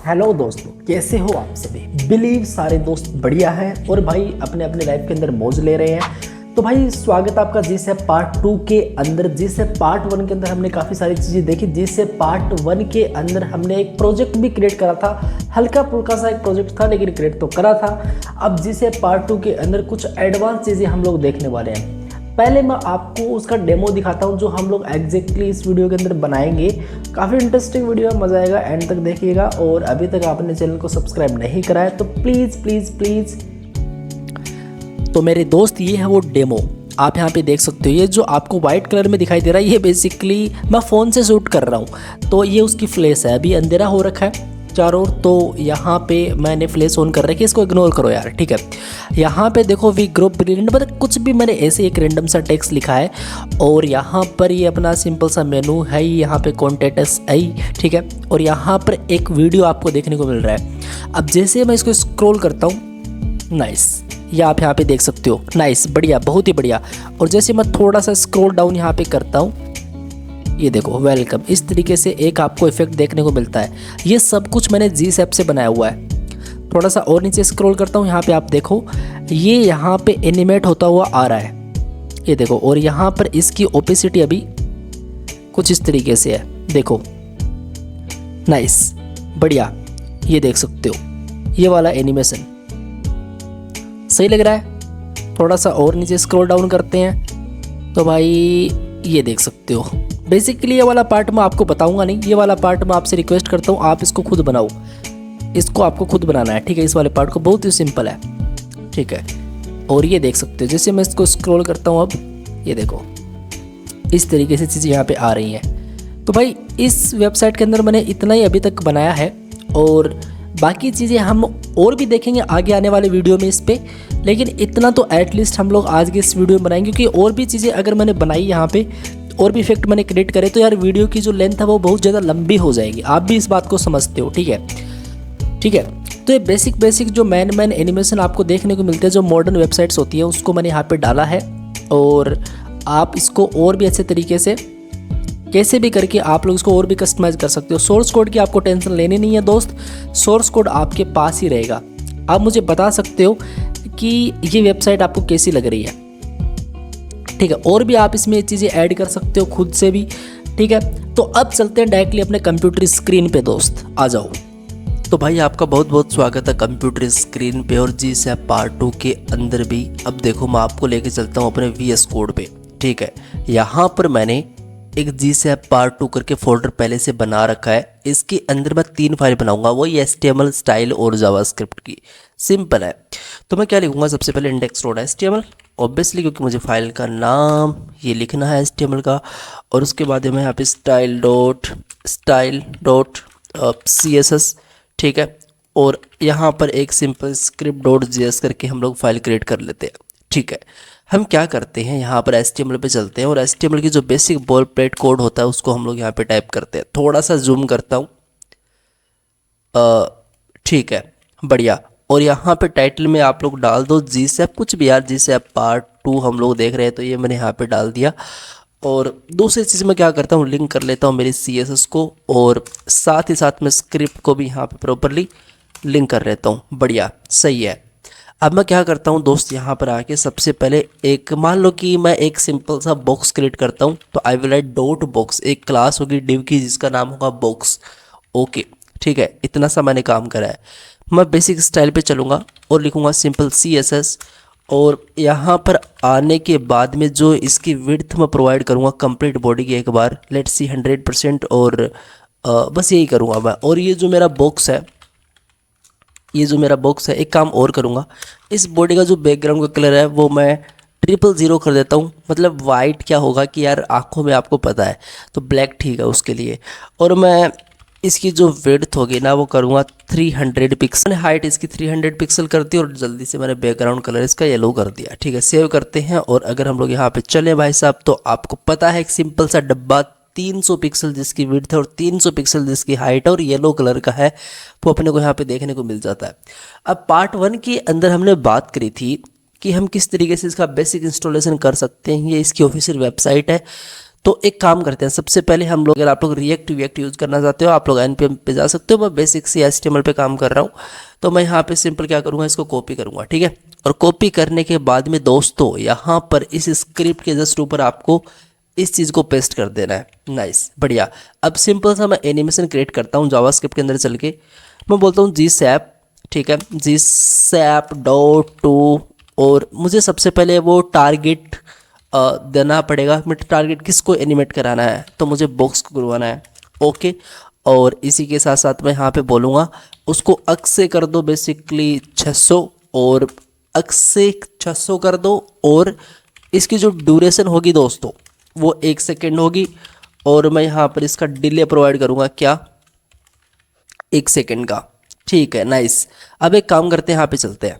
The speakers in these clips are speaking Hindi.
हेलो दोस्तों, कैसे हो आप सभी। बिलीव सारे दोस्त बढ़िया हैं और भाई अपने अपने लाइफ के अंदर मौज ले रहे हैं। तो भाई स्वागत आपका जिसे पार्ट 2 के अंदर। जिसे पार्ट 1 के अंदर हमने काफ़ी सारी चीज़ें देखी, जिसे पार्ट 1 के अंदर हमने एक प्रोजेक्ट भी क्रिएट करा था। हल्का फुल्का सा एक प्रोजेक्ट था लेकिन क्रिएट तो करा था। अब जिसे पार्ट 2 के अंदर कुछ एडवांस चीज़ें हम लोग देखने वाले हैं। पहले मैं आपको उसका डेमो दिखाता हूँ जो हम लोग एग्जैक्टली इस वीडियो के अंदर बनाएंगे। काफ़ी इंटरेस्टिंग वीडियो है, मज़ा आएगा, एंड तक देखिएगा। और अभी तक आपने चैनल को सब्सक्राइब नहीं करा है तो प्लीज़ प्लीज़ प्लीज़। तो मेरे दोस्त, ये है वो डेमो, आप यहाँ पे देख सकते हो। ये जो आपको व्हाइट कलर में दिखाई दे रहा है ये बेसिकली मैं फ़ोन से शूट कर रहा हूँ। तो ये उसकी फ्लैश है, अभी अंधेरा हो रखा है चारों ओर, तो यहाँ पे मैंने फ्लैश ऑन कर रखी है। इसको इग्नोर करो यार, ठीक है। यहाँ पे देखो वी ग्रुप ब्रिलियंट, मतलब कुछ भी मैंने ऐसे एक रैंडम सा टेक्स्ट लिखा है। और यहाँ पर ये अपना सिंपल सा मेनू है, यहाँ पे कॉन्टेक्ट्स है, ठीक है। और यहाँ पर एक वीडियो आपको देखने को मिल रहा है। अब जैसे मैं इसको स्क्रॉल करता हूँ, नाइस, ये आप यहाँ पे देख सकते हो, नाइस, बढ़िया, बहुत ही बढ़िया। और जैसे मैं थोड़ा सा स्क्रॉल डाउन यहाँ पे करता हूँ, ये देखो वेलकम, इस तरीके से एक आपको इफेक्ट देखने को मिलता है। ये सब कुछ मैंने जीस ऐप से बनाया हुआ है। थोड़ा सा और नीचे स्क्रॉल करता हूँ, यहाँ पे आप देखो ये यहाँ पे एनिमेट होता हुआ आ रहा है, ये देखो। और यहाँ पर इसकी ओपेसिटी अभी कुछ इस तरीके से है, देखो, नाइस, बढ़िया, ये देख सकते हो ये वाला एनिमेशन सही लग रहा है। थोड़ा सा और नीचे स्क्रॉल डाउन करते हैं तो भाई ये देख सकते हो। बेसिकली ये वाला पार्ट मैं आपको बताऊंगा नहीं, ये वाला पार्ट मैं आपसे रिक्वेस्ट करता हूँ आप इसको खुद बनाओ, इसको आपको खुद बनाना है, ठीक है। इस वाले पार्ट को बहुत ही सिंपल है, ठीक है। और ये देख सकते हो जैसे मैं इसको स्क्रॉल करता हूँ, अब ये देखो इस तरीके से चीज़ें यहाँ पे आ रही हैं। तो भाई इस वेबसाइट के अंदर मैंने इतना ही अभी तक बनाया है और बाकी चीज़ें हम और भी देखेंगे आगे आने वाले वीडियो में इस पे। लेकिन इतना तो एटलीस्ट हम लोग आज के इस वीडियो में बनाएंगे, क्योंकि और भी चीज़ें अगर मैंने बनाई यहाँ पे और भी इफेक्ट मैंने क्रिएट करे तो यार वीडियो की जो लेंथ है वो बहुत ज़्यादा लंबी हो जाएगी। आप भी इस बात को समझते हो, ठीक है, ठीक है। तो ये बेसिक जो मैन एनिमेशन आपको देखने को मिलते हैं, जो मॉडर्न वेबसाइट्स होती है, उसको मैंने यहाँ पे डाला है। और आप इसको और भी अच्छे तरीके से कैसे भी करके आप लोग इसको और भी कस्टमाइज कर सकते हो। सोर्स कोड की आपको टेंशन लेनी नहीं है दोस्त, सोर्स कोड आपके पास ही रहेगा। आप मुझे बता सकते हो कि ये वेबसाइट आपको कैसी लग रही है, ठीक है। और भी आप इसमें चीज़ें ऐड कर सकते हो खुद से भी, ठीक है। तो अब चलते हैं डायरेक्टली अपने कंप्यूटर स्क्रीन पे दोस्त, आ जाओ। तो भाई आपका बहुत बहुत स्वागत है कंप्यूटर स्क्रीन पे और जी से पार्ट 2 के अंदर भी। अब देखो मैं आपको लेके चलता हूँ अपने VS कोड पे, ठीक है। यहाँ पर मैंने एक जी से पार्ट 2 करके फोल्डर पहले से बना रखा है। इसके अंदर मैं 3 फाइल बनाऊंगा, वही HTML, स्टाइल और जावास्क्रिप्ट की। सिंपल है। तो मैं क्या लिखूंगा, सबसे पहले index.html ऑब्वियसली, क्योंकि मुझे फाइल का नाम ये लिखना है HTML का। और उसके बाद मैं यहाँ पे style.css, ठीक है। और यहाँ पर एक सिंपल script.js करके हम लोग फाइल क्रिएट कर लेते हैं, ठीक है। हम क्या करते हैं, यहाँ पर HTML पे चलते हैं और HTML की जो बेसिक बॉलप्लेट कोड होता है उसको हम लोग यहाँ पे टाइप करते हैं। थोड़ा सा जूम करता हूँ, ठीक है, बढ़िया। और यहाँ पे टाइटल में आप लोग डाल दो GSAP, कुछ भी यार, GSAP पार्ट 2 हम लोग देख रहे हैं तो ये मैंने यहाँ पे डाल दिया। और दूसरी चीज़ मैं क्या करता हूँ, लिंक कर लेता हूँ मेरी CSS को, और साथ ही साथ में स्क्रिप्ट को भी यहाँ पे प्रॉपरली लिंक कर लेता हूँ। बढ़िया, सही है। अब मैं क्या करता हूँ दोस्त, यहाँ पर आके सबसे पहले एक, मान लो कि मैं एक सिंपल सा बॉक्स क्रिएट करता हूँ, तो I will right dot box, एक क्लास होगी डिव की जिसका नाम होगा बॉक्स, ओके, ठीक है। इतना सा मैंने काम करा है। मैं बेसिक स्टाइल पे चलूँगा और लिखूँगा सिंपल CSS। और यहाँ पर आने के बाद में जो इसकी विड्थ मैं प्रोवाइड करूँगा कंप्लीट बॉडी की, एक बार लेट्स सी 100%, और बस यही करूँगा मैं। और ये जो मेरा बॉक्स है, एक काम और करूँगा, इस बॉडी का जो बैकग्राउंड का कलर है वो मैं 000 कर देता हूँ। मतलब वाइट क्या होगा कि यार आंखों में आपको पता है, तो ब्लैक ठीक है उसके लिए। और मैं इसकी जो विड्थ होगी ना वो करूँगा 300 पिक्सल, हाइट इसकी 300 पिक्सल कर दी और जल्दी से मैंने बैकग्राउंड कलर इसका येलो कर दिया, ठीक है। सेव करते हैं। और अगर हम लोग यहाँ पे चले भाई साहब, तो आपको पता है एक सिंपल सा डब्बा 300 पिक्सल जिसकी विड्थ है और 300 पिक्सल जिसकी हाइट है और येलो कलर का है, वो अपने को यहाँ पे देखने को मिल जाता है। अब पार्ट 1 के अंदर हमने बात करी थी कि हम किस तरीके से इसका बेसिक इंस्टॉलेशन कर सकते हैं, ये इसकी ऑफिशियल वेबसाइट है। तो एक काम करते हैं, सबसे पहले हम लोग, अगर आप लोग रिएक्ट यूज़ करना चाहते हो आप लोग npm पे जा सकते हो। मैं बेसिक सी HTML पे काम कर रहा हूँ, तो मैं यहाँ पे सिंपल क्या करूँगा, इसको कॉपी करूँगा, ठीक है। और कॉपी करने के बाद में दोस्तों यहाँ पर इस स्क्रिप्ट के जस्ट ऊपर आपको इस चीज़ को पेस्ट कर देना है। नाइस, बढ़िया। अब सिंपल सा मैं एनिमेशन क्रिएट करता हूँ जावास्क्रिप्ट के अंदर चल के। मैं बोलता हूँ जी सैप, ठीक है, जी सैप डॉट टू, और मुझे सबसे पहले वो टारगेट देना पड़ेगा। मैं टारगेट किसको एनिमेट कराना है, तो मुझे बॉक्स को करवाना है, ओके। और इसी के साथ साथ मैं यहाँ पे बोलूँगा उसको अक्स से कर दो बेसिकली 600, और अक्स से 600 कर दो, और इसकी जो ड्यूरेशन होगी दोस्तों वो 1 सेकेंड होगी, और मैं यहाँ पर इसका डिले प्रोवाइड करूँगा, क्या, 1 सेकेंड का, ठीक है। नाइस। अब एक काम करते हैं, यहाँ पे चलते हैं।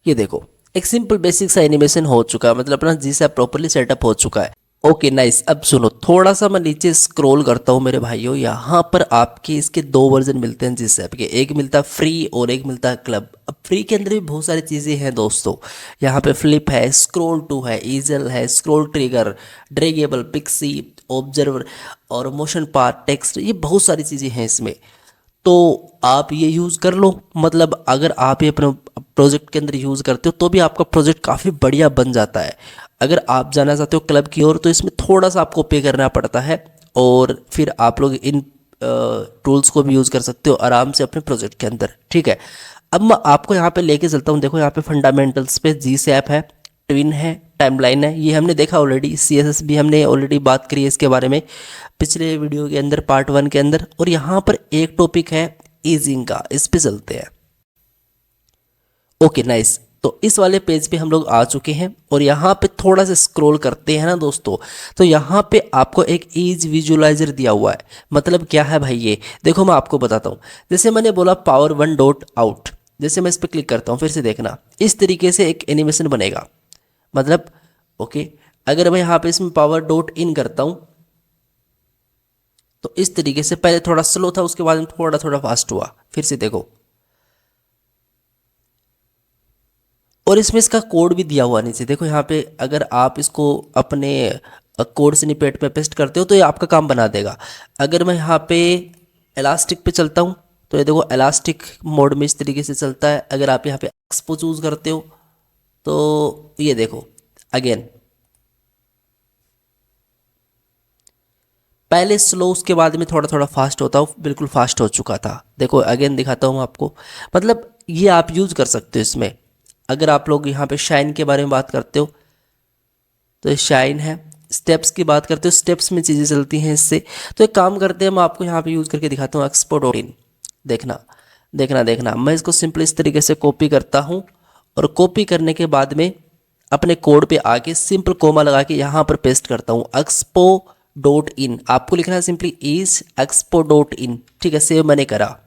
ये देखो एक सिंपल बेसिक सा एनिमेशन हो चुका है, मतलब अपना जी सैप प्रॉपरली सेटअप हो चुका है। Okay nice. अब सुनो, थोड़ा सा मैं नीचे स्क्रॉल करता हूँ मेरे भाइयों, यहाँ पर आपके इसके 2 वर्जन मिलते हैं जी सैप के, एक मिलता है फ्री और एक मिलता है क्लब। अब फ्री के अंदर भी बहुत सारी चीज़ें हैं दोस्तों, यहाँ पे फ्लिप है, स्क्रॉल टू है, ईजल है, scroll trigger, draggable, pixie, observer और मोशन पाथ, टेक्स्ट, ये बहुत सारी चीज़ें हैं इसमें। तो आप ये यूज़ कर लो, मतलब अगर आप ये अपने प्रोजेक्ट के अंदर यूज़ करते हो तो भी आपका प्रोजेक्ट काफ़ी बढ़िया बन जाता है। अगर आप जाना चाहते हो क्लब की ओर तो इसमें थोड़ा सा आपको पे करना पड़ता है, और फिर आप लोग इन टूल्स को भी यूज़ कर सकते हो आराम से अपने प्रोजेक्ट के अंदर, ठीक है। अब मैं आपको यहाँ पे लेके चलता हूँ। देखो यहाँ पे फंडामेंटल्स पे जी सैप है, ट्विन है, टाइमलाइन है, ये हमने देखा ऑलरेडी। CSS भी हमने ऑलरेडी बात करी है इसके बारे में पिछले वीडियो के अंदर, पार्ट 1 के अंदर। और यहाँ पर एक टॉपिक है ईजिंग का, इस पे चलते हैं। Okay nice. तो इस वाले पेज पे हम लोग आ चुके हैं, और यहाँ पे थोड़ा सा स्क्रॉल करते हैं ना दोस्तों, तो यहाँ पे आपको एक ईज विजुअलाइजर दिया हुआ है। मतलब क्या है भाई, ये देखो मैं आपको बताता हूँ। जैसे मैंने बोला पावर 1 डॉट आउट, जैसे मैं इस पर क्लिक करता हूँ, फिर से देखना, इस तरीके से एक एनिमेशन बनेगा। मतलब ओके, अगर मैं यहाँ पे इसमें पावर डॉट इन करता हूँ तो इस तरीके से, पहले थोड़ा स्लो था, उसके बाद में थोड़ा थोड़ा फास्ट हुआ, फिर से देखो। और इसमें इसका कोड भी दिया हुआ नीचे, देखो यहाँ पे, अगर आप इसको अपने कोड स्निपेट में पेस्ट करते हो तो ये आपका काम बना देगा। अगर मैं यहाँ पे इलास्टिक पे चलता हूँ तो ये देखो इलास्टिक मोड में इस तरीके से चलता है। अगर आप यहाँ पे एक्सपो चूज़ करते हो तो ये देखो अगेन, पहले स्लो, उसके बाद में थोड़ा थोड़ा फास्ट होता हो, बिल्कुल फास्ट हो चुका था। देखो अगेन दिखाता हूँ आपको, मतलब ये आप यूज़ कर सकते हो इसमें। अगर आप लोग यहाँ पे शाइन के बारे में बात करते हो तो ये शाइन है। स्टेप्स की बात करते हो, स्टेप्स में चीज़ें चलती हैं इससे। तो एक काम करते हैं, मैं आपको यहाँ पे यूज़ करके दिखाता हूँ एक्सपो डॉट इन। देखना देखना देखना, मैं इसको सिंपल इस तरीके से कॉपी करता हूँ, और कॉपी करने के बाद में अपने कोड पे आके सिंपल कोमा लगा के यहाँ पर पेस्ट करता हूँ, एक्सपो डॉट इन। आपको लिखना है simply is expo dot in, ठीक है। सेव मैंने करा,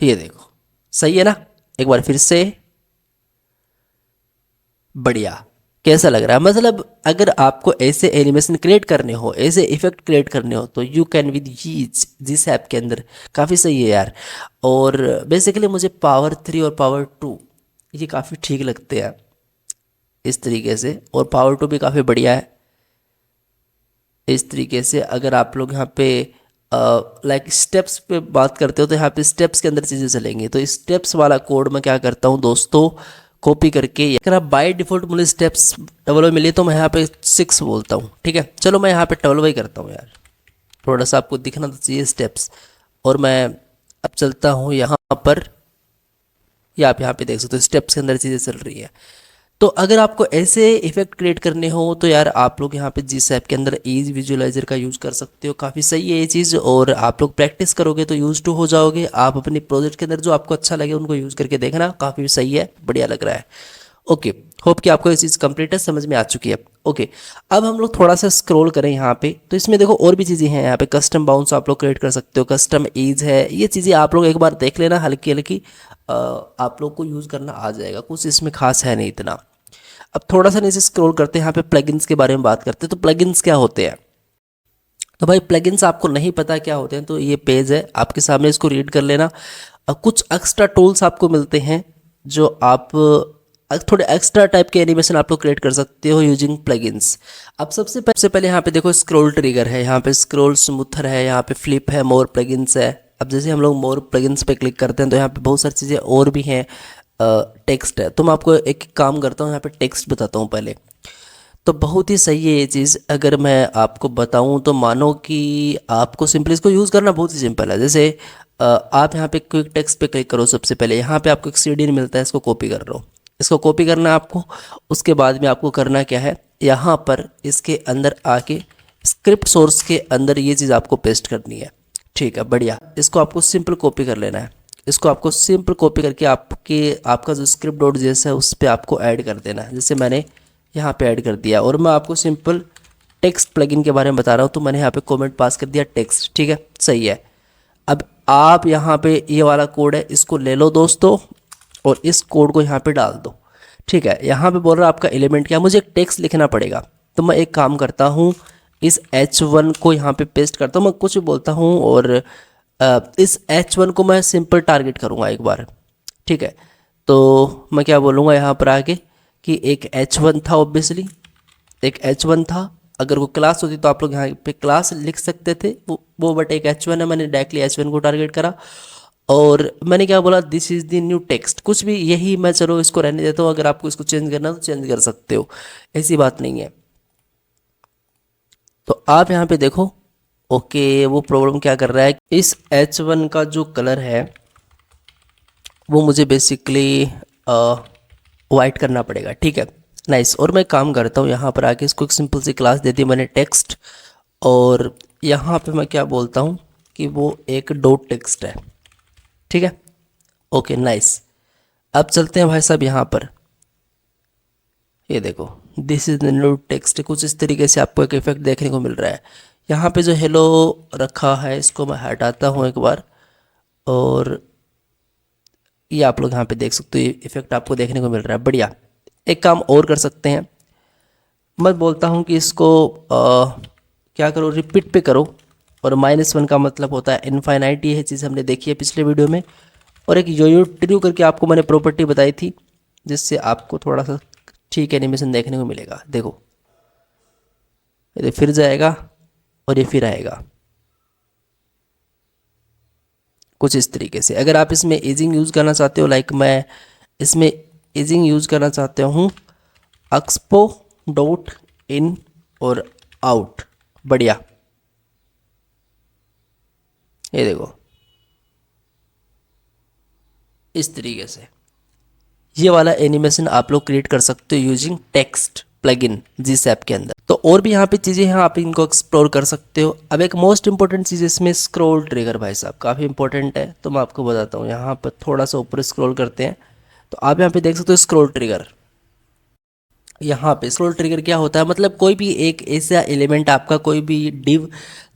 ये देखो सही है ना। एक बार फिर से, बढ़िया, कैसा लग रहा है। मतलब अगर आपको ऐसे एनिमेशन क्रिएट करने हो, ऐसे इफेक्ट क्रिएट करने हो, तो यू कैन विद जिस ऐप के अंदर, काफ़ी सही है यार। और बेसिकली मुझे पावर 3 और पावर 2 ये काफ़ी ठीक लगते हैं इस तरीके से, और पावर 2 भी काफ़ी बढ़िया है इस तरीके से। अगर आप लोग यहाँ पे लाइक स्टेप्स पे बात करते हो तो यहाँ पे स्टेप्स के अंदर चीज़ें चलेंगी। तो स्टेप्स वाला कोड मैं क्या करता हूँ दोस्तों, कॉपी करके, अगर आप बाय डिफ़ॉल्ट मुझे स्टेप्स 12 मिले तो मैं यहाँ पे 6 बोलता हूँ, ठीक है। चलो मैं यहाँ पे 12 ही करता हूँ यार, थोड़ा सा आपको दिखना तो चाहिए स्टेप्स। और मैं अब चलता हूँ यहाँ पर, या आप यहाँ पे देख सकते हो स्टेप्स के अंदर चीज़ें चल रही है। तो अगर आपको ऐसे इफेक्ट क्रिएट करने हो तो यार आप लोग यहाँ पे जी सैप के अंदर ईज विजुअलाइजर का यूज़ कर सकते हो, काफ़ी सही है ये चीज़। और आप लोग प्रैक्टिस करोगे तो यूज टू हो जाओगे। आप अपने प्रोजेक्ट के अंदर जो आपको अच्छा लगे उनको यूज़ करके देखना, काफ़ी सही है, बढ़िया लग रहा है। ओके, होप कि आपको ये चीज़ कंप्लीट है, समझ में आ चुकी है। ओके, अब हम लोग थोड़ा सा स्क्रॉल करें यहाँ पे, तो इसमें देखो और भी चीज़ें हैं। यहाँ पे कस्टम बाउंस आप लोग क्रिएट कर सकते हो, कस्टम एज है, ये चीज़ें आप लोग एक बार देख लेना, हल्की हल्की आप लोग को यूज़ करना आ जाएगा, कुछ इसमें खास है नहीं इतना। अब थोड़ा सा नीचे स्क्रॉल करते हैं, यहाँ पे प्लगइन्स के बारे में बात करते हैं। तो प्लगइन्स क्या होते हैं, तो भाई प्लगइन्स आपको नहीं पता क्या होते हैं तो ये पेज है आपके सामने, इसको रीड कर लेना। कुछ एक्स्ट्रा टूल्स आपको मिलते हैं जो आप थोड़े एक्स्ट्रा टाइप के एनिमेशन आप लोग क्रिएट कर सकते हो यूजिंग प्लगइन्स। अब सबसे पहले यहाँ पे देखो स्क्रॉल ट्रिगर है, यहाँ पे स्क्रॉल स्मूथर है, यहाँ पे फ्लिप है, मोर प्लगइन्स है। अब जैसे हम लोग मोर प्लगइन्स पे क्लिक करते हैं तो यहाँ पे बहुत सारी चीज़ें और भी हैं। टेक्स्ट है, तो मैं आपको एक काम करता हूँ, यहाँ पे टेक्स्ट बताता हूँ पहले। तो बहुत ही सही है ये चीज़। अगर मैं आपको बताऊं तो मानो कि आपको सिंपली इसको यूज़ करना बहुत ही सिंपल है। जैसे आप यहाँ पे क्विक टेक्स्ट पे क्लिक करो, सबसे पहले यहाँ पे आपको एक सीडी मिलता है, इसको कॉपी कर लो। इसको कॉपी करना है आपको। उसके बाद में आपको करना क्या है, यहाँ पर इसके अंदर आके स्क्रिप्ट सोर्स के अंदर ये चीज़ आपको पेस्ट करनी है। ठीक है, बढ़िया। इसको आपको सिंपल कॉपी कर लेना है। इसको आपको सिंपल कॉपी करके आपका जो स्क्रिप्ट डॉट जेएस है उस पर आपको ऐड कर देना है। जैसे मैंने यहाँ पे ऐड कर दिया, और मैं आपको सिंपल टेक्स्ट प्लगइन के बारे में बता रहा हूँ, तो मैंने यहाँ पे कमेंट पास कर दिया टेक्स्ट। ठीक है, सही है। अब आप यहाँ पे ये वाला कोड है, इसको ले लो दोस्तों, और इस कोड को यहाँ पे डाल दो। ठीक है, यहाँ पे बोल रहा है आपका एलिमेंट क्या, मुझे एक टेक्स्ट लिखना पड़ेगा। तो मैं एक काम करता हूँ, इस H1 को यहाँ पे पेस्ट करता हूँ, मैं कुछ भी बोलता हूँ, और इस H1 को मैं सिंपल टारगेट करूँगा एक बार। ठीक है, तो मैं क्या बोलूँगा यहाँ पर आके कि एक H1 था, ऑब्वियसली एक H1 था। अगर वो क्लास होती तो आप लोग यहाँ पे क्लास लिख सकते थे, वो बट एक H1 है, मैंने डायरेक्टली H1 को टारगेट करा। और मैंने क्या बोला, this is the new text, कुछ भी यही मैं, चलो इसको रहने देता हूँ। अगर आपको इसको चेंज करना तो चेंज कर सकते हो, ऐसी बात नहीं है। तो आप यहाँ पे देखो, ओके, वो प्रॉब्लम क्या कर रहा है, इस H1 का जो कलर है वो मुझे बेसिकली वाइट करना पड़ेगा। ठीक है, नाइस। और मैं काम करता हूँ, यहाँ पर आके इसको एक सिंपल सी क्लास दे दी मैंने टेक्स्ट, और यहाँ पे मैं क्या बोलता हूँ कि वो एक डॉट टेक्स्ट है। ठीक है, ओके, नाइस। अब चलते हैं भाई साहब यहाँ पर, ये देखो this is the new text, कुछ इस तरीके से आपको एक इफेक्ट देखने को मिल रहा है। यहाँ पे जो हेलो रखा है इसको मैं हटाता हूँ एक बार, और ये आप लोग यहाँ पे देख सकते हो, ये इफेक्ट आपको देखने को मिल रहा है। बढ़िया। एक काम और कर सकते हैं, मैं बोलता हूँ कि इसको क्या करो, रिपीट पे करो, और -1 का मतलब होता है इनफाइनाइट। ये चीज़ हमने देखी है पिछले वीडियो में। और एक योयो ट्रू करके आपको मैंने प्रॉपर्टी बताई थी, जिससे आपको थोड़ा सा ठीक एनिमेशन देखने को मिलेगा। देखो ये फिर जाएगा और ये फिर आएगा, कुछ इस तरीके से। अगर आप इसमें एजिंग यूज़ करना चाहते हो, लाइक मैं इसमें एजिंग यूज़ करना चाहता हूँ, एक्सपो डॉट इन और आउट। बढ़िया, ये देखो इस तरीके से ये वाला एनिमेशन आप लोग क्रिएट कर सकते हो यूजिंग टेक्स्ट प्लगइन जिस ऐप के अंदर। तो और भी यहाँ पे चीज़ें हैं, आप इनको एक्सप्लोर कर सकते हो। अब एक मोस्ट इंपॉर्टेंट चीज़ इसमें स्क्रॉल ट्रिगर भाई साहब काफ़ी इंपॉर्टेंट है, तो मैं आपको बताता हूँ। यहाँ पर थोड़ा सा ऊपर स्क्रॉल करते हैं तो आप यहाँ पे देख सकते हो स्क्रॉल ट्रिगर। यहाँ पे स्क्रॉल ट्रिगर क्या होता है, मतलब कोई भी एक ऐसा एलिमेंट आपका, कोई भी डिव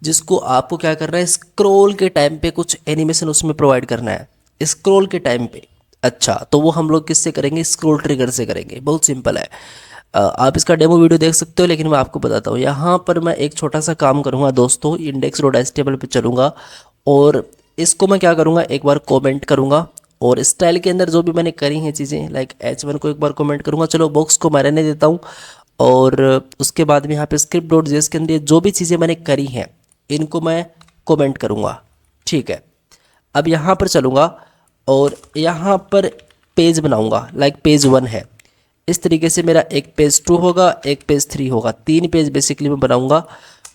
जिसको आपको क्या करना है, स्क्रॉल के टाइम पे कुछ एनिमेशन उसमें प्रोवाइड करना है, स्क्रॉल के टाइम पे। अच्छा, तो वो हम लोग किससे करेंगे, स्क्रॉल ट्रिगर से करेंगे। बहुत सिंपल है। आप इसका डेमो वीडियो देख सकते हो, लेकिन मैं आपको बताता हूँ। यहाँ पर मैं एक छोटा सा काम करूँगा दोस्तों, index.html पे चलूँगा, और इसको मैं क्या करूँगा, एक बार कमेंट करूँगा, और स्टाइल के अंदर जो भी मैंने करी हैं चीज़ें, लाइक H1 को एक बार कमेंट करूँगा। चलो बॉक्स को मैं रहने देता हूँ, और उसके बाद में यहाँ पे स्क्रिप्ट डॉट जेएस के अंदर जो भी चीज़ें मैंने करी हैं इनको मैं कमेंट करूँगा। ठीक है, अब यहाँ पर चलूँगा और यहाँ पर पेज बनाऊँगा, लाइक पेज 1 है। इस तरीके से मेरा एक पेज 2 होगा, एक पेज 3 होगा, 3 पेज बेसिकली मैं बनाऊँगा,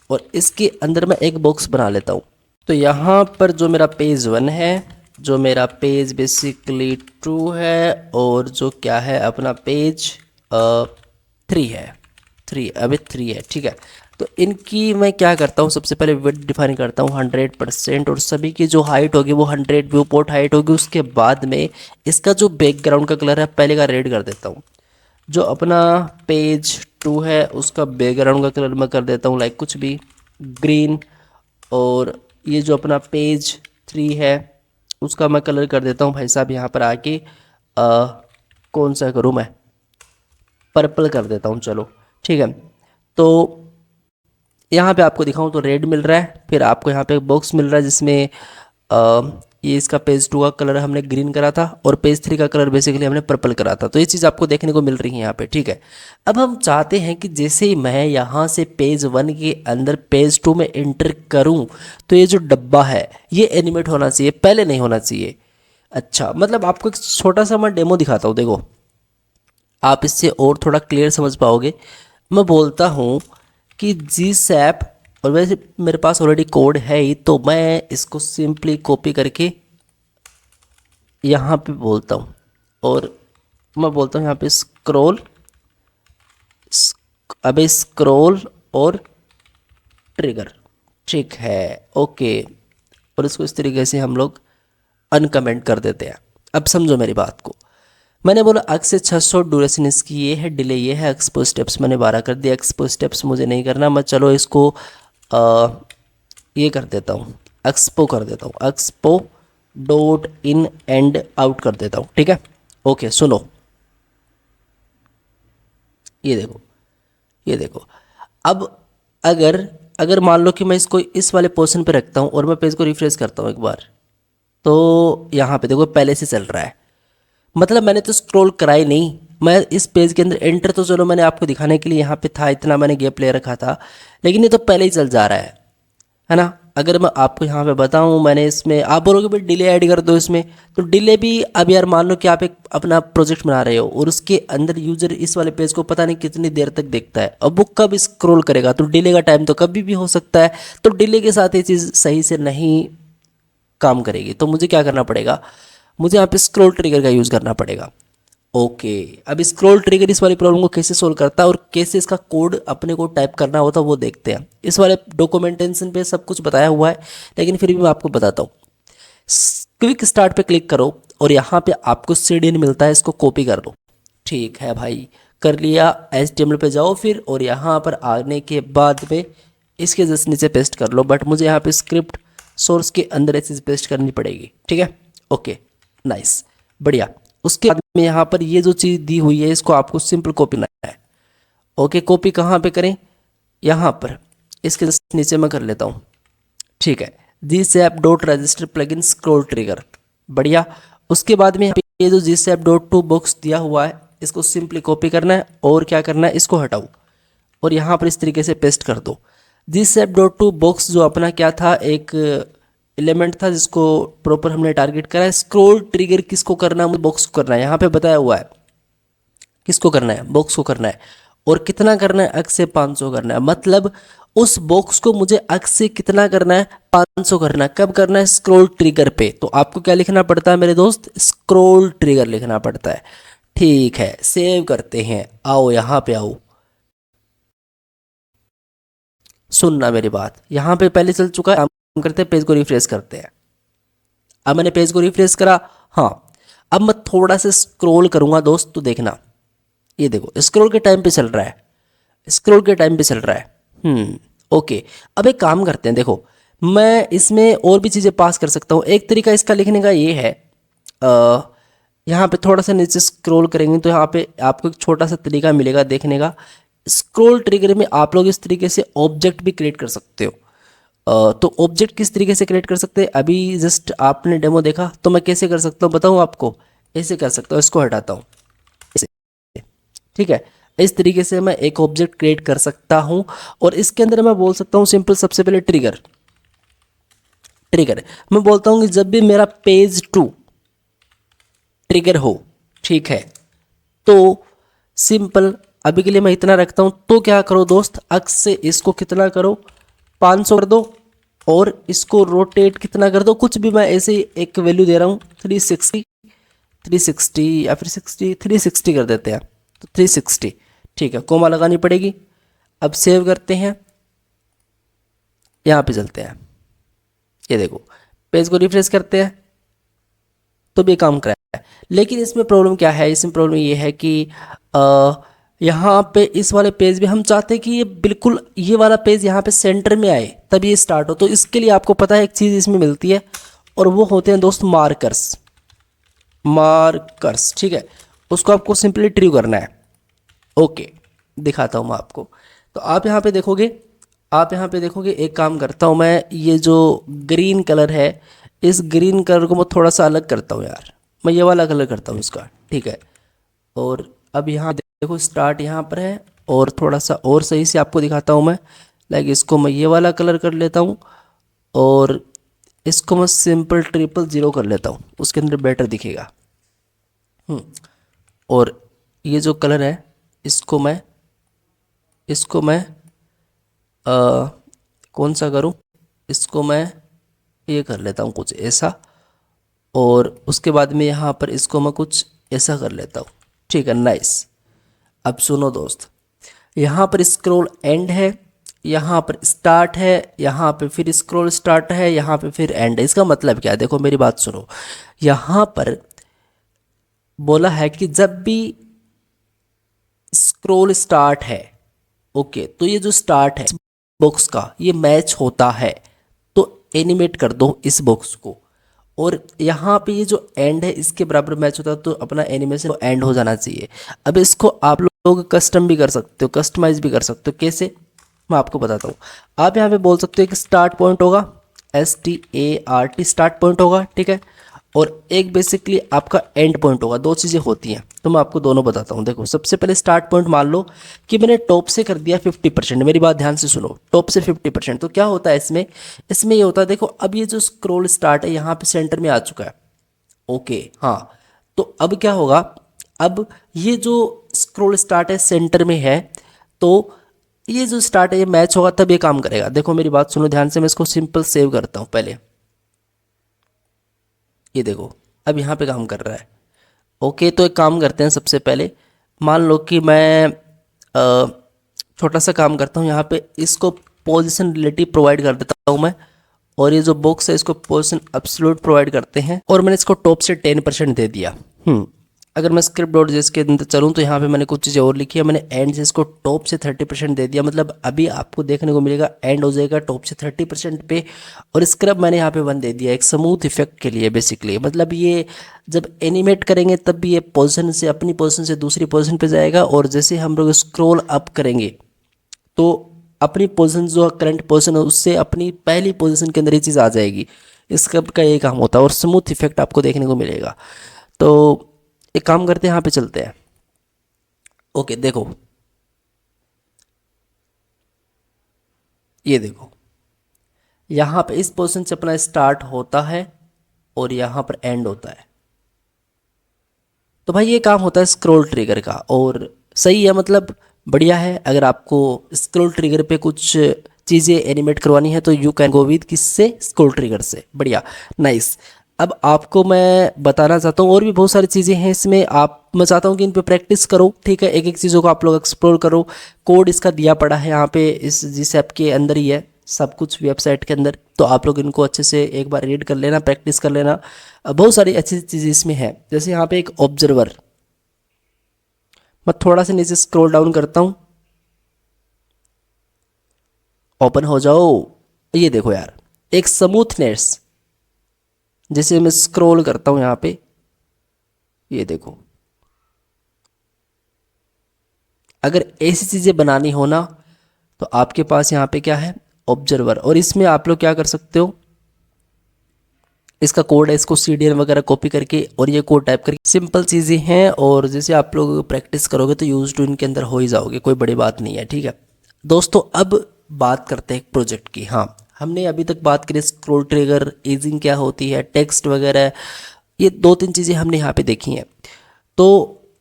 और इसके अंदर मैं एक बॉक्स बना लेता हूँ। तो यहाँ पर जो मेरा पेज 1 है, जो मेरा पेज बेसिकली 2 है, और जो क्या है अपना पेज 3 है, 3 अभी 3 है। ठीक है, तो इनकी मैं क्या करता हूँ, सबसे पहले विड्थ डिफाइन करता हूँ 100%, और सभी की जो हाइट होगी वो 100 व्यू पोर्ट हाइट होगी। उसके बाद में इसका जो बैकग्राउंड का कलर है पहले का रेड कर देता हूँ। जो अपना पेज 2 है उसका बैकग्राउंड का कलर मैं कर देता हूँ लाइक कुछ भी ग्रीन, और ये जो अपना पेज 3 है उसका मैं कलर कर देता हूँ भाई साहब यहाँ पर आके कौन सा करूँ मैं, पर्पल कर देता हूँ। चलो ठीक है, तो यहाँ पे आपको दिखाऊं तो रेड मिल रहा है, फिर आपको यहाँ पे एक बॉक्स मिल रहा है जिसमें ये इसका पेज 2 का कलर हमने ग्रीन करा था और पेज 3 का कलर बेसिकली हमने पर्पल करा था। तो ये चीज़ आपको देखने को मिल रही है यहाँ पे, ठीक है। अब हम चाहते हैं कि जैसे ही मैं यहाँ से पेज 1 के अंदर पेज 2 में एंटर करूँ तो ये जो डब्बा है ये एनिमेट होना चाहिए, पहले नहीं होना चाहिए। अच्छा, मतलब आपको एक छोटा सा मैं डेमो दिखाता हूँ, देखो आप इससे और थोड़ा क्लियर समझ पाओगे। मैं बोलता हूँ कि जी सैप, और वैसे मेरे पास ऑलरेडी कोड है ही, तो मैं इसको सिंपली कॉपी करके यहाँ पे बोलता हूँ और मैं बोलता हूँ यहाँ पे स्क्रॉल, अबे स्क्रॉल और ट्रिगर, ठीक है, ओके। और इसको इस तरीके से हम लोग अनकमेंट कर देते हैं। अब समझो मेरी बात को, मैंने बोला अक्स से 600 ड्यूरेशन इसकी ये है, डिले ये है, एक्सपो स्टेप्स मैंने 12 कर दिया। एक्सपो स्टेप्स मुझे नहीं करना, मैं चलो इसको ये कर देता हूँ, एक्सपो कर देता हूँ, expo dot in and out कर देता हूँ, ठीक है। ओके सुनो, ये देखो, ये देखो। अब अगर अगर मान लो कि मैं इसको इस वाले पोर्शन पे रखता हूँ और मैं पेज को रिफ्रेश करता हूँ एक बार, तो यहाँ पे देखो पहले से चल रहा है, मतलब मैंने तो स्क्रॉल करा ही नहीं। मैं इस पेज के अंदर एंटर तो चलो मैंने आपको दिखाने के लिए यहाँ पे था, इतना मैंने गैप ले रखा था, लेकिन ये तो पहले ही चल जा रहा है ना। अगर मैं आपको यहाँ पे बताऊँ, मैंने इसमें, आप बोलोगे भाई डिले ऐड कर दो इसमें, तो डिले भी अब यार मान लो कि आप एक अपना प्रोजेक्ट बना रहे हो और उसके अंदर यूजर इस वाले पेज को पता नहीं कितनी देर तक देखता है, अब वो कब स्क्रॉल करेगा, तो डिले का टाइम तो कभी भी हो सकता है। तो डिले के साथ ये चीज़ सही से नहीं काम करेगी, तो मुझे क्या करना पड़ेगा, मुझे यहाँ पे स्क्रॉल ट्रिगर का यूज़ करना पड़ेगा। ओके, अब स्क्रॉल ट्रिगर इस वाली प्रॉब्लम को कैसे सोल्व करता है और कैसे इसका कोड अपने को टाइप करना होता है वो देखते हैं। इस वाले डॉक्यूमेंटेशन पे सब कुछ बताया हुआ है, लेकिन फिर भी मैं आपको बताता हूँ। क्विक स्टार्ट पे क्लिक करो और यहाँ पे आपको सीडीएन मिलता है, इसको कॉपी कर लो, ठीक है भाई, कर लिया। HTML पे जाओ फिर, और यहाँ पर आने के बाद में इसके जस्ट नीचे पेस्ट कर लो, बट मुझे यहाँ पे स्क्रिप्ट सोर्स के अंदर ऐसे पेस्ट करनी पड़ेगी, ठीक है। ओके नाइस, बढ़िया। उसके बाद में यहाँ पर ये जो चीज़ दी हुई है इसको आपको सिंपल कॉपी करना है। ओके, कॉपी कहाँ पे करें, यहाँ पर इसके जस्ट नीचे मैं कर लेता हूँ, ठीक है। GSAP dot register plugin scroll trigger, बढ़िया। उसके बाद में ये जो GSAP dot to box दिया हुआ है इसको सिंपली कॉपी करना है और क्या करना है, इसको हटाओ और यहाँ पर इस तरीके से पेस्ट कर दो। जी सैप डॉट टू बॉक्स जो अपना क्या था, एक एलिमेंट था जिसको प्रॉपर हमने टारगेट करा है। स्क्रॉल ट्रिगर किसको करना है, बॉक्स को करना है, यहाँ पे बताया हुआ है किसको करना है, बॉक्स को करना है। और कितना करना है, अक्स से 500 करना है, मतलब उस बॉक्स को मुझे अक्स से कितना करना है, 500 करना है। कब करना है, स्क्रॉल ट्रिगर पे। तो आपको क्या लिखना पड़ता है मेरे दोस्त, स्क्रॉल ट्रिगर लिखना पड़ता है, ठीक है। सेव करते हैं, आओ यहाँ पे आओ, सुनना मेरी बात, यहाँ पे पहले चल चुका है, हम करते हैं पेज को रिफ्रेश करते हैं। अब मैंने पेज को रिफ्रेश करा, हाँ। अब मैं थोड़ा सा स्क्रॉल करूंगा दोस्त, तो देखना, ये देखो स्क्रॉल के टाइम पे चल रहा है, स्क्रॉल के टाइम पे चल रहा है। ओके, अब एक काम करते हैं, देखो मैं इसमें और भी चीज़ें पास कर सकता हूँ। एक तरीका इसका लिखने का ये है, यहाँ पे थोड़ा सा नीचे स्क्रॉल करेंगे तो यहाँ पे आपको एक छोटा सा तरीका मिलेगा देखने का। स्क्रॉल ट्रिगर में आप लोग इस तरीके से ऑब्जेक्ट भी क्रिएट कर सकते हो। तो ऑब्जेक्ट किस तरीके से क्रिएट कर सकते हैं, अभी जस्ट आपने डेमो देखा, तो मैं कैसे कर सकता हूँ बताऊँ आपको, ऐसे कर सकता हूँ, इसको हटाता हूँ, ठीक है। इस तरीके से मैं एक ऑब्जेक्ट क्रिएट कर सकता हूँ और इसके अंदर मैं बोल सकता हूँ सिंपल, सबसे पहले ट्रिगर, ट्रिगर मैं बोलता हूँ कि जब भी मेरा पेज 2 ट्रिगर हो, ठीक है, तो सिंपल अभी के लिए मैं इतना रखता हूँ। तो क्या करो दोस्त, अक्स से इसको कितना करो, 500 कर दो और इसको रोटेट कितना कर दो, कुछ भी मैं ऐसे एक वैल्यू दे रहा हूँ, 360 या फिर 360 कर देते हैं, तो 360, ठीक है। कोमा लगानी पड़ेगी। अब सेव करते हैं, यहाँ पे चलते हैं, ये देखो पेज को रिफ्रेश करते हैं तो भी काम कर रहा है। लेकिन इसमें प्रॉब्लम क्या है, इसमें प्रॉब्लम ये है कि यहाँ पे इस वाले पेज में हम चाहते हैं कि ये बिल्कुल ये वाला पेज यहाँ पे सेंटर में आए तब ये स्टार्ट हो। तो इसके लिए आपको पता है एक चीज़ इसमें मिलती है और वो होते हैं दोस्त मार्कर्स, मार्कर्स, ठीक है। उसको आपको सिंपली ट्रू करना है। ओके, दिखाता हूँ मैं आपको। तो आप यहाँ पे देखोगे, आप यहाँ पे देखोगे, एक काम करता हूँ मैं, ये जो ग्रीन कलर है इस ग्रीन कलर को मैं थोड़ा सा अलग करता हूँ यार, मैं ये वाला कलर करता हूँ इसका, ठीक है। और अब यहाँ देखो स्टार्ट यहाँ पर है, और थोड़ा सा और सही से आपको दिखाता हूँ मैं। लाइक इसको मैं ये वाला कलर कर लेता हूँ, और इसको मैं सिंपल 000 कर लेता हूँ, उसके अंदर बेटर दिखेगा। और ये जो कलर है इसको मैं कौन सा करूँ, इसको मैं ये कर लेता हूँ कुछ ऐसा, और उसके बाद में यहाँ पर इसको मैं कुछ ऐसा कर लेता हूँ, ठीक है, नाइस। अब सुनो दोस्त, यहाँ पर स्क्रॉल एंड है, यहाँ पर स्टार्ट है, यहाँ पे फिर स्क्रॉल स्टार्ट है, यहाँ पे फिर एंड है। इसका मतलब क्या है, देखो मेरी बात सुनो। यहाँ पर बोला है कि जब भी स्क्रॉल स्टार्ट है, ओके, तो ये जो स्टार्ट है बॉक्स का ये मैच होता है तो एनिमेट कर दो इस बॉक्स को, और यहाँ पे ये जो एंड है इसके बराबर मैच होता है तो अपना एनिमेशन एंड हो जाना चाहिए। अब इसको आप लोग कस्टम भी कर सकते हो, कस्टमाइज भी कर सकते हो। कैसे, मैं आपको बताता हूँ। आप यहाँ पे बोल सकते हो कि स्टार्ट पॉइंट होगा, START स्टार्ट पॉइंट होगा, ठीक है, और एक बेसिकली आपका एंड पॉइंट होगा। दो चीज़ें होती हैं, तो मैं आपको दोनों बताता हूँ। देखो सबसे पहले स्टार्ट पॉइंट मान लो कि मैंने टॉप से कर दिया 50%, मेरी बात ध्यान से सुनो, टॉप से 50%। तो क्या होता है इसमें, इसमें ये होता है, देखो अब ये जो स्क्रॉल स्टार्ट है यहाँ पे सेंटर में आ चुका है, ओके, हाँ। तो अब क्या होगा, अब ये जो स्क्रॉल स्टार्ट है सेंटर में है, तो ये जो स्टार्ट है ये मैच होगा तब ये काम करेगा। देखो मेरी बात सुनो ध्यान से, मैं इसको सिंपल सेव करता हूँ पहले, ये देखो अब यहाँ पे काम कर रहा है, ओके। तो एक काम करते हैं, सबसे पहले मान लो कि मैं छोटा सा काम करता हूँ, यहाँ पे इसको पोजीशन रिलेटिव प्रोवाइड कर देता हूँ मैं, और ये जो बॉक्स है इसको पोजीशन एब्सोल्यूट प्रोवाइड करते हैं, और मैंने इसको टॉप से 10% दे दिया। अगर मैं स्क्रिप्ट डॉट जेएस के अंदर चलूँ तो यहाँ पे मैंने कुछ चीज़ें और लिखी है, मैंने एंड से इसको टॉप से 30% दे दिया। मतलब अभी आपको देखने को मिलेगा एंड हो जाएगा टॉप से 30% पे, और स्क्रब मैंने यहाँ पे 1 दे दिया एक स्मूथ इफेक्ट के लिए बेसिकली। मतलब ये जब एनिमेट करेंगे तब भी ये पोजीशन से अपनी पोजीशन से दूसरी पोजीशन पे जाएगा, और जैसे हम लोग स्क्रॉल अप करेंगे तो अपनी पोजीशन जो करंट पोजीशन है उससे अपनी पहली पोजीशन के अंदर ये चीज़ आ जाएगी। स्क्रब का ये काम होता है, और स्मूथ इफेक्ट आपको देखने को मिलेगा। तो एक काम करते हैं, यहाँ पे चलते हैं, ओके। देखो ये देखो यहाँ पे इस पोजीशन से अपना स्टार्ट होता है और यहाँ पर एंड होता है। तो भाई ये काम होता है स्क्रॉल ट्रिगर का, और सही है, मतलब बढ़िया है। अगर आपको स्क्रॉल ट्रिगर पे कुछ चीज़ें एनिमेट करवानी है तो यू कैन गो विद किससे, स्क्रॉल ट्रिगर से, बढ़िया, नाइस। अब आपको मैं बताना चाहता हूँ और भी बहुत सारी चीज़ें हैं इसमें, मैं चाहता हूँ कि इन पे प्रैक्टिस करो, ठीक है। एक एक चीज़ों को आप लोग एक्सप्लोर करो। कोड इसका दिया पड़ा है यहाँ पे, इस जिस ऐप के अंदर ही है सब कुछ, वेबसाइट के अंदर। तो आप लोग इनको अच्छे से एक बार रीड कर लेना, प्रैक्टिस कर लेना। बहुत सारी अच्छी चीज़ें इसमें है। जैसे यहाँ पे एक ऑब्जर्वर, मैं थोड़ा सा नीचे स्क्रॉल डाउन करता हूँ, ओपन हो जाओ। ये देखो यार, एक स्मूथनेस, जैसे मैं स्क्रॉल करता हूँ यहाँ पे, ये देखो। अगर ऐसी चीज़ें बनानी हो ना तो आपके पास यहाँ पे क्या है, ऑब्जर्वर, और इसमें आप लोग क्या कर सकते हो, इसका कोड है, इसको CDN वगैरह कॉपी करके और ये कोड टाइप करके, सिंपल चीज़ें हैं। और जैसे आप लोग प्रैक्टिस करोगे तो यूज टू इनके अंदर हो ही जाओगे, कोई बड़ी बात नहीं है, ठीक है दोस्तों। अब बात करते हैं प्रोजेक्ट की। हाँ, हमने अभी तक बात करी स्क्रॉल ट्रिगर, एजिंग क्या होती है, टेक्स्ट वगैरह, ये 2-3 चीज़ें हमने यहाँ पे देखी हैं। तो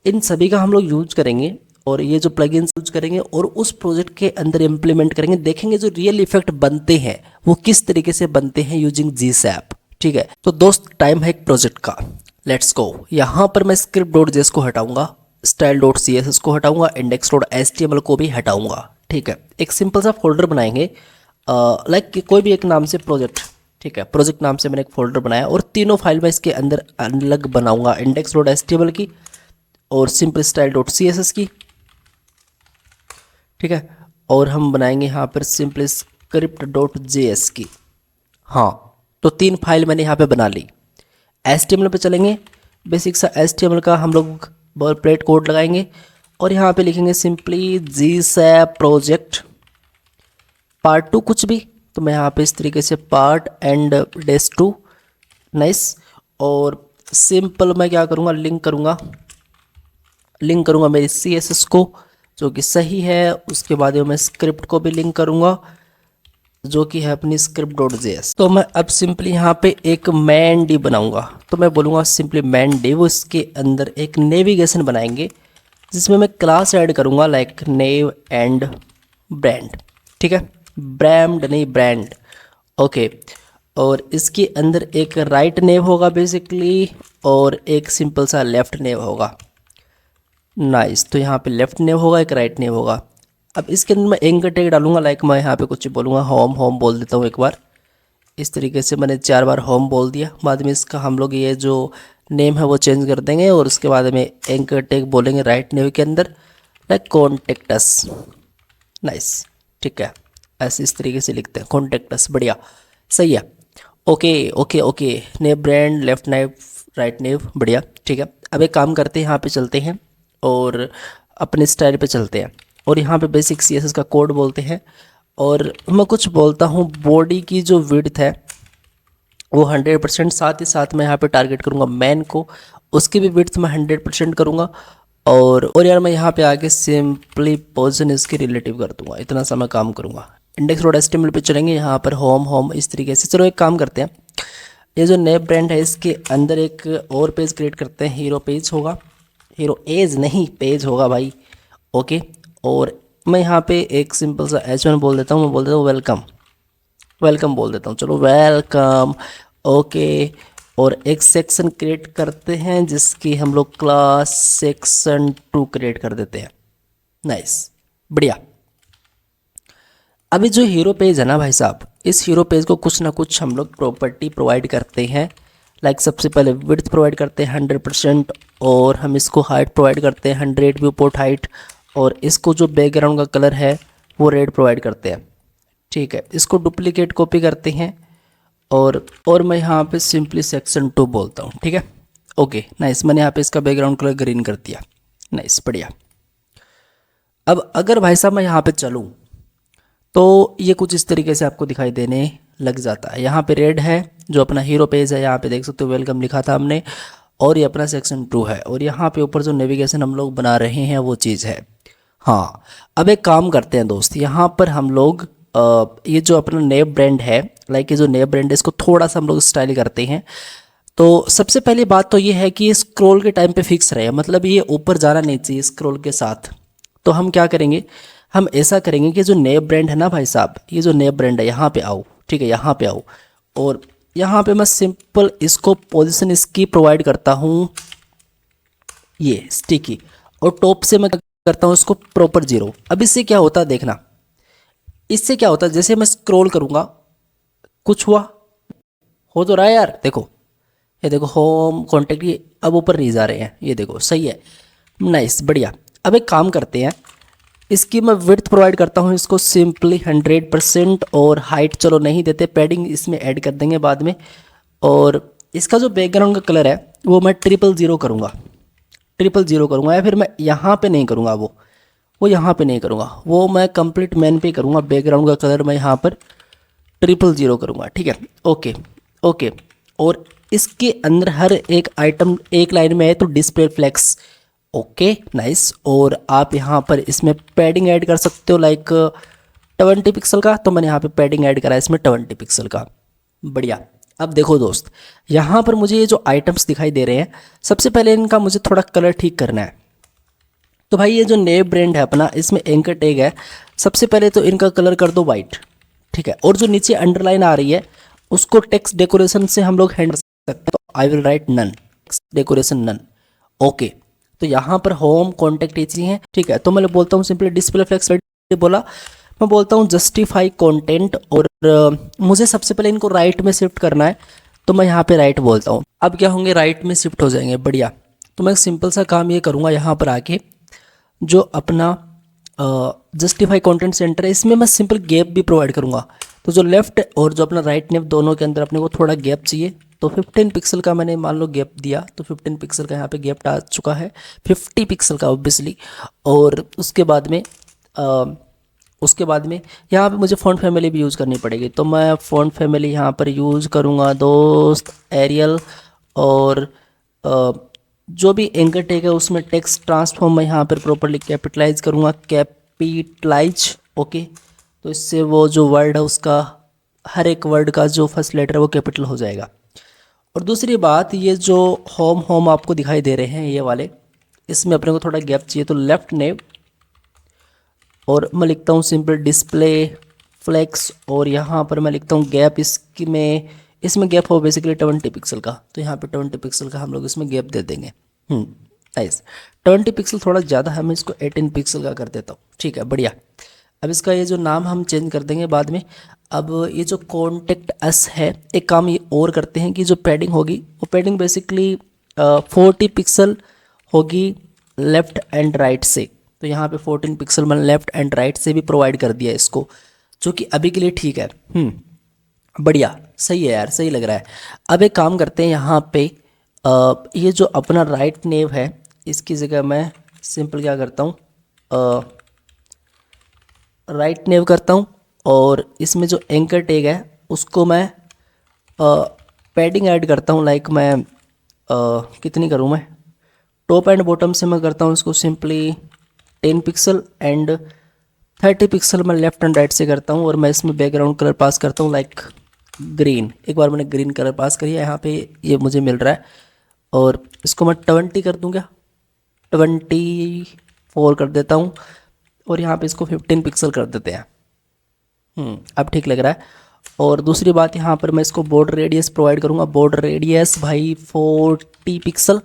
इन सभी का हम लोग यूज करेंगे, और ये जो प्लगइन्स यूज करेंगे और उस प्रोजेक्ट के अंदर इम्प्लीमेंट करेंगे, देखेंगे जो रियल इफेक्ट बनते हैं वो किस तरीके से बनते हैं यूजिंग GSAP, ठीक है। तो दोस्त टाइम है एक प्रोजेक्ट का, लेट्स गो। यहाँ पर मैं स्क्रिप्ट डॉट जेएस को हटाऊंगा, स्टाइल डॉट CSS को हटाऊंगा, इंडेक्स डॉट HTML को भी हटाऊंगा, ठीक है। एक सिंपल सा फोल्डर बनाएंगे, लाइक कोई भी एक नाम से प्रोजेक्ट, ठीक है। प्रोजेक्ट नाम से मैंने एक फोल्डर बनाया, और तीनों फाइल मैं इसके अंदर अलग बनाऊंगा, इंडेक्स डॉट HTML की और सिंपल स्टाइल डॉट CSS की, ठीक है। और हम बनाएंगे यहाँ पर सिंपल स्क्रिप्ट डॉट JS की। हाँ, तो 3 फाइल मैंने यहाँ पे बना ली। HTML पे चलेंगे, बेसिक सा HTML का हम लोग बॉयलप्लेट कोड लगाएंगे, और यहाँ पे लिखेंगे सिंपली GSAP प्रोजेक्ट पार्ट 2 कुछ भी। तो मैं यहाँ पे इस तरीके से पार्ट एंड -2 नाइस। और सिंपल मैं क्या करूँगा, लिंक करूँगा मेरी CSS को जो कि सही है। उसके बाद में मैं स्क्रिप्ट को भी लिंक करूँगा जो कि है अपनी script.js। तो मैं अब सिंपली यहाँ पे एक मैन डिव बनाऊँगा। तो मैं बोलूँगा सिंपली मैन डिव, उसके अंदर एक नेविगेशन बनाएंगे जिसमें मैं क्लास ऐड करूँगा लाइक नेव एंड ब्रांड। ठीक है, ब्रांड नहीं ब्रांड। ओके, और इसके अंदर एक राइट नेव होगा बेसिकली और एक सिंपल सा लेफ्ट नेव होगा। नाइस, तो यहाँ पे लेफ्ट नेव होगा, एक राइट नेव होगा। अब इसके अंदर मैं एंकर टैग डालूंगा लाइक मैं यहाँ पे कुछ बोलूँगा होम, होम बोल देता हूँ एक बार। इस तरीके से मैंने 4 बार होम बोल दिया। बाद में इसका हम लोग ये जो नेम है वो चेंज कर देंगे और उसके बाद में एंकर टैग बोलेंगे राइट नेव के अंदर लाइक कॉन्टेक्ट अस। नाइस, ठीक है, ऐसे इस तरीके से लिखते हैं कॉन्टेक्ट अस। बढ़िया, सही है। ओके ओके ओके, नेव ब्रांड, लेफ्ट नेव, राइट नेव, बढ़िया, ठीक है। अब एक काम करते हैं, यहाँ पे चलते हैं और अपने स्टाइल पे चलते हैं और यहाँ पे बेसिक CSS का कोड बोलते हैं। और मैं कुछ बोलता हूँ, बॉडी की जो विड्थ है वो 100%, साथ ही साथ मैं यहाँ पे टारगेट करूँगा मैन को, उसकी भी विड्थ मैं 100% करूँगा। और यार मैं यहाँ पे आके सिंपली पोजीशन इसके रिलेटिव कर दूँगा, इतना सा मैं काम करूँगा। index.html पे चलेंगे, यहाँ पर होम होम इस तरीके से। चलो एक काम करते हैं, ये जो नेव ब्रांड है इसके अंदर एक और पेज क्रिएट करते हैं, हीरो पेज होगा, हीरो एज नहीं पेज होगा भाई। ओके, और मैं यहाँ पे एक सिंपल सा H1 बोल देता हूँ, मैं बोल देता हूँ वेलकम, वेलकम बोल देता हूँ, चलो वेलकम। ओके, और एक सेक्शन क्रिएट करते हैं जिसकी हम लोग क्लास सेक्शन 2 क्रिएट कर देते हैं। नाइस, बढ़िया। अभी जो हीरो पेज है ना भाई साहब, इस हीरो पेज को कुछ ना कुछ हम लोग प्रॉपर्टी प्रोवाइड करते हैं। लाइक सबसे पहले विड्थ प्रोवाइड करते हैं 100% और हम इसको हाइट प्रोवाइड करते हैं 100 व्यू पोर्ट हाइट, और इसको जो बैकग्राउंड का कलर है वो रेड प्रोवाइड करते हैं। ठीक है, इसको डुप्लीकेट कॉपी करते हैं और मैं यहाँ पे सिंपली सेक्शन 2 बोलता हूँ। ठीक है, ओके, नाइस। मैंने यहाँ पे इसका बैकग्राउंड कलर ग्रीन कर दिया। नाइस, बढ़िया। अब अगर भाई साहब मैं यहाँ पे चलूँ तो ये कुछ इस तरीके से आपको दिखाई देने लग जाता है। यहाँ पे रेड है जो अपना हीरो पेज है, यहाँ पे देख सकते हो वेलकम लिखा था हमने, और ये अपना सेक्शन 2 है, और यहाँ पे ऊपर जो नेविगेशन हम लोग बना रहे हैं वो चीज़ है। हाँ, अब एक काम करते हैं दोस्त, यहाँ पर हम लोग ये जो अपना नेव ब्रांड है, लाइक ये जो नेव ब्रांड है इसको थोड़ा सा हम लोग स्टाइल करते हैं। तो सबसे पहली बात तो ये है कि ये स्क्रॉल के टाइम पे फिक्स रहे, मतलब ये ऊपर जाना नहीं चाहिए स्क्रॉल के साथ। तो हम क्या करेंगे, हम ऐसा करेंगे कि जो नेव ब्रांड है ना भाई साहब, ये जो नेव ब्रांड है यहाँ पे आओ। ठीक है, यहाँ पे आओ और यहाँ पे मैं सिंपल इसको पोजीशन इसकी प्रोवाइड करता हूँ ये स्टिकी, और टॉप से मैं करता हूँ इसको प्रॉपर 0। अब इससे क्या होता है देखना, इससे क्या होता है, जैसे मैं स्क्रॉल करूँगा कुछ हुआ, हो तो रहा है यार, देखो ये देखो होम कॉन्टेक्ट, ये अब ऊपर नहीं जा रहे हैं, ये देखो सही है। नाइस, बढ़िया। अब एक काम करते हैं, इसकी मैं विड्थ प्रोवाइड करता हूँ इसको सिंपली 100% और हाइट चलो नहीं देते, पैडिंग इसमें ऐड कर देंगे बाद में। और इसका जो बैकग्राउंड का कलर है वो मैं 000 करूँगा, 000 करूँगा, या फिर मैं यहाँ पे नहीं करूँगा, वो यहाँ पे नहीं करूँगा, वो मैं कंप्लीट मैन पे करूँगा। बैकग्राउंड का कलर मैं यहाँ पर 000 करूँगा। ठीक है, ओके ओके। और इसके अंदर हर एक आइटम एक लाइन में है तो डिस्प्ले फ्लेक्स। Okay, nice. और आप यहाँ पर इसमें पैडिंग ऐड कर सकते हो लाइक 20 पिक्सल का, तो मैंने यहाँ पे पैडिंग ऐड करा है इसमें 20 पिक्सल का। बढ़िया। अब देखो दोस्त, यहाँ पर मुझे ये जो आइटम्स दिखाई दे रहे हैं, सबसे पहले इनका मुझे थोड़ा कलर ठीक करना है। तो भाई ये जो नेव ब्रांड है अपना, इसमें एंकर टैग है, सबसे पहले तो इनका कलर कर दो वाइट। ठीक है, और जो नीचे अंडरलाइन आ रही है उसको टेक्स्ट डेकोरेशन से हम लोग हैंडल सकते हैं। तो I will write none, decoration none. Okay, तो यहाँ पर होम कॉन्टेक्ट ये चीज़ है। ठीक है, तो मैं बोलता हूँ सिंपली डिस्प्ले फ्लेक्स बोला, मैं बोलता हूँ जस्टिफाई कंटेंट, और मुझे सबसे पहले इनको राइट में शिफ्ट करना है, तो मैं यहाँ पे राइट बोलता हूँ। अब क्या होंगे, राइट में शिफ्ट हो जाएंगे। बढ़िया। तो मैं सिंपल सा काम ये करूँगा, यहाँ पर आके जो अपना जस्टिफाई कंटेंट सेंटर है इसमें मैं सिंपल गैप भी प्रोवाइड करूँगा। तो जो लेफ्ट और जो अपना राइट नेव दोनों के अंदर अपने को थोड़ा गैप चाहिए, तो 15 पिक्सल का मैंने मान लो गैप दिया, तो 15 पिक्सल का यहाँ पे गैप आ चुका है, 50 पिक्सल का ऑब्वियसली। और उसके बाद में उसके बाद में यहाँ पे मुझे फ़ॉन्ट फैमिली भी यूज़ करनी पड़ेगी, तो मैं फ़ॉन्ट फैमिली यहाँ पर यूज़ करूँगा दोस्त एरियल। और जो भी एंकर टैग है उसमें टेक्स्ट ट्रांसफॉर्म मैं यहाँ पर प्रॉपरली कैपिटलाइज करूँगा, कैपिटलाइज। ओके, तो इससे वो जो वर्ड है उसका हर एक वर्ड का जो फर्स्ट लेटर है वो कैपिटल हो जाएगा। और दूसरी बात, ये जो होम होम आपको दिखाई दे रहे हैं ये वाले, इसमें अपने को थोड़ा गैप चाहिए, तो लेफ्ट नेम और मैं लिखता हूँ सिंपल डिस्प्ले फ्लेक्स, और यहाँ पर मैं लिखता हूँ गैप इसमें गैप हो बेसिकली 20 पिक्सल का, तो यहाँ पे 20 पिक्सल का हम लोग इसमें गैप दे देंगे। नाइस, 20 पिक्सल थोड़ा ज़्यादा है, मैं इसको 18 पिक्सल का कर देता हूँ। ठीक है, बढ़िया। अब इसका ये जो नाम हम चेंज कर देंगे बाद में। अब ये जो कॉन्टेक्ट अस है, एक काम ये और करते हैं कि जो पैडिंग होगी वो पैडिंग बेसिकली 40 पिक्सल होगी लेफ़्ट एंड राइट से, तो यहाँ पे 14 पिक्सल मैंने लेफ़्ट एंड राइट से भी प्रोवाइड कर दिया इसको, जो कि अभी के लिए ठीक है। बढ़िया, सही है यार, सही लग रहा है। अब एक काम करते हैं, यहाँ पे ये जो अपना राइट नेव है इसकी जगह मैं सिंपल क्या करता हूँ, राइट नेव करता हूँ, और इसमें जो एंकर टैग है उसको मैं पैडिंग ऐड करता हूँ। लाइक मैं कितनी करूँ, मैं टॉप एंड बॉटम से मैं करता हूँ इसको सिंपली 10 पिक्सल एंड 30 पिक्सल मैं लेफ़्ट एंड राइट से करता हूँ। और मैं इसमें बैकग्राउंड कलर पास करता हूँ लाइक ग्रीन। एक बार मैंने ग्रीन कलर पास करिए, यहाँ पे ये मुझे मिल रहा है, और इसको मैं 20 कर दूँ क्या, 24 कर देता हूँ, और यहाँ पे इसको 15 पिक्सल कर देते हैं। अब ठीक लग रहा है। और दूसरी बात, यहाँ पर मैं इसको बॉर्डर रेडियस प्रोवाइड करूँगा, बॉर्डर रेडियस भाई 40 पिक्सल।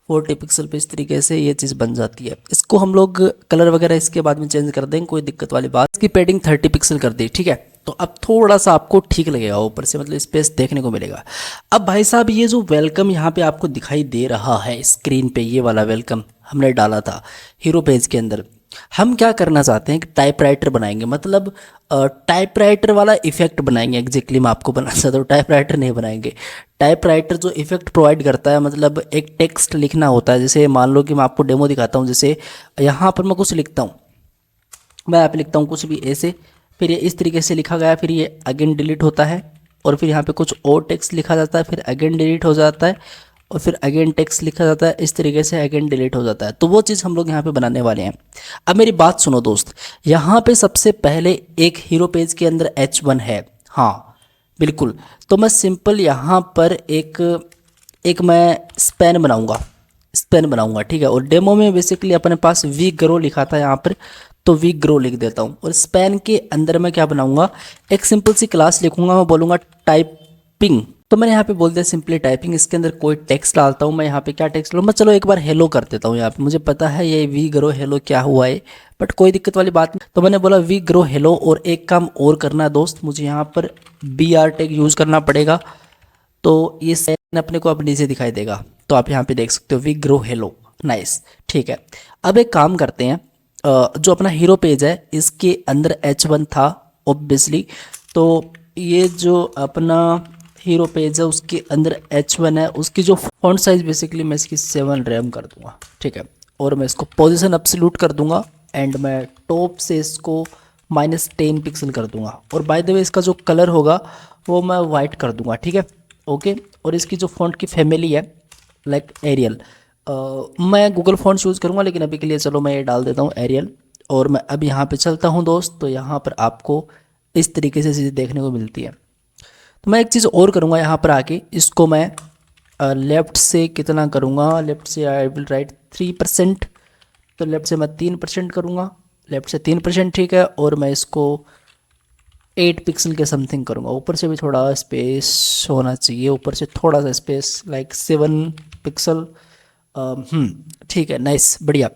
40 पिक्सल पे इस तरीके से ये चीज़ बन जाती है। इसको हम लोग कलर वगैरह इसके बाद में चेंज कर देंगे, कोई दिक्कत वाली बात। इसकी पैडिंग 30 पिक्सल कर दी, ठीक है। तो अब थोड़ा सा आपको ठीक लगेगा, ऊपर से मतलब स्पेस देखने को मिलेगा। अब भाई साहब, ये जो वेलकम यहाँ पे आपको दिखाई दे रहा है स्क्रीन पे, ये वाला वेलकम हमने डाला था हीरो पेज के अंदर। हम क्या करना चाहते हैं कि टाइपराइटर बनाएंगे, मतलब टाइपराइटर वाला इफेक्ट बनाएंगे। एग्जैक्टली मैं आपको बनाना चाहता हूँ, टाइपराइटर नहीं बनाएंगे। टाइपराइटर जो इफेक्ट प्रोवाइड करता है, मतलब एक टेक्स्ट लिखना होता है। जैसे मान लो कि मैं आपको डेमो दिखाता हूँ, जैसे यहाँ पर मैं कुछ लिखता हूँ, मैं यहाँ पे लिखता हूँ कुछ भी ऐसे, फिर ये इस तरीके से लिखा गया, फिर ये अगेन डिलीट होता है, और फिर यहाँ पे कुछ और टेक्स्ट लिखा जाता है, फिर अगेन डिलीट हो जाता है, और फिर अगेन टेक्स्ट लिखा जाता है, इस तरीके से अगेन डिलीट हो जाता है। तो वो चीज़ हम लोग यहाँ पे बनाने वाले हैं। अब मेरी बात सुनो दोस्त, यहाँ पे सबसे पहले एक हीरो पेज के अंदर H1 है, हाँ बिल्कुल। तो मैं सिंपल यहाँ पर एक मैं स्पैन बनाऊंगा, ठीक है। और डेमो में बेसिकली अपने पास वी ग्रो लिखा था यहाँ पर, तो वी ग्रो लिख देता हूँ। और स्पैन के अंदर मैं क्या बनाऊंगा, एक सिंपल सी क्लास लिखूंगा, मैं बोलूँगा टाइपिंग। तो मैंने यहाँ पे बोल दिया सिंपली टाइपिंग। इसके अंदर कोई टेक्स्ट डालता हूँ मैं, यहाँ पे क्या टेक्स्ट डालूँ मैं, चलो एक बार हेलो कर देता हूँ यहाँ पे। मुझे पता है ये वी ग्रो हेलो क्या हुआ है, बट कोई दिक्कत वाली बात नहीं। तो मैंने बोला वी ग्रो हेलो। और एक काम और करना है दोस्त, मुझे यहाँ पर BR टैग यूज़ करना पड़ेगा, तो ये साइन अपने को अब नीचे दिखाई देगा, तो आप यहाँ पे देख सकते हो वी ग्रो हेलो। नाइस, ठीक है। अब एक काम करते हैं, जो अपना हीरो पेज है इसके अंदर H1 था ऑब्वियसली, तो ये जो अपना हीरो पेज है उसके अंदर H1 है, उसकी जो फॉन्ट साइज बेसिकली मैं इसकी 7 रैम कर दूंगा, ठीक है। और मैं इसको पोजीशन एब्सोल्यूट कर दूंगा, एंड मैं टॉप से इसको -10 पिक्सल कर दूंगा। और बाय द वे इसका जो कलर होगा वो मैं वाइट कर दूंगा, ठीक है, ओके। और इसकी जो फॉन्ट की फैमिली है लाइक एरियल, मैं गूगल फॉन्ट्स यूज़ करूँगा, लेकिन अभी के लिए चलो मैं ये डाल देता हूँ एरियल। और मैं अब यहाँ पे चलता हूँ दोस्त, तो यहाँ पर आपको इस तरीके से चीज़ें देखने को मिलती है। तो मैं एक चीज़ और करूँगा यहाँ पर आके, इसको मैं लेफ़्ट से कितना करूँगा, लेफ़्ट से आई विल राइट 3%, तो लेफ़्ट से मैं 3% करूँगा, लेफ़्ट से 3%, ठीक है। और मैं इसको 8 पिक्सल के समथिंग करूँगा। ऊपर से भी थोड़ा स्पेस होना चाहिए, ऊपर से थोड़ा सा स्पेस लाइक 7 पिक्सल, ठीक है, नाइस, बढ़िया।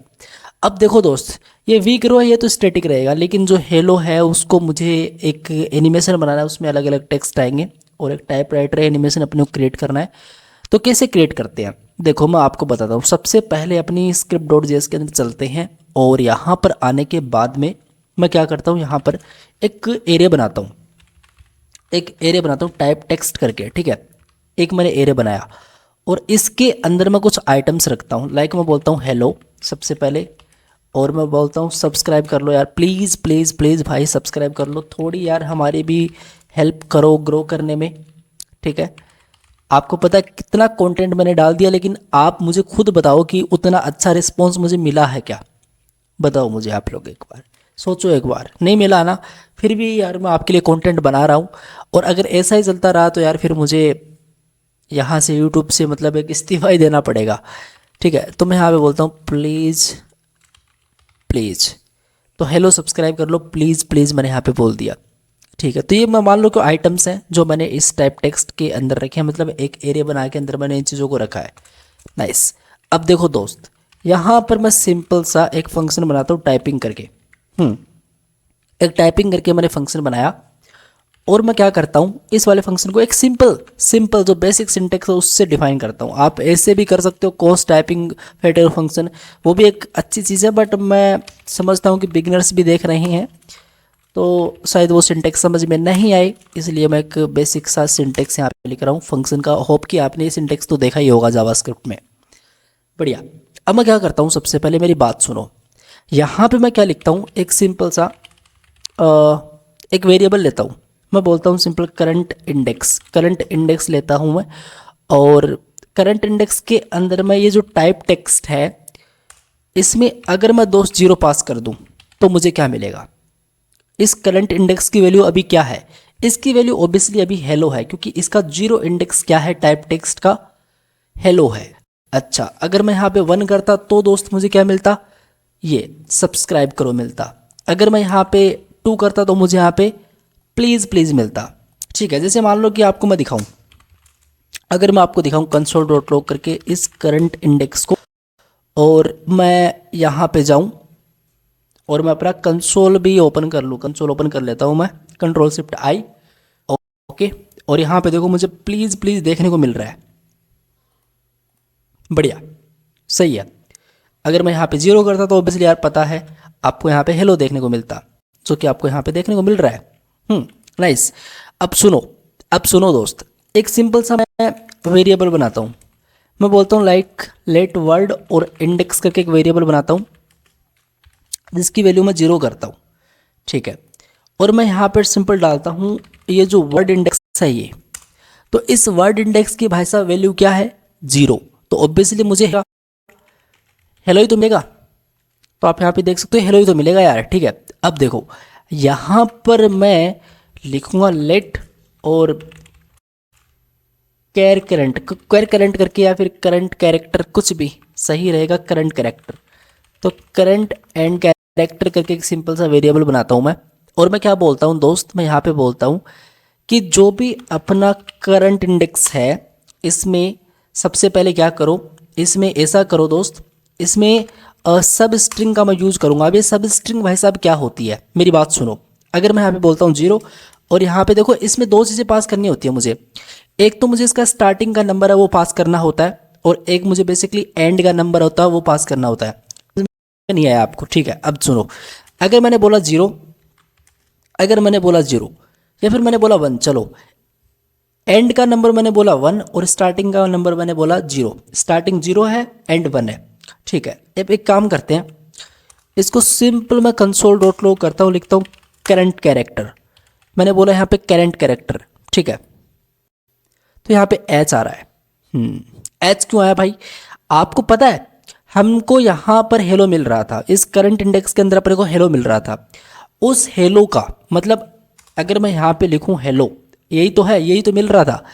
अब देखो दोस्त, ये वी ग्रो है, ये तो स्टैटिक रहेगा, लेकिन जो हेलो है उसको मुझे एक एनिमेशन बनाना है, उसमें अलग अलग टेक्स्ट आएंगे, और एक टाइपराइटर एनिमेशन अपने को क्रिएट करना है। तो कैसे क्रिएट करते हैं, देखो मैं आपको बताता हूँ। सबसे पहले अपनी script.js के अंदर चलते हैं, और यहाँ पर आने के बाद में मैं क्या करता हूँ, यहाँ पर एक एरिया बनाता हूँ, टाइप टेक्स्ट करके, ठीक है। एक मैंने एरिया बनाया, और इसके अंदर मैं कुछ आइटम्स रखता हूँ, लाइक मैं बोलता हूँ हेलो सबसे पहले, और मैं बोलता हूँ सब्सक्राइब कर लो यार, प्लीज़ प्लीज़ प्लीज़ भाई सब्सक्राइब कर लो, थोड़ी यार हमारी भी हेल्प करो ग्रो करने में, ठीक है। आपको पता है कितना कंटेंट मैंने डाल दिया, लेकिन आप मुझे खुद बताओ कि उतना अच्छा रिस्पॉन्स मुझे मिला है क्या? बताओ मुझे आप लोग, एक बार सोचो, एक बार नहीं मिला ना, फिर भी यार मैं आपके लिए कंटेंट बना रहा हूँ। और अगर ऐसा ही चलता रहा तो यार फिर मुझे यहाँ से यूट्यूब से मतलब एक इस्तीफा ही देना पड़ेगा, ठीक है। तो मैं यहाँ पे बोलता हूँ प्लीज़ प्लीज़, तो हेलो सब्सक्राइब कर लो प्लीज़ प्लीज़, मैंने यहाँ पे बोल दिया, ठीक है। तो ये मैं मान लो कि आइटम्स हैं जो मैंने इस टाइप टेक्स्ट के अंदर रखे हैं, मतलब एक एरिया बना के अंदर मैंने इन चीज़ों को रखा है। नाइस। अब देखो दोस्त, यहाँ पर मैं सिंपल सा एक फंक्शन बनाता हूँ टाइपिंग करके। एक टाइपिंग करके मैंने फंक्शन बनाया, और मैं क्या करता हूँ, इस वाले फंक्शन को एक सिंपल सिंपल जो बेसिक सिंटेक्स है उससे डिफाइन करता हूँ। आप ऐसे भी कर सकते हो, कॉस्ट टाइपिंग फेटर फंक्शन, वो भी एक अच्छी चीज़ है, बट मैं समझता हूँ कि बिगिनर्स भी देख रहे हैं तो शायद वो सिंटेक्स समझ में नहीं आए, इसलिए मैं एक बेसिक सा सिंटेक्स यहाँ पे लिख रहा हूँ फंक्शन का। होप कि आपने ये सिंटेक्स तो देखा ही होगा जावास्क्रिप्ट में। बढ़िया। अब मैं क्या करता हूँ, सबसे पहले मेरी बात सुनो। यहाँ पे मैं क्या लिखता हूँ, एक सिंपल सा एक वेरिएबल लेता हूँ। मैं बोलता हूँ सिंपल करंट इंडेक्स लेता हूँ मैं, और करंट इंडेक्स के अंदर मैं ये जो टाइप टेक्स्ट है इसमें अगर मैं दोस्त 0 पास कर दूँ तो मुझे क्या मिलेगा? इस करंट इंडेक्स की वैल्यू अभी क्या है? इसकी वैल्यू ऑब्वियसली अभी हेलो है, क्योंकि इसका 0 इंडेक्स क्या है, टाइप टेक्स्ट का हेलो है। अच्छा, अगर मैं यहाँ पे 1 करता तो दोस्त मुझे क्या मिलता? ये सब्सक्राइब करो मिलता। अगर मैं यहाँ पे 2 करता तो मुझे यहाँ पे प्लीज़ प्लीज़ मिलता, ठीक है। जैसे मान लो कि आपको मैं दिखाऊं, अगर मैं आपको दिखाऊं कंसोल डॉट लॉग करके इस करंट इंडेक्स को, और मैं यहाँ पे जाऊं और मैं अपना कंसोल भी ओपन कर लूँ, कंसोल ओपन कर लेता हूँ मैं, कंट्रोल शिफ्ट आई, ओके। और यहाँ पे देखो मुझे प्लीज़ प्लीज़ देखने को मिल रहा है। बढ़िया, सही है। अगर मैं यहाँ पे 0 करता तो ऑब्वियसली यार पता है आपको यहाँ पे हेलो देखने को मिलता, जो कि आपको यहाँ पे देखने को मिल रहा है। नाइस। अब सुनो दोस्त, एक सिंपल सा मैं वेरिएबल बनाता हूँ। मैं बोलता हूँ लाइक लेट वर्ड और इंडेक्स करके एक वेरिएबल बनाता हूँ जिसकी वैल्यू मैं 0 करता हूँ, ठीक है। और मैं यहाँ पर सिंपल डालता हूँ ये जो वर्ड इंडेक्स है ये, तो इस वर्ड इंडेक्स की भाई साहब वैल्यू क्या है? 0। तो ऑब्वियसली मुझे हेलो ही तो मिलेगा, तो आप यहाँ पे देख सकते हो हेलो ही तो मिलेगा यार, ठीक है। अब देखो यहाँ पर मैं लिखूंगा लेट और क्वेर करंट करके, या फिर करंट कैरेक्टर, कुछ भी सही रहेगा, करंट कैरेक्टर। तो करंट एंड कैरेक्टर करके एक सिंपल सा वेरिएबल बनाता हूँ मैं, और मैं क्या बोलता हूँ दोस्त, मैं यहाँ पे बोलता हूँ कि जो भी अपना करंट इंडेक्स है इसमें सबसे पहले क्या करो, इसमें ऐसा करो दोस्त, इसमें सब स्ट्रिंग का मैं यूज़ करूँगा। अब ये सब स्ट्रिंग भाई साहब क्या होती है, मेरी बात सुनो। अगर मैं यहाँ पे बोलता हूँ 0, और यहाँ पे देखो इसमें 2 चीज़ें पास करनी होती है मुझे। एक तो मुझे इसका स्टार्टिंग का नंबर है वो पास करना होता है, और एक मुझे बेसिकली एंड का नंबर होता है वो पास करना होता है। नहीं आया आपको, ठीक है। अब सुनो, अगर मैंने बोला 0, या फिर मैंने बोला 1, चलो एंड का नंबर मैंने बोला 1 और स्टार्टिंग का नंबर मैंने बोला 0। स्टार्टिंग 0 है, एंड 1 है, ठीक है। अब एक काम करते हैं, इसको सिंपल मैं कंसोल डॉट लॉग करता हूँ, लिखता हूँ करंट कैरेक्टर। मैंने बोला यहाँ पे करंट कैरेक्टर, ठीक है। तो यहाँ पे एच आ रहा है। एच क्यों आया भाई? आपको पता है हमको यहाँ पर हेलो मिल रहा था, इस करंट इंडेक्स के अंदर अपने को हेलो मिल रहा था। उस हेलो का मतलब अगर मैं यहाँ पे लिखूँ हेलो, यही तो है, यही तो मिल रहा था।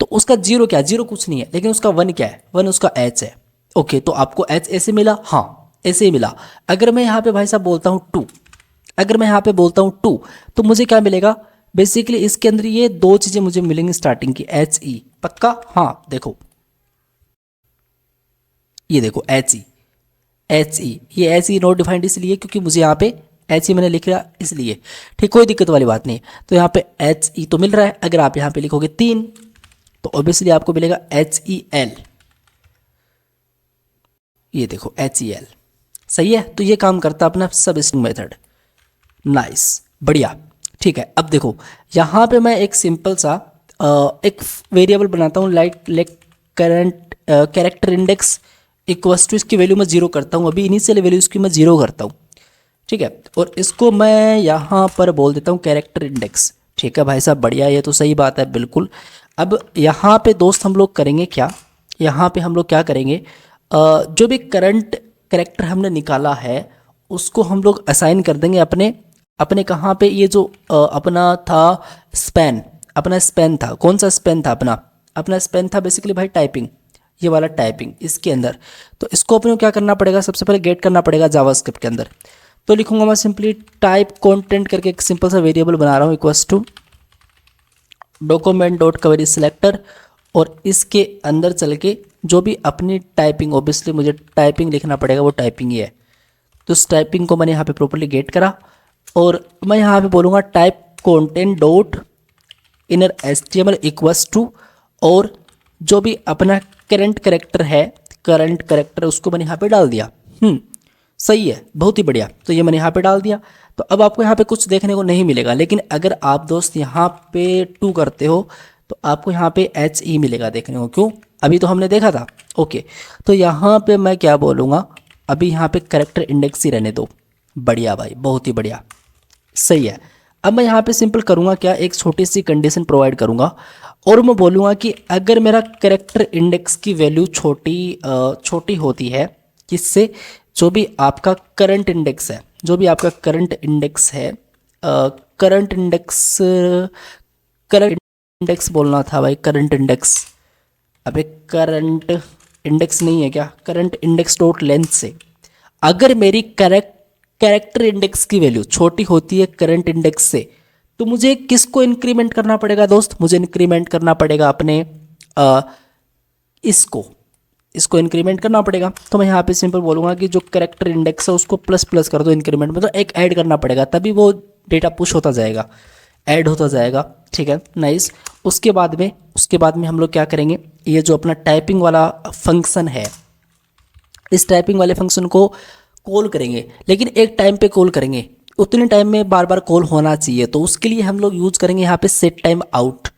तो उसका 0 क्या है? 0 कुछ नहीं है, लेकिन उसका 1 क्या है? 1 उसका एच है। ओके, तो आपको एच ऐसे मिला, हाँ ऐसे ही मिला। अगर मैं यहाँ पे भाई साहब बोलता हूँ 2, अगर मैं यहाँ पे बोलता हूँ 2, तो मुझे क्या मिलेगा? बेसिकली इसके अंदर ये 2 चीज़ें मुझे मिलेंगी स्टार्टिंग की, एच ई, पक्का? हाँ देखो, ये देखो एच ई, ये एच ई नॉट डिफाइंड इसलिए क्योंकि मुझे यहाँ पे एच ई मैंने लिख रहा इसलिए, ठीक, कोई दिक्कत वाली बात नहीं। तो यहाँ पे एच ई तो मिल रहा है। अगर आप यहाँ पे लिखोगे 3 तो ऑब्वियसली आपको मिलेगा एच ई एल, ये देखो एच ई एल, सही है। तो ये काम करता अपना सब स्ट्रिंग मेथड। नाइस, बढ़िया, ठीक है। अब देखो यहाँ पे मैं एक सिंपल सा एक वेरिएबल बनाता हूँ like current character index equals to इसकी वैल्यू मैं जीरो करता हूँ, अभी इनिशियल वैल्यू इसकी मैं जीरो करता हूँ, ठीक है। और इसको मैं यहाँ पर बोल देता हूँ कैरेक्टर इंडेक्स, ठीक है भाई साहब, बढ़िया, ये तो सही बात है बिल्कुल। अब यहाँ पे दोस्त हम लोग करेंगे क्या, यहाँ पे हम लोग क्या करेंगे, जो भी करंट कैरेक्टर हमने निकाला है उसको हम लोग असाइन कर देंगे अपने अपने कहाँ पे, ये जो अपना था स्पैन, अपना स्पैन था, कौन सा स्पैन था अपना, अपना स्पैन था बेसिकली भाई टाइपिंग, ये वाला टाइपिंग इसके अंदर। तो इसको अपने को क्या करना पड़ेगा, सबसे पहले गेट करना पड़ेगा जावास्क्रिप्ट के अंदर। तो लिखूंगा मैं सिंपली टाइप कंटेंट करके एक सिंपल सा वेरिएबल बना रहा हूँ equals to document dot query selector, और इसके अंदर चल के जो भी अपनी टाइपिंग, ऑब्वियसली मुझे टाइपिंग लिखना पड़ेगा, वो टाइपिंग ही है। तो उस टाइपिंग को मैंने यहाँ पे प्रॉपर्ली गेट करा, और मैं यहाँ पे बोलूँगा type content dot inner HTML equals to, और जो भी अपना करंट कैरेक्टर है, करंट कैरेक्टर उसको मैंने यहाँ पे डाल दिया। सही है, बहुत ही बढ़िया। तो ये मैंने यहाँ पे डाल दिया। तो अब आपको यहाँ पे कुछ देखने को नहीं मिलेगा, लेकिन अगर आप दोस्त यहाँ पे 2 करते हो तो आपको यहाँ पे HE मिलेगा देखने को। क्यों, अभी तो हमने देखा था। ओके, तो यहाँ पे मैं क्या बोलूँगा, अभी यहाँ पे कैरेक्टर इंडेक्स ही रहने दो। बढ़िया भाई, बहुत ही बढ़िया, सही है। अब मैं यहाँ पे सिंपल करूँगा क्या, एक छोटी सी कंडीशन प्रोवाइड करूँगा, और मैं बोलूँगा कि अगर मेरा कैरेक्टर इंडेक्स की वैल्यू छोटी होती है, किससे, जो भी आपका करंट इंडेक्स है, जो भी आपका करंट इंडेक्स है, करंट इंडेक्स, करंट इंडेक्स बोलना था भाई, करंट इंडेक्स, अबे करंट इंडेक्स नहीं है क्या, करंट इंडेक्स डॉट लेंथ से अगर मेरी कैरेक्टर इंडेक्स की वैल्यू छोटी होती है करंट इंडेक्स से, तो मुझे किसको इंक्रीमेंट करना पड़ेगा दोस्त, मुझे इंक्रीमेंट करना पड़ेगा अपने इसको इंक्रीमेंट करना पड़ेगा। तो मैं यहाँ पे सिंपल बोलूँगा कि जो कैरेक्टर इंडेक्स है उसको प्लस प्लस कर दो, इंक्रीमेंट मतलब एक ऐड करना पड़ेगा, तभी वो डेटा पुश होता जाएगा, ऐड होता जाएगा, ठीक है, नाइस। उसके बाद में हम लोग क्या करेंगे, ये जो अपना टाइपिंग वाला फंक्शन है, इस टाइपिंग वाले फंक्शन को कॉल करेंगे, लेकिन एक टाइम पे कॉल करेंगे, उतने टाइम में बार बार कॉल होना चाहिए। तो उसके लिए हम लोग यूज़ करेंगे यहाँ पे सेट टाइम आउट।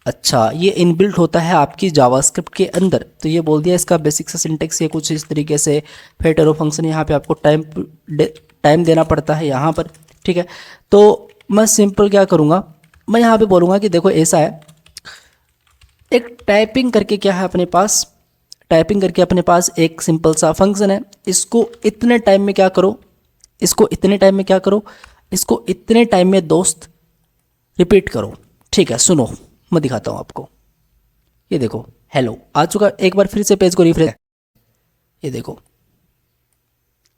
अच्छा, ये इनबिल्ट होता है आपकी जावास्क्रिप्ट के अंदर। तो ये बोल दिया इसका बेसिक सा सिंटेक्स, ये कुछ इस तरीके से, फिर एरो फंक्शन, यहाँ पे आपको टाइम देना पड़ता है यहाँ पर, ठीक है। तो मैं सिंपल क्या करूँगा, मैं यहाँ पे बोलूँगा कि देखो ऐसा है, एक टाइपिंग करके क्या है अपने पास, टाइपिंग करके अपने पास एक सिंपल सा फंक्शन है, इसको इतने टाइम में क्या करो, इसको इतने टाइम में क्या करो, इसको इतने टाइम में दोस्त रिपीट करो, ठीक है। सुनो, मैं दिखाता हूँ आपको, ये देखो हेलो आ चुका। एक बार फिर से पेज को रिफ्रेश, ये देखो,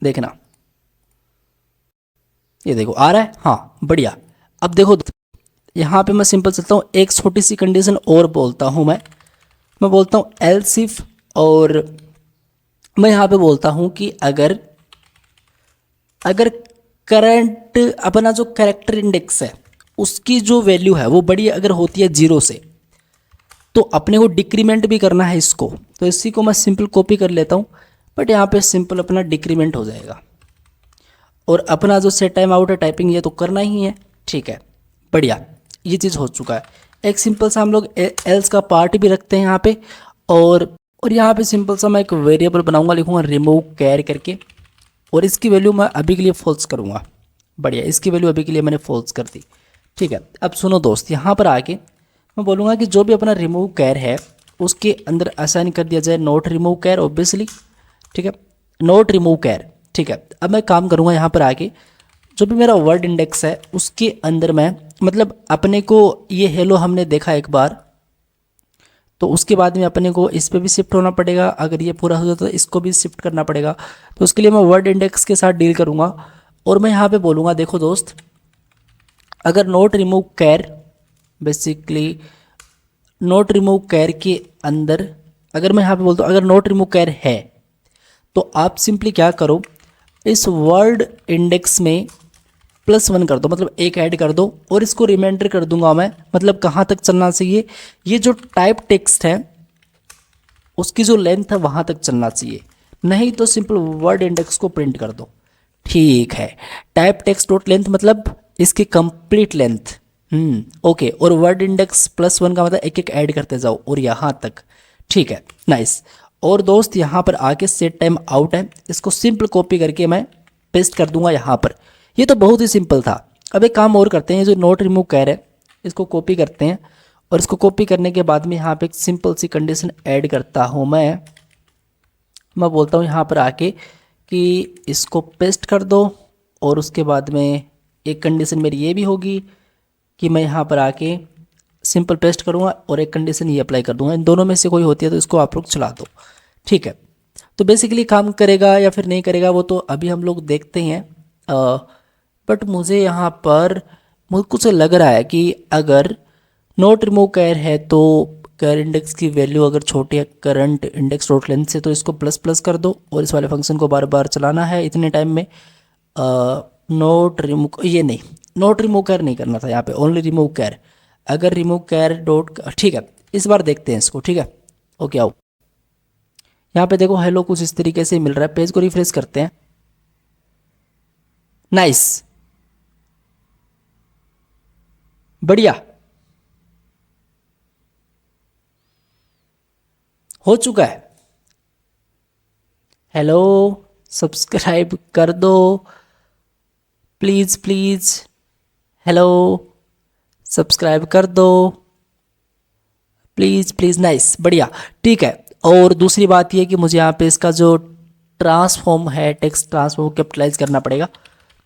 देखना, ये देखो आ रहा है, हाँ बढ़िया। अब देखो यहाँ पे मैं सिंपल चलता हूँ, एक छोटी सी कंडीशन और बोलता हूँ, मैं बोलता हूँ एल्स इफ, और मैं यहाँ पे बोलता हूँ कि अगर करंट अपना जो कैरेक्टर इंडेक्स है उसकी जो वैल्यू है वो बड़ी अगर होती है 0 से, तो अपने को डिक्रीमेंट भी करना है इसको। तो इसी को मैं सिंपल कॉपी कर लेता हूँ, बट यहाँ पे सिंपल अपना डिक्रीमेंट हो जाएगा, और अपना जो सेट टाइम आउट है टाइपिंग, ये तो करना ही है, ठीक है, बढ़िया, ये चीज़ हो चुका है। एक सिंपल सा हम लोग एल्स का पार्ट भी रखते हैं यहाँ पे, और यहाँ पे सिंपल सा मैं एक वेरिएबल बनाऊंगा, लिखूंगा रिमूव कैर करके, और इसकी वैल्यू मैं अभी के लिए फॉल्स करूँगा। बढ़िया, इसकी वैल्यू अभी के लिए मैंने फॉल्स कर दी, ठीक है। अब सुनो दोस्त, यहाँ पर आके मैं बोलूँगा कि जो भी अपना रिमूव कैर है उसके अंदर असाइन कर दिया जाए नॉट रिमूव कैर, ऑब्वियसली, ठीक है, नॉट रिमूव कैर, ठीक है। अब मैं काम करूँगा यहाँ पर आके, जो भी मेरा वर्ड इंडेक्स है उसके अंदर मैं, मतलब अपने को ये हेलो हमने देखा एक बार, तो उसके बाद में अपने को इस पे भी शिफ्ट होना पड़ेगा, अगर ये पूरा हो जाता तो इसको भी शिफ्ट करना पड़ेगा। तो उसके लिए मैं वर्ड इंडेक्स के साथ डील करूँगा, और मैं यहाँ पे बोलूँगा देखो दोस्त, अगर not remove char, basically not remove char के अंदर अगर मैं यहाँ पे बोलता हूँ अगर नॉट रिमूव कैर है, तो आप सिंपली क्या करो, इस वर्ड इंडेक्स में +1 कर दो, मतलब एक ऐड कर दो, और इसको रिमाइंडर कर दूंगा मैं, मतलब कहाँ तक चलना चाहिए, ये जो टाइप टेक्स्ट है उसकी जो लेंथ है वहाँ तक चलना चाहिए, नहीं तो सिंपल वर्ड इंडेक्स को प्रिंट कर दो, ठीक है। टाइप टेक्स्ट डॉट लेंथ मतलब इसकी कंप्लीट लेंथ, ओके, और वर्ड इंडेक्स +1 का मतलब एक एक ऐड करते जाओ और यहाँ तक, ठीक है, नाइस। और दोस्त यहाँ पर आके सेट टाइम आउट है, इसको सिंपल कॉपी करके मैं पेस्ट कर दूंगा यहाँ पर। ये तो बहुत ही सिंपल था। अब एक काम और करते हैं, जो नोट रिमूव कह है इसको कॉपी करते हैं और इसको कॉपी करने के बाद में यहाँ पे एक सिंपल सी कंडीशन ऐड करता हूँ मैं बोलता हूँ यहाँ पर आके कि इसको पेस्ट कर दो और उसके बाद में एक कंडीशन मेरी ये भी होगी कि मैं यहाँ पर आके सिंपल पेस्ट करूँगा और एक कंडीशन ये अप्लाई कर दूंगा। इन दोनों में से कोई होती है तो इसको आप लोग चला दो, ठीक है। तो बेसिकली काम करेगा या फिर नहीं करेगा वो तो अभी हम लोग देखते हैं। बट मुझे यहाँ पर मुझको से लग रहा है कि अगर नोट रिमूव कैर है तो कैर इंडेक्स की वैल्यू अगर छोटी है करंट इंडेक्स डॉट लेंथ से, तो इसको प्लस प्लस कर दो और इस वाले फंक्शन को बार बार चलाना है इतने टाइम में। नोट रिमूव ये नहीं, नोट रिमूव कैर नहीं करना था यहाँ पे, ओनली रिमूव कैर। अगर रिमूव कैर डॉट, ठीक है इस बार देखते हैं इसको, ठीक है। ओके आओ, यहाँ पे देखो हेलो कुछ इस तरीके से मिल रहा है। पेज को रिफ्रेश करते हैं, नाइस बढ़िया हो चुका है। हेलो सब्सक्राइब कर दो प्लीज़ प्लीज़, हेलो सब्सक्राइब कर दो प्लीज़ प्लीज़, नाइस बढ़िया ठीक है। और दूसरी बात ये कि मुझे यहाँ पे इसका जो ट्रांसफॉर्म है टेक्स्ट ट्रांसफॉर्म कैपिटलाइज करना पड़ेगा।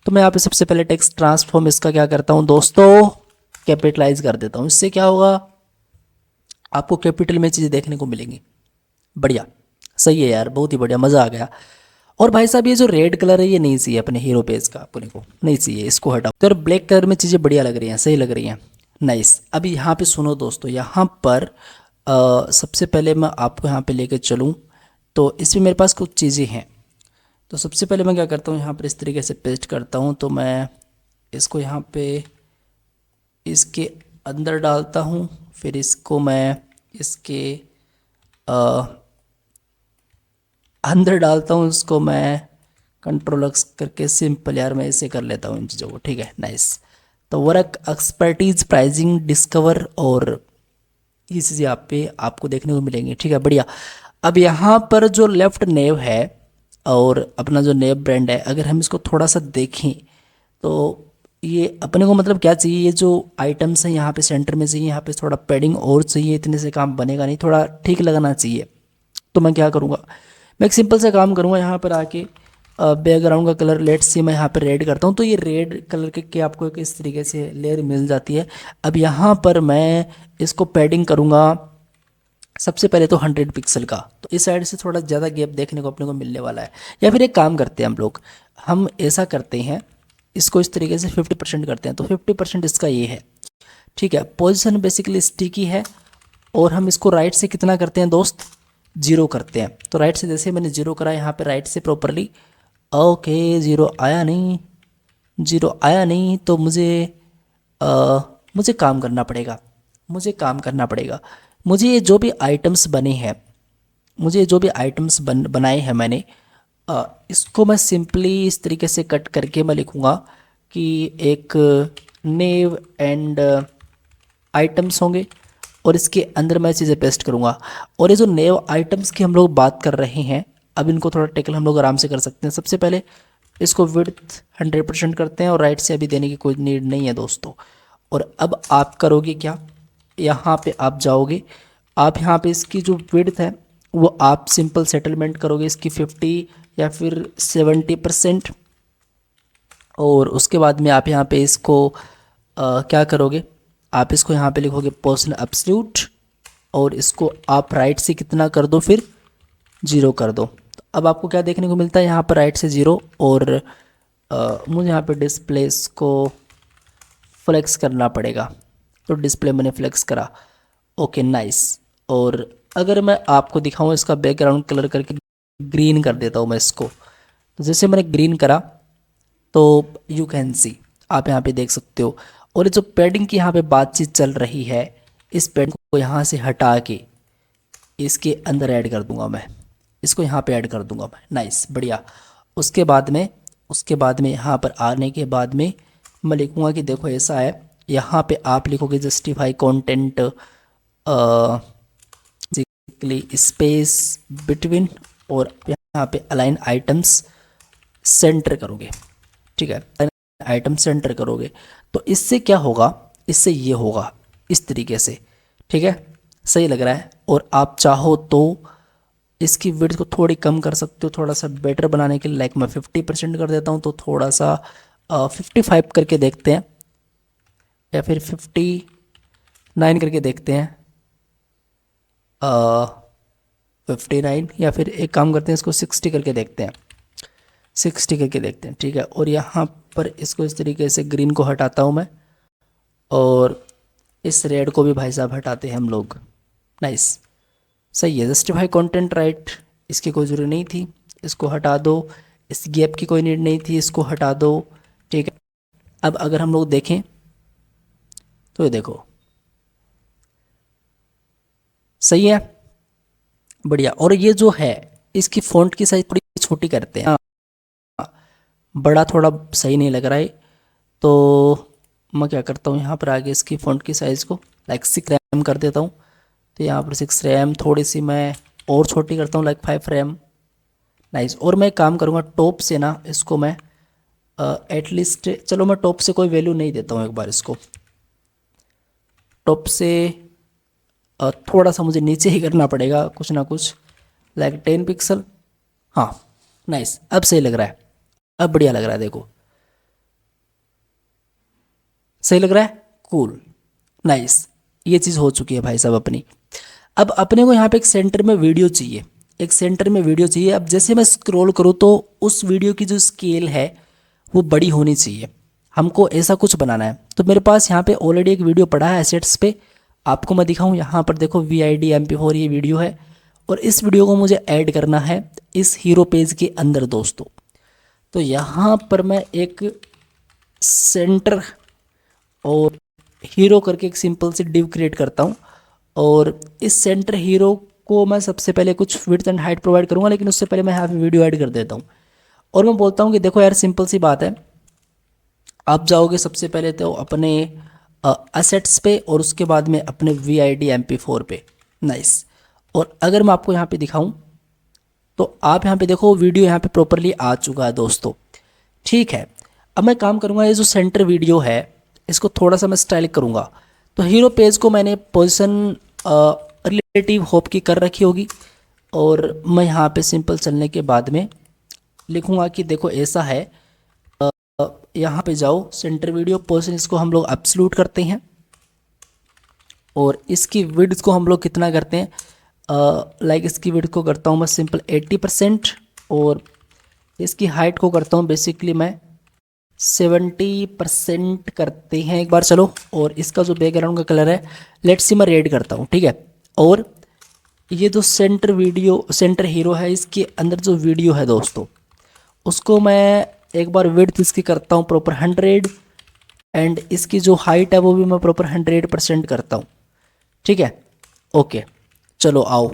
तो मैं यहाँ पे सबसे पहले टेक्स्ट ट्रांसफॉर्म इसका क्या करता हूँ दोस्तों, कैपिटलाइज कर देता हूँ। इससे क्या होगा, आपको कैपिटल में चीज़ें देखने को मिलेंगी। बढ़िया सही है यार, बहुत ही बढ़िया, मज़ा आ गया। और भाई साहब ये जो रेड कलर है ये नहीं चाहिए अपने हीरो पेज का, अपने को नहीं चाहिए, इसको हटाओ। तो और ब्लैक कलर में चीज़ें बढ़िया लग रही हैं, सही लग रही हैं, नाइस। अभी यहाँ पे सुनो दोस्तों, यहाँ पर सबसे पहले मैं आपको यहाँ पे लेके चलूँ तो इसमें मेरे पास कुछ चीज़ें हैं। तो सबसे पहले मैं क्या करता हूँ, यहाँ पर इस तरीके से पेस्ट करता हूँ। तो मैं इसको यहाँ पे इसके अंदर डालता हूँ, फिर इसको मैं इसके अंदर डालता हूँ, इसको मैं कंट्रोल एक्स करके सिंपल यार मैं इसे कर लेता हूँ इन चीज़ों को, ठीक है नाइस। तो वर्क एक्सपर्टीज प्राइजिंग डिस्कवर और ये चीज़ें आपको देखने को मिलेंगी, ठीक है बढ़िया। अब यहाँ पर जो लेफ्ट नेव है और अपना जो नेव ब्रांड है, अगर हम इसको थोड़ा सा देखें तो ये अपने को मतलब क्या चाहिए, ये जो आइटम्स हैं यहाँ पे सेंटर में चाहिए, यहाँ पे थोड़ा पैडिंग और चाहिए, इतने से काम बनेगा नहीं, थोड़ा ठीक लगना चाहिए। तो मैं क्या करूँगा, मैं एक सिंपल सा काम करूँगा, यहाँ पर आके बैकग्राउंड का कलर लेट्स से मैं यहाँ पर रेड करता हूँ। तो ये रेड कलर के आपको एक इस तरीके से लेयर मिल जाती है। अब यहाँ पर मैं इसको पैडिंग करूँगा सबसे पहले तो 100 पिक्सल का, तो इस साइड से थोड़ा ज़्यादा गैप देखने को अपने को मिलने वाला है। या फिर एक काम करते हैं हम ऐसा करते हैं, इसको इस तरीके से 50% करते हैं। तो 50% इसका ये है, ठीक है। पोजीशन बेसिकली स्टिकी है और हम इसको राइट से कितना करते हैं दोस्त, 0 करते हैं। तो राइट से जैसे मैंने 0 करा यहाँ पे राइट से प्रॉपरली, ओके 0 आया नहीं, 0 आया नहीं। तो मुझे काम करना पड़ेगा, मुझे ये जो भी आइटम्स बने हैं, बनाए हैं मैंने, इसको मैं सिंपली इस तरीके से कट करके मैं लिखूँगा कि एक नेव एंड आइटम्स होंगे और इसके अंदर मैं चीज़ें पेस्ट करूँगा। और ये जो नेव आइटम्स की हम लोग बात कर रहे हैं, अब इनको थोड़ा टेकल हम लोग आराम से कर सकते हैं। सबसे पहले इसको विड्थ 100% करते हैं और राइट से अभी देने की कोई नीड नहीं है दोस्तों। और अब आप करोगे क्या, यहाँ पे आप जाओगे, आप यहाँ पे इसकी जो विड्थ है वो आप सिंपल सेटलमेंट करोगे इसकी 50 या फिर 70%। और उसके बाद में आप यहाँ पे इसको क्या करोगे, आप इसको यहाँ पे लिखोगे पोजीशन एब्सोल्यूट और इसको आप राइट से कितना कर दो, फिर 0 कर दो। तो अब आपको क्या देखने को मिलता है, यहाँ पर राइट से 0 और मुझे यहाँ पे डिस्प्ले को फ्लेक्स करना पड़ेगा। तो डिस्प्ले मैंने फ्लेक्स करा, ओके नाइस। और अगर मैं आपको दिखाऊं इसका बैकग्राउंड कलर करके ग्रीन कर देता हूँ मैं इसको। तो जैसे मैंने ग्रीन करा तो यू कैन सी, आप यहाँ पे देख सकते हो। और जो पैडिंग की यहाँ पे बातचीत चल रही है, इस पैडिंग को यहाँ से हटा के इसके अंदर ऐड कर दूंगा मैं, इसको यहाँ पे ऐड कर दूंगा मैं, नाइस बढ़िया। उसके बाद में यहाँ पर आने के बाद में मैं लिखूँगा कि देखो ऐसा है, यहाँ पे आप लिखोगे justify content basically space between और यहाँ पे अलाइन आइटम्स सेंटर करोगे, ठीक है, आइटम सेंटर करोगे तो इससे क्या होगा, इससे ये होगा इस तरीके से, ठीक है, सही लग रहा है। और आप चाहो तो इसकी विड्थ को थोड़ी कम कर सकते हो, थोड़ा सा बेटर बनाने के लिए, लाइक मैं 50% कर देता हूँ, तो थोड़ा सा 55 करके देखते हैं, या फिर 59 करके देखते हैं, 59, या फिर एक काम करते हैं इसको 60 करके देखते हैं, 60 करके देखते हैं, ठीक है। और यहाँ पर इसको इस तरीके से ग्रीन को हटाता हूँ मैं, और इस रेड को भी भाई साहब हटाते हैं हम लोग। नाइस, सही है, जस्टिफाई कंटेंट राइट, इसकी कोई ज़रूरत नहीं थी, इसको हटा दो, इस गैप की कोई नीड नहीं थी, इसको हटा दो, ठीक है। अब अगर हम लोग देखें तो ये देखो सही है, बढ़िया। और ये जो है इसकी फ़ॉन्ट की साइज थोड़ी छोटी करते हैं, बड़ा थोड़ा सही नहीं लग रहा है, तो मैं क्या करता हूँ यहाँ पर आगे इसकी फ़ॉन्ट की साइज़ को लाइक 6 रैम कर देता हूँ। तो यहाँ पर 6 रैम थोड़ी सी मैं और छोटी करता हूँ, लाइक 5 रैम। नाइस। और मैं काम करूँगा टॉप से ना, इसको मैं एटलीस्ट, चलो मैं टॉप से कोई वैल्यू नहीं देता हूँ, एक बार इसको टॉप से थोड़ा सा मुझे नीचे ही करना पड़ेगा कुछ ना कुछ, लाइक 10 पिक्सल। हाँ नाइस, अब सही लग रहा है, अब बढ़िया लग रहा है, देखो सही लग रहा है, कूल, नाइस। ये चीज़ हो चुकी है भाई साहब अपनी। अब अपने को यहाँ पे एक सेंटर में वीडियो चाहिए, एक सेंटर में वीडियो चाहिए। अब जैसे मैं स्क्रॉल करूँ तो उस वीडियो की जो स्केल है वो बड़ी होनी चाहिए, हमको ऐसा कुछ बनाना है। तो मेरे पास यहाँ पे ऑलरेडी एक वीडियो पड़ा है एसेट्स पे, आपको मैं दिखाऊँ, यहाँ पर देखो VID MP4 ये वीडियो है, और इस वीडियो को मुझे ऐड करना है इस हीरो पेज के अंदर दोस्तों। तो यहाँ पर मैं एक सेंटर और हीरो करके एक सिंपल सी डिव क्रिएट करता हूँ, और इस सेंटर हीरो को मैं सबसे पहले कुछ विड्थ एंड हाइट प्रोवाइड करूँगा, लेकिन उससे पहले मैं यहाँ पे वीडियो ऐड कर देता हूँ। और मैं बोलता हूँ कि देखो यार सिंपल सी बात है, आप जाओगे सबसे पहले तो अपने असेट्स पे, और उसके बाद में अपने VID MP4 पे। नाइस। और अगर मैं आपको यहाँ पे दिखाऊं तो आप यहाँ पे देखो वीडियो यहाँ पे प्रॉपरली आ चुका है दोस्तों, ठीक है। अब मैं काम करूँगा, ये जो सेंटर वीडियो है इसको थोड़ा सा मैं स्टाइल करूँगा। तो हीरो पेज को मैंने पोजीशन रिलेटिव होप की कर रखी होगी, और मैं यहाँ पे सिंपल चलने के बाद में लिखूँगा कि देखो ऐसा है, यहाँ पे जाओ सेंटर वीडियो पोजीशन, इसको हम लोग एब्सोल्यूट करते हैं, और इसकी विड्थ को हम लोग कितना करते हैं, लाइक इसकी विड्थ को करता हूँ मैं सिंपल 80%, और इसकी हाइट को करता हूँ बेसिकली मैं 70% करते हैं एक बार, चलो। और इसका जो बैकग्राउंड का कलर है लेट्स सी मैं रेड करता हूँ, ठीक है। और ये जो सेंटर वीडियो, सेंटर हीरो है, इसके अंदर जो वीडियो है दोस्तों, उसको मैं एक बार विड्थ इसकी करता हूँ प्रॉपर 100, एंड इसकी जो हाइट है वो भी मैं प्रॉपर 100% करता हूँ, ठीक है। ओके चलो आओ,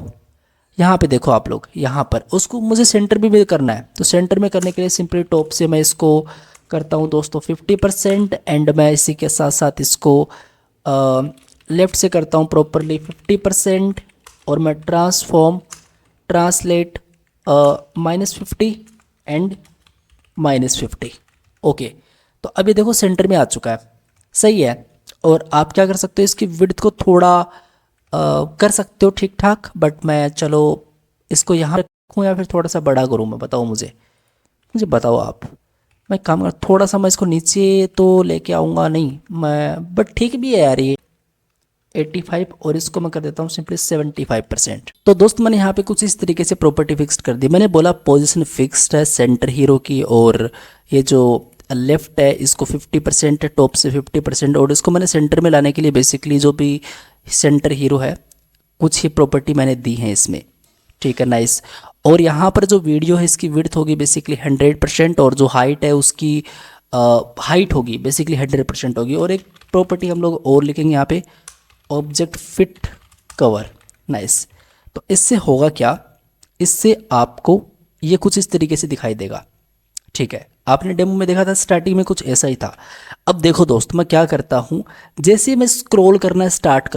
यहाँ पे देखो आप लोग, यहाँ पर उसको मुझे सेंटर भी करना है। तो सेंटर में करने के लिए सिंपली टॉप से मैं इसको करता हूँ दोस्तों 50%, एंड मैं इसी के साथ साथ इसको लेफ़्ट से करता हूँ प्रॉपरली 50%, और मैं ट्रांसलेट -50 एंड -50। ओके, तो अभी देखो सेंटर में आ चुका है, सही है। और आप क्या कर सकते हो, इसकी विड्थ को थोड़ा कर सकते हो ठीक ठाक, बट मैं चलो इसको यहाँ रखूँ या फिर थोड़ा सा बड़ा करूँ, मैं बताओ, मुझे बताओ आप। मैं काम कर, थोड़ा सा मैं इसको नीचे तो लेके आऊँगा नहीं मैं, बट ठीक भी है यार ये 85, और इसको मैं कर देता हूँ सिंपली 75%। तो दोस्त मैंने यहाँ पे कुछ इस तरीके से प्रॉपर्टी फिक्स्ड कर दी। मैंने बोला पोजीशन फिक्स्ड है सेंटर हीरो की, और ये जो लेफ्ट है इसको 50% है, टॉप से 50%, और इसको मैंने सेंटर में लाने के लिए बेसिकली जो भी सेंटर हीरो है कुछ ही प्रॉपर्टी मैंने दी है इसमें, ठीक है। नाइस। और यहाँ पर जो वीडियो है इसकी विड्थ होगी बेसिकली 100%, और जो हाइट है उसकी हाइट होगी बेसिकली 100% होगी। और एक प्रॉपर्टी हम लोग और लिखेंगे यहाँ पे, ऑब्जेक्ट फिट कवर। नाइस। तो इससे होगा क्या, इससे आपको ये कुछ इस तरीके से दिखाई देगा, ठीक है। आपने डेमो में देखा था स्टार्टिंग में कुछ ऐसा ही था। अब देखो दोस्त मैं क्या करता हूँ, जैसे मैं स्क्रॉल करना स्टार्ट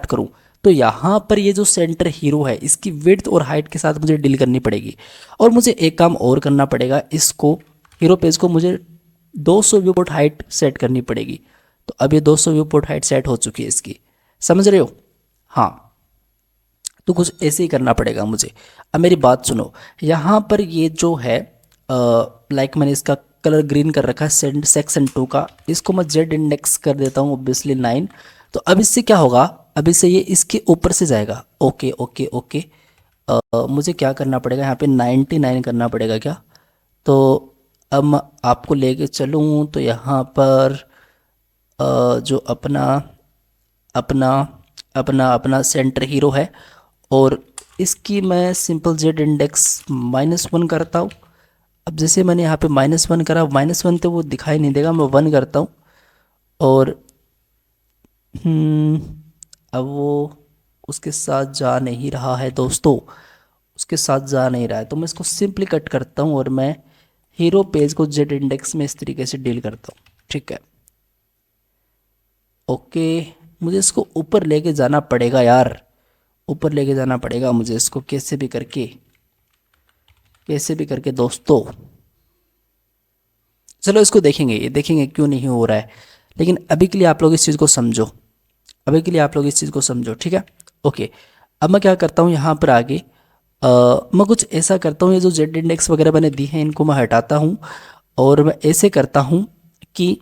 करूँ तो यहाँ पर ये जो सेंटर हीरो है इसकी विड्थ और हाइट के साथ मुझे डील करनी पड़ेगी। और मुझे एक काम और करना पड़ेगा, इसको हीरो पेज को मुझे 200 व्यू पोर्ट हाइट सेट करनी पड़ेगी। तो अब ये 200 व्यू पोर्ट हाइट सेट हो चुकी है इसकी, समझ रहे हो? हाँ, तो कुछ ऐसे ही करना पड़ेगा मुझे। अब मेरी बात सुनो, यहाँ पर ये जो है लाइक मैंने इसका कलर ग्रीन कर रखा है सेक्शन 2 का, इसको मैं जेड इंडेक्स कर देता हूँ ऑब्वियसली 9। तो अब इससे क्या होगा, अब इससे ये इसके ऊपर से जाएगा। ओके ओके ओके, मुझे क्या करना पड़ेगा यहाँ पे 99 करना पड़ेगा क्या? तो अब मैं आपको लेके चलूँ तो यहाँ पर जो अपना अपना अपना अपना सेंटर हीरो है और इसकी मैं सिंपल जेड इंडेक्स -1 करता हूँ। अब जैसे मैंने यहाँ पे -1 करा, -1 तो वो दिखाई नहीं देगा, मैं 1 करता हूँ और अब वो उसके साथ जा नहीं रहा है दोस्तों, उसके साथ जा नहीं रहा है। तो मैं इसको सिंपली कट करता हूँ और मैं हीरो पेज को जेड इंडेक्स में इस तरीके से डील करता हूँ, ठीक है। ओके, मुझे इसको ऊपर लेके जाना पड़ेगा यार, ऊपर लेके जाना पड़ेगा मुझे इसको कैसे भी करके, कैसे भी करके दोस्तों। चलो इसको देखेंगे, ये देखेंगे क्यों नहीं हो रहा है, लेकिन अभी के लिए आप लोग इस चीज़ को समझो, अभी के लिए आप लोग इस चीज़ को समझो, ठीक है। ओके, अब मैं क्या करता हूँ यहाँ पर आगे मैं कुछ ऐसा करता हूँ, ये जो जेड इंडेक्स वगैरह मैंने दी हैं इनको मैं हटाता हूँ और मैं ऐसे करता हूँ कि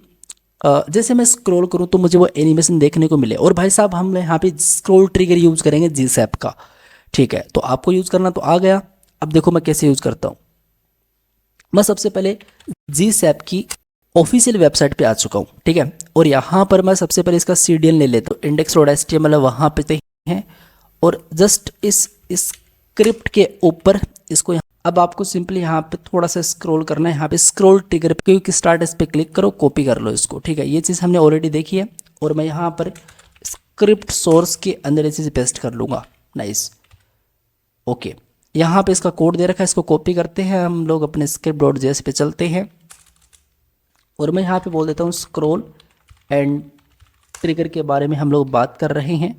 जैसे मैं स्क्रॉल करूँ तो मुझे वो एनिमेशन देखने को मिले। और भाई साहब हम यहाँ पे स्क्रॉल ट्रिगर यूज़ करेंगे जीसैप का, ठीक है। तो आपको यूज़ करना तो आ गया, अब देखो मैं कैसे यूज़ करता हूँ। मैं सबसे पहले जीसैप की ऑफिशियल वेबसाइट पे आ चुका हूँ, ठीक है। और यहाँ पर मैं सबसे पहले इसका CDN ले लेता हूँ, index.html वहाँ पे हैं और जस्ट इस स्क्रिप्ट के ऊपर इसको अब आपको सिंपली यहाँ पे थोड़ा सा स्क्रॉल करना है, यहाँ पे स्क्रॉल ट्रिगर पे क्विक स्टार्ट इस पे क्लिक करो, कॉपी कर लो इसको, ठीक है। ये चीज़ हमने ऑलरेडी देखी है और मैं यहाँ पर स्क्रिप्ट सोर्स के अंदर ये चीज़ पेस्ट कर लूँगा। नाइस, ओके, यहाँ पे इसका कोड दे रखा है, इसको कॉपी करते हैं हम लोग अपने script.js पे चलते हैं और मैं यहाँ पे बोल देता हूँ स्क्रॉल एंड ट्रिगर के बारे में हम लोग बात कर रहे हैं,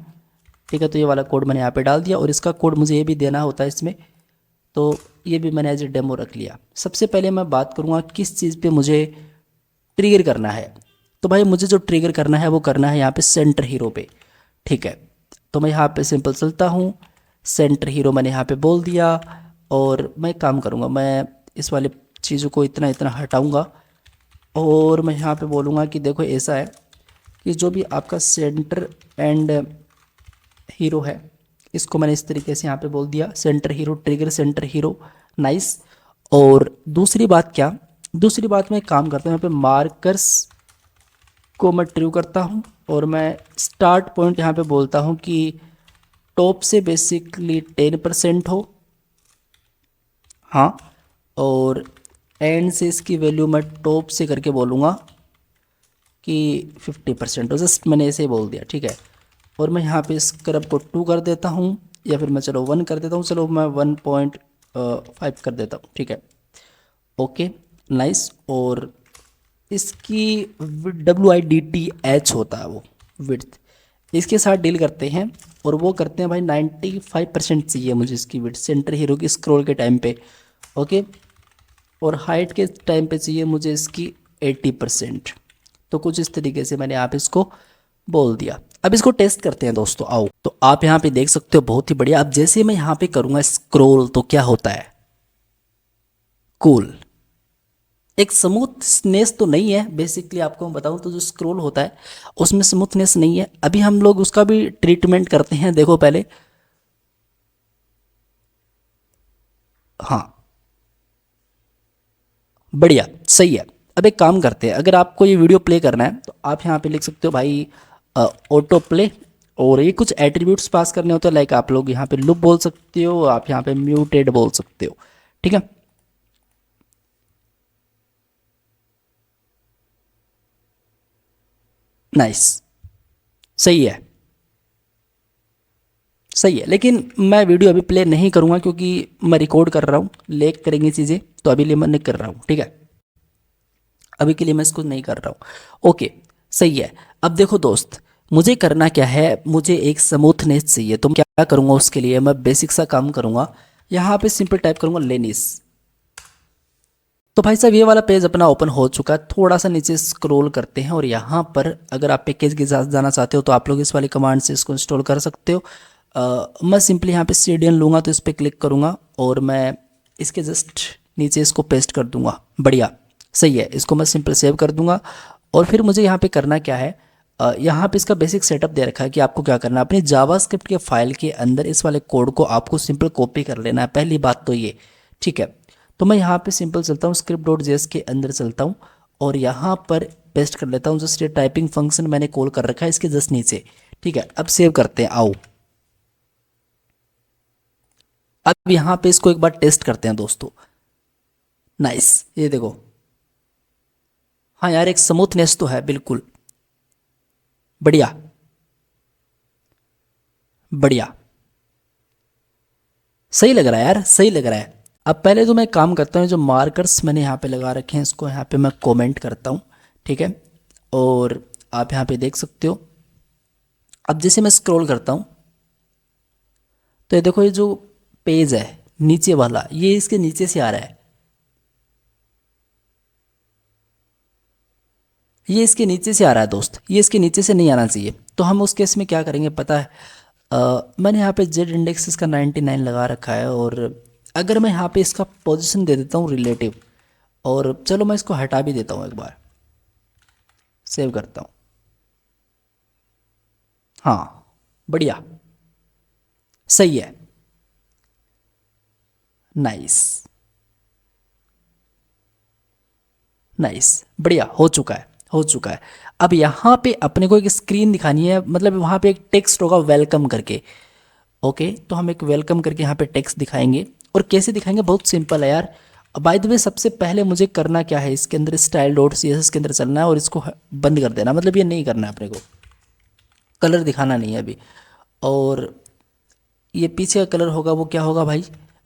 ठीक है। तो ये वाला कोड मैंने यहाँ पे डाल दिया और इसका कोड मुझे ये भी देना होता है इसमें, तो ये भी मैंने एज ए डेमो रख लिया। सबसे पहले मैं बात करूँगा किस चीज़ पे मुझे ट्रिगर करना है। तो भाई मुझे जो ट्रिगर करना है वो करना है यहाँ पे सेंटर हीरो पे, ठीक है। तो मैं यहाँ पे सिंपल चलता हूँ, सेंटर हीरो मैंने यहाँ पे बोल दिया और मैं काम करूँगा, मैं इस वाले चीज़ों को इतना इतना हटाऊँगा और मैं यहाँ पे बोलूँगा कि देखो ऐसा है कि जो भी आपका सेंटर एंड हीरो है इसको मैंने इस तरीके से यहाँ पे बोल दिया, centre hero trigger centre hero, nice. और दूसरी बात क्या, दूसरी बात मैं काम करता हूँ यहाँ पे मार्कर्स को मैं ट्रू करता हूँ और मैं स्टार्ट पॉइंट यहाँ पे बोलता हूँ कि टॉप से बेसिकली 10% हो, हाँ, और एंड से इसकी वैल्यू मैं टॉप से करके बोलूँगा कि 50% हो, जस्ट मैंने ऐसे ही बोल दिया, ठीक है। और मैं यहाँ पे स्क्रब को 2 कर देता हूँ या फिर मैं चलो 1 कर देता हूँ, चलो मैं 1.5 कर देता हूँ, ठीक है। Okay, nice. और इसकी WIDTH होता है वो विड्थ, इसके साथ डील करते हैं और वो करते हैं भाई 95% चाहिए मुझे इसकी विड्थ सेंटर हीरो की स्क्रॉल के टाइम पे, ओके। और हाइट के टाइम पे चाहिए मुझे इसकी 80%। तो कुछ इस तरीके से मैंने आप इसको बोल दिया। अब इसको टेस्ट करते हैं दोस्तों, आओ। तो आप यहाँ पे देख सकते हो, बहुत ही बढ़िया। अब जैसे मैं यहाँ पे करूँगा स्क्रॉल तो क्या होता है, कूल, एक स्मूथनेस तो नहीं है बेसिकली, आपको मैं बताऊँ तो जो स्क्रॉल होता है उसमें स्मूथनेस नहीं है। अभी हम लोग उसका भी ट्रीटमेंट करते हैं, देखो पहले, हाँ बढ़िया, सही है। अब एक काम करते हैं, अगर आपको ये वीडियो प्ले करना है तो आप यहाँ पे लिख सकते हो भाई ऑटो प्ले, और ये कुछ एट्रीब्यूट्स पास करने होते हैं, लाइक आप लोग यहाँ पे लूप बोल सकते हो, आप यहाँ पे म्यूटेड बोल सकते हो, ठीक है। नाइस, सही है, सही है। लेकिन मैं वीडियो अभी प्ले नहीं करूँगा क्योंकि मैं रिकॉर्ड कर रहा हूँ, लेक करेंगी चीज़ें, तो अभी लिए मैं नहीं कर रहा हूँ, ठीक है। अभी के लिए मैं इसको नहीं कर रहा हूँ, ओके, सही है। अब देखो दोस्त, मुझे करना क्या है, मुझे एक स्मूथनेस चाहिए। तो मैं क्या करूँगा उसके लिए, मैं बेसिक सा काम करूँगा। यहाँ पे सिंपल टाइप करूँगा लेनिस। तो भाई साहब ये वाला पेज अपना ओपन हो चुका है। थोड़ा सा नीचे स्क्रॉल करते हैं और यहाँ पर अगर आप पैकेज के साथ जाना चाहते हो तो आप लोग इस वाली कमांड से इसको इंस्टॉल कर सकते हो। मैं सिंपली यहाँ पे सीडीएन लूँगा तो इस पर क्लिक करूँगा और मैं इसके जस्ट नीचे इसको पेस्ट कर दूँगा। बढ़िया, सही है। इसको मैं सिंपल सेव कर दूँगा और फिर मुझे यहाँ पे करना क्या है, यहाँ पे इसका बेसिक सेटअप दे रखा है कि आपको क्या करना है। अपनी जावास्क्रिप्ट के फाइल के अंदर इस वाले कोड को आपको सिंपल कॉपी कर लेना है, पहली बात तो ये, ठीक है। तो मैं यहाँ पे सिंपल चलता हूँ, script.js के अंदर चलता हूँ और यहाँ पर पेस्ट कर लेता हूँ। जस्ट ये टाइपिंग फंक्शन मैंने कॉल कर रखा है इसके जस्ट नीचे, ठीक है। अब सेव करते हैं, आओ। अब यहाँ पे इसको एक बार टेस्ट करते हैं दोस्तों। नाइस, ये देखो, हाँ यार एक स्मूथनेस तो है, बिल्कुल बढ़िया बढ़िया, सही लग रहा है यार, सही लग रहा है। अब पहले तो मैं काम करता हूँ, जो मार्कर्स मैंने यहाँ पे लगा रखे हैं इसको यहाँ पे मैं कमेंट करता हूँ, ठीक है। और आप यहाँ पे देख सकते हो। अब जैसे मैं स्क्रॉल करता हूँ तो ये देखो, ये जो पेज है नीचे वाला, ये इसके नीचे से आ रहा है, ये इसके नीचे से आ रहा है दोस्त, ये इसके नीचे से नहीं आना चाहिए। तो हम उस केस में क्या करेंगे पता है, मैंने यहाँ पे जेड इंडेक्स इसका 99 लगा रखा है और अगर मैं यहाँ पे इसका पोजीशन दे देता हूँ रिलेटिव, और चलो मैं इसको हटा भी देता हूँ एक बार, सेव करता हूँ। हाँ बढ़िया, सही है, नाइस नाइस, बढ़िया, हो चुका है, हो चुका है। अब यहाँ पे अपने को एक स्क्रीन दिखानी है, मतलब वहाँ पे एक टेक्स्ट होगा वेलकम करके। ओके, तो हम एक वेलकम करके यहाँ पे टेक्स्ट दिखाएंगे। और कैसे दिखाएंगे, बहुत सिंपल है यार। बाय द वे सबसे पहले मुझे करना क्या है, इसके अंदर style dot C S S के अंदर चलना है और इसको बंद कर देना, मतलब ये नहीं करना है अपने को, कलर दिखाना नहीं है अभी। और ये पीछे का कलर होगा वो क्या होगा भाई,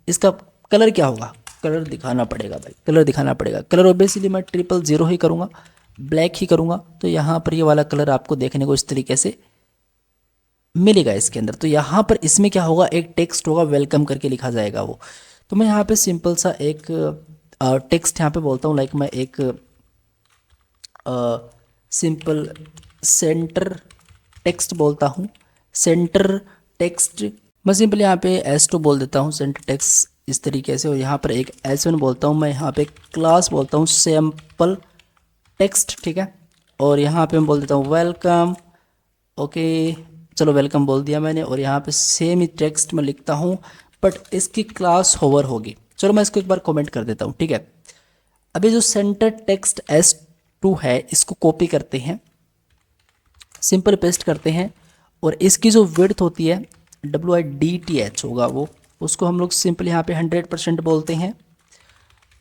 इसका कलर क्या होगा, कलर दिखाना पड़ेगा भाई, कलर दिखाना पड़ेगा। कलर ऑब्वियसली मैं 000 ही करूँगा, ब्लैक ही करूँगा। तो यहाँ पर ये वाला कलर आपको देखने को इस तरीके से मिलेगा इसके अंदर। तो यहाँ पर इसमें क्या होगा, एक टेक्स्ट होगा वेलकम करके लिखा जाएगा वो। तो मैं यहाँ पे सिंपल सा एक टेक्स्ट यहाँ पे बोलता हूँ, लाइक मैं एक सिंपल सेंटर टेक्स्ट बोलता हूँ, सेंटर टेक्स्ट। मैं सिंपल यहाँ पे S2 बोल देता हूँ, सेंटर टेक्स्ट इस तरीके से। और यहाँ पर एक S1 बोलता हूँ, मैं यहाँ पे क्लास बोलता हूँ सैम्पल टेक्स्ट, ठीक है। और यहाँ पे मैं बोल देता हूँ वेलकम, ओके चलो वेलकम बोल दिया मैंने। और यहाँ पे सेम ही टेक्स्ट मैं लिखता हूँ, बट इसकी क्लास होवर होगी। चलो मैं इसको एक बार कमेंट कर देता हूँ, ठीक है। अभी जो सेंटर टेक्स्ट S2 है इसको कॉपी करते हैं, सिंपल पेस्ट करते हैं। और इसकी जो विड्थ होती है WIDTH होगा वो, उसको हम लोग सिंपल यहाँ पे 100% बोलते हैं।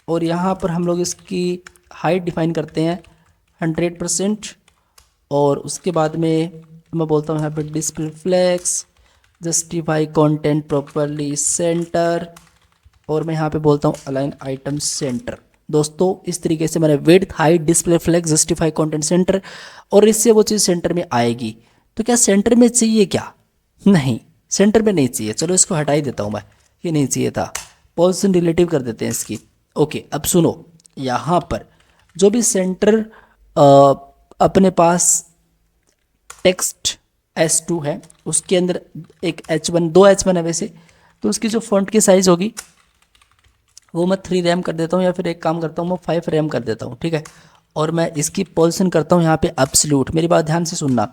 और यहाँ पर हम लोग इसकी हाइट डिफाइन करते हैं 100%। और उसके बाद में मैं बोलता हूँ यहाँ पे display flex, justify content properly center. और मैं यहाँ पे बोलता हूँ अलाइन आइटम सेंटर। दोस्तों इस तरीके से मैंने width, height, display flex, justify content center, और इससे वो चीज़ सेंटर में आएगी। तो क्या सेंटर में चाहिए क्या, नहीं सेंटर में नहीं चाहिए। चलो इसको हटा ही देता हूँ मैं, ये नहीं चाहिए था। पोजीशन रिलेटिव कर देते हैं इसकी। ओके, अब सुनो, यहाँ पर जो भी सेंटर अपने पास टेक्स्ट S2 है उसके अंदर एक H1, 2 H1 है वैसे, तो उसकी जो फॉन्ट की साइज़ होगी वो मैं 3 रैम कर देता हूँ, या फिर एक काम करता हूँ मैं 5 रैम कर देता हूँ, ठीक है। और मैं इसकी पोजीशन करता हूँ यहाँ पे एब्सोल्यूट, मेरी बात ध्यान से सुनना।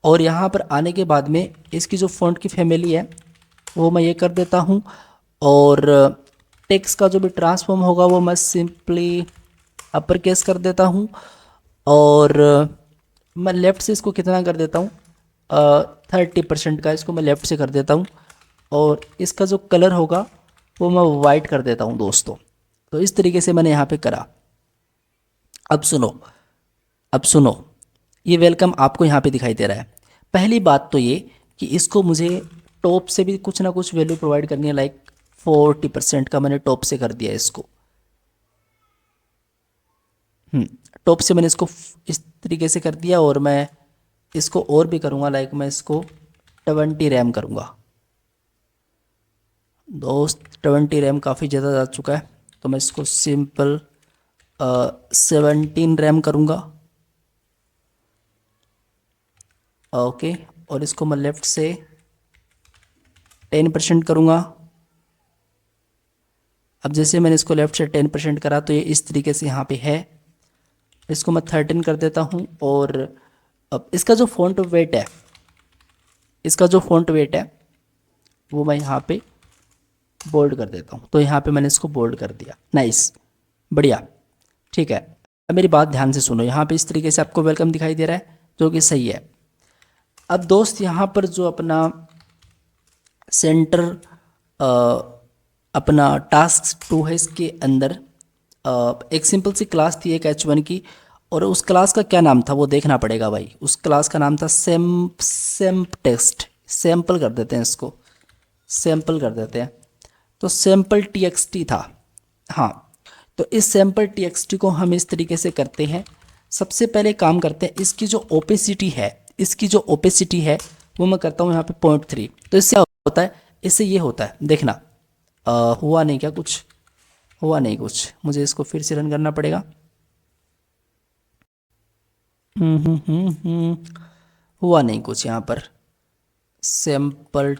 और यहाँ पर आने के बाद में इसकी जो फॉन्ट की फैमिली है वो मैं ये कर देता हूँ। और टेक्स्ट का जो भी ट्रांसफॉर्म होगा वो मैं सिंपली अपर केस कर देता हूँ। और मैं लेफ़्ट से इसको कितना कर देता हूँ, 30% का इसको मैं लेफ़्ट से कर देता हूँ। और इसका जो कलर होगा वो मैं वाइट कर देता हूँ दोस्तों। तो इस तरीके से मैंने यहाँ पे करा। अब सुनो, अब सुनो, ये वेलकम आपको यहाँ पे दिखाई दे रहा है। पहली बात तो ये कि इसको मुझे टॉप से भी कुछ ना कुछ वैल्यू प्रोवाइड करनी है, लाइक 40% का मैंने टॉप से कर दिया इसको। टॉप से मैंने इसको इस तरीके से कर दिया। और मैं इसको और भी करूँगा, लाइक मैं इसको 20 रैम करूँगा दोस्त। 20 रैम काफ़ी ज़्यादा जा चुका है, तो मैं इसको सिंपल 17 रैम करूँगा। ओके, और इसको मैं लेफ़्ट से 10% करूँगा। अब जैसे मैंने इसको लेफ़्ट से 10% करा तो ये इस तरीके से यहाँ पे है। इसको मैं 13 कर देता हूँ। और अब इसका जो फ़ॉन्ट वेट है, वो मैं यहाँ पे बोल्ड कर देता हूँ। तो यहाँ पे मैंने इसको बोल्ड कर दिया। नाइस, बढ़िया, ठीक है। अब मेरी बात ध्यान से सुनो, यहाँ पे इस तरीके से आपको वेलकम दिखाई दे रहा है, जो कि सही है। अब दोस्त यहाँ पर जो अपना सेंटर अपना टास्क 2 है, इसके अंदर एक सिंपल सी क्लास थी एक H1 की, और उस क्लास का क्या नाम था वो देखना पड़ेगा भाई। उस क्लास का नाम था सैम्प टेक्स्ट। सैम्पल कर देते हैं इसको, सैम्पल कर देते हैं। तो सैम्पल txt था। हाँ, तो इस सैम्पल txt को हम इस तरीके से करते हैं। सबसे पहले काम करते हैं, इसकी जो ओपेसिटी है वो मैं करता हूँ यहाँ पे 0.3। तो इससे क्या होता है, इससे ये होता है, देखना हुआ नहीं क्या, कुछ हुआ नहीं कुछ, मुझे इसको फिर से रन करना पड़ेगा। हुआ नहीं कुछ यहाँ पर। सैम्पल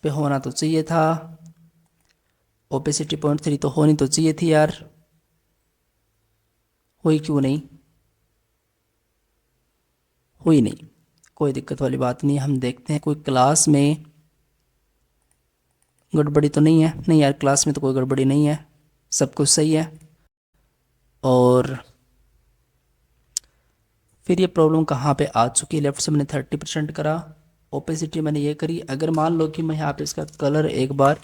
पे होना तो चाहिए था, ओपेसिटी 0.3 तो होनी तो चाहिए थी यार, हुई क्यों नहीं, हुई नहीं। कोई दिक्कत वाली बात नहीं, हम देखते हैं कोई क्लास में गड़बड़ी तो नहीं है। नहीं यार, क्लास में तो कोई गड़बड़ी नहीं है, सब कुछ सही है। और फिर ये प्रॉब्लम कहाँ पे आ चुकी है, लेफ्ट से मैंने 30% करा, ओपेसिटी मैंने ये करी। अगर मान लो कि मैं यहाँ पे इसका कलर एक बार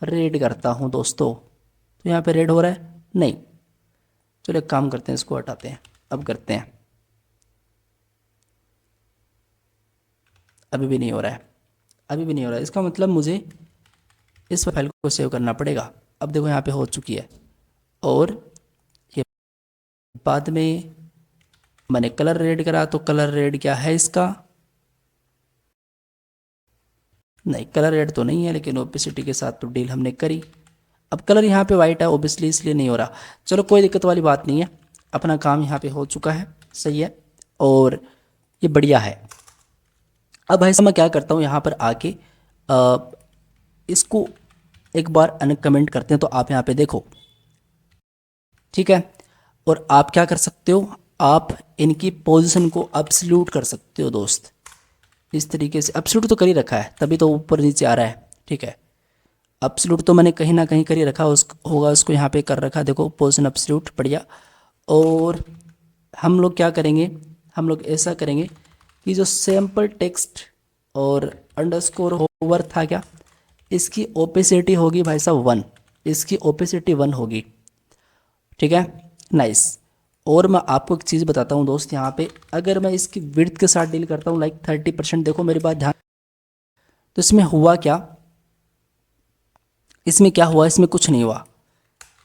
रेड करता हूँ दोस्तों, तो यहाँ पे रेड हो रहा है नहीं। चलो एक काम करते हैं, इसको हटाते हैं, अब करते हैं। अभी भी नहीं हो रहा है, अभी भी नहीं हो रहा है। इसका मतलब मुझे इस फाइल को सेव करना पड़ेगा। अब देखो यहाँ पे हो चुकी है। और ये बाद में मैंने कलर रेड करा, तो कलर रेड क्या है इसका, नहीं कलर रेड तो नहीं है, लेकिन ओपेसिटी के साथ तो डील हमने करी। अब कलर यहाँ पे वाइट है ओबियसली, इसलिए नहीं हो रहा। चलो कोई दिक्कत वाली बात नहीं है, अपना काम यहाँ पे हो चुका है, सही है, और ये बढ़िया है। अब भाई मैं क्या करता हूँ, यहाँ पर आके इसको एक बार अनकमेंट करते हैं। तो आप यहाँ पे देखो, ठीक है, और आप क्या कर सकते हो, आप इनकी पोजीशन को अब्सोल्यूट कर सकते हो दोस्त, इस तरीके से। अब्सोल्यूट तो कर ही रखा है, तभी तो ऊपर नीचे आ रहा है, ठीक है। अब्सोल्यूट तो मैंने कहीं ना कहीं कर ही रखा होगा, उसको यहाँ पे कर रखा, देखो पोजीशन अब्सोल्यूट, बढ़िया। और हम लोग क्या करेंगे, हम लोग ऐसा करेंगे कि जो सैम्पल टेक्स्ट और अंडरस्कोर होवर था क्या, इसकी ओपेसिटी होगी भाई साहब 1, इसकी ओपेसिटी 1 होगी, ठीक है, नाइस। और मैं आपको एक चीज़ बताता हूँ दोस्त, यहाँ पे अगर मैं इसकी विड्थ के साथ डील करता हूँ, लाइक 30%, देखो मेरी बात ध्यान, तो इसमें हुआ क्या, इसमें क्या हुआ, इसमें कुछ नहीं हुआ।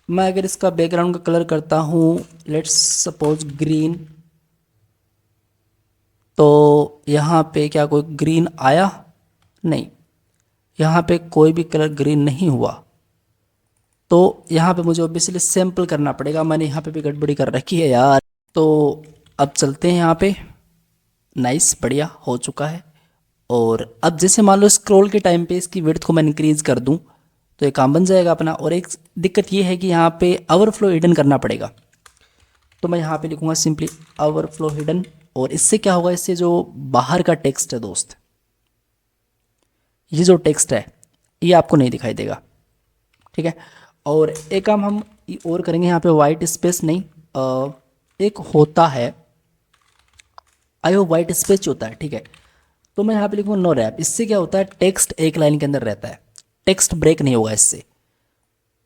मैं अगर इसका बैकग्राउंड का कलर करता हूँ लेट्स सपोज ग्रीन, तो यहाँ पे क्या कोई ग्रीन आया, नहीं, यहाँ पे कोई भी कलर ग्रीन नहीं हुआ। तो यहाँ पे मुझे ऑब्वियसली सैम्पल करना पड़ेगा, मैंने यहाँ पे भी गड़बड़ी कर रखी है यार। तो अब चलते हैं यहाँ पे, नाइस, बढ़िया हो चुका है। और अब जैसे मान लो स्क्रॉल के टाइम पे इसकी विड्थ को मैं इंक्रीज़ कर दूँ, तो ये काम बन जाएगा अपना। और एक दिक्कत ये है कि यहाँ पे ओवरफ्लो हिडन करना पड़ेगा, तो मैं यहाँ पे लिखूँगा सिंपली ओवरफ्लो हिडन। और इससे क्या होगा, इससे जो बाहर का टेक्स्ट है दोस्त, ये जो टेक्स्ट है ये आपको नहीं दिखाई देगा, ठीक है। और एक काम हम और करेंगे, यहाँ पे वाइट स्पेस नहीं, एक होता है आयो वाइट स्पेस होता है, ठीक है। तो मैं यहाँ पे लिखूँगा नो रैप। इससे क्या होता है, टेक्स्ट एक लाइन के अंदर रहता है, टेक्स्ट ब्रेक नहीं होगा इससे।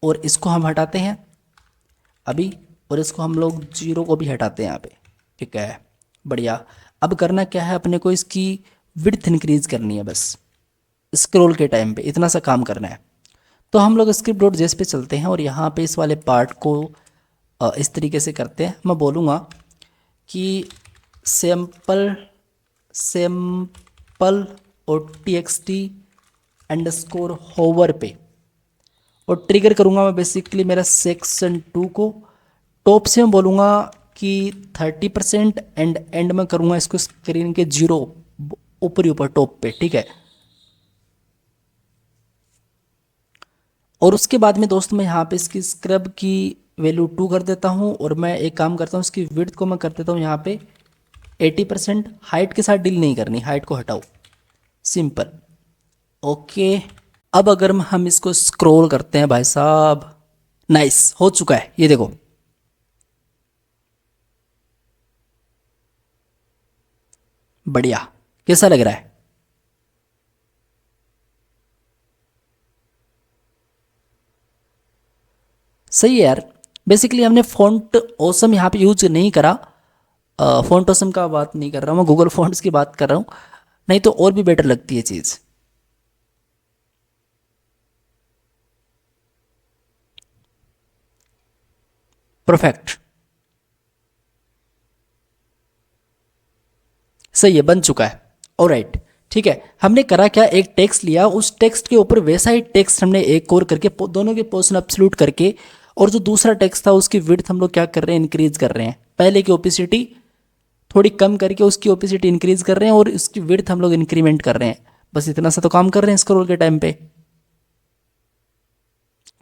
और इसको हम हटाते हैं अभी, और इसको हम लोग 0 को भी हटाते हैं यहाँ पे, ठीक है, बढ़िया। अब करना क्या है, अपने को इसकी विड्थ इंक्रीज करनी है, बस स्क्रॉल के टाइम पे इतना सा काम करना है। तो हम लोग स्क्रिप्ट डॉट जेएस पे चलते हैं, और यहाँ पे इस वाले पार्ट को इस तरीके से करते हैं। मैं बोलूँगा कि सैम्पल और txt_hover पे, और ट्रिगर करूँगा मैं बेसिकली मेरा सेक्शन 2 को। टॉप से मैं बोलूँगा कि 30% एंड एंड में करूँगा इसको स्क्रीन के 0 ऊपर ही ऊपर टॉप पे, ठीक है। और उसके बाद में दोस्त मैं यहाँ पे इसकी स्क्रब की वैल्यू 2 कर देता हूँ, और मैं एक काम करता हूँ इसकी विड्थ को मैं कर देता हूँ यहाँ पे 80%। हाइट के साथ डील नहीं करनी, हाइट को हटाओ, सिंपल। ओके, अब अगर हम इसको स्क्रॉल करते हैं भाई साहब, नाइस हो चुका है, ये देखो। बढ़िया, कैसा लग रहा है? सही है यार। बेसिकली हमने फॉन्ट ऑसम यहाँ पे यूज नहीं करा। फॉन्ट ऑसम का बात नहीं कर रहा हूँ मैं, गूगल फॉन्ट्स की बात कर रहा हूँ, नहीं तो और भी बेटर लगती है चीज़। परफेक्ट, सही है, बन चुका है। ऑलराइट, ठीक है। हमने करा क्या, एक टेक्स्ट लिया, उस टेक्स्ट के ऊपर वैसा ही टेक्स्ट हमने एक और करके दोनों के पोर्शन एब्सोल्यूट करके, और जो दूसरा टेक्स्ट था उसकी विड्थ हम लोग क्या कर रहे हैं, इंक्रीज कर रहे हैं। पहले की ओपेसिटी थोड़ी कम करके उसकी ओपेसिटी इंक्रीज कर रहे हैं, और उसकी विड्थ हम लोग इंक्रीमेंट कर रहे हैं। बस इतना सा तो काम कर रहे हैं स्क्रॉल के टाइम पे,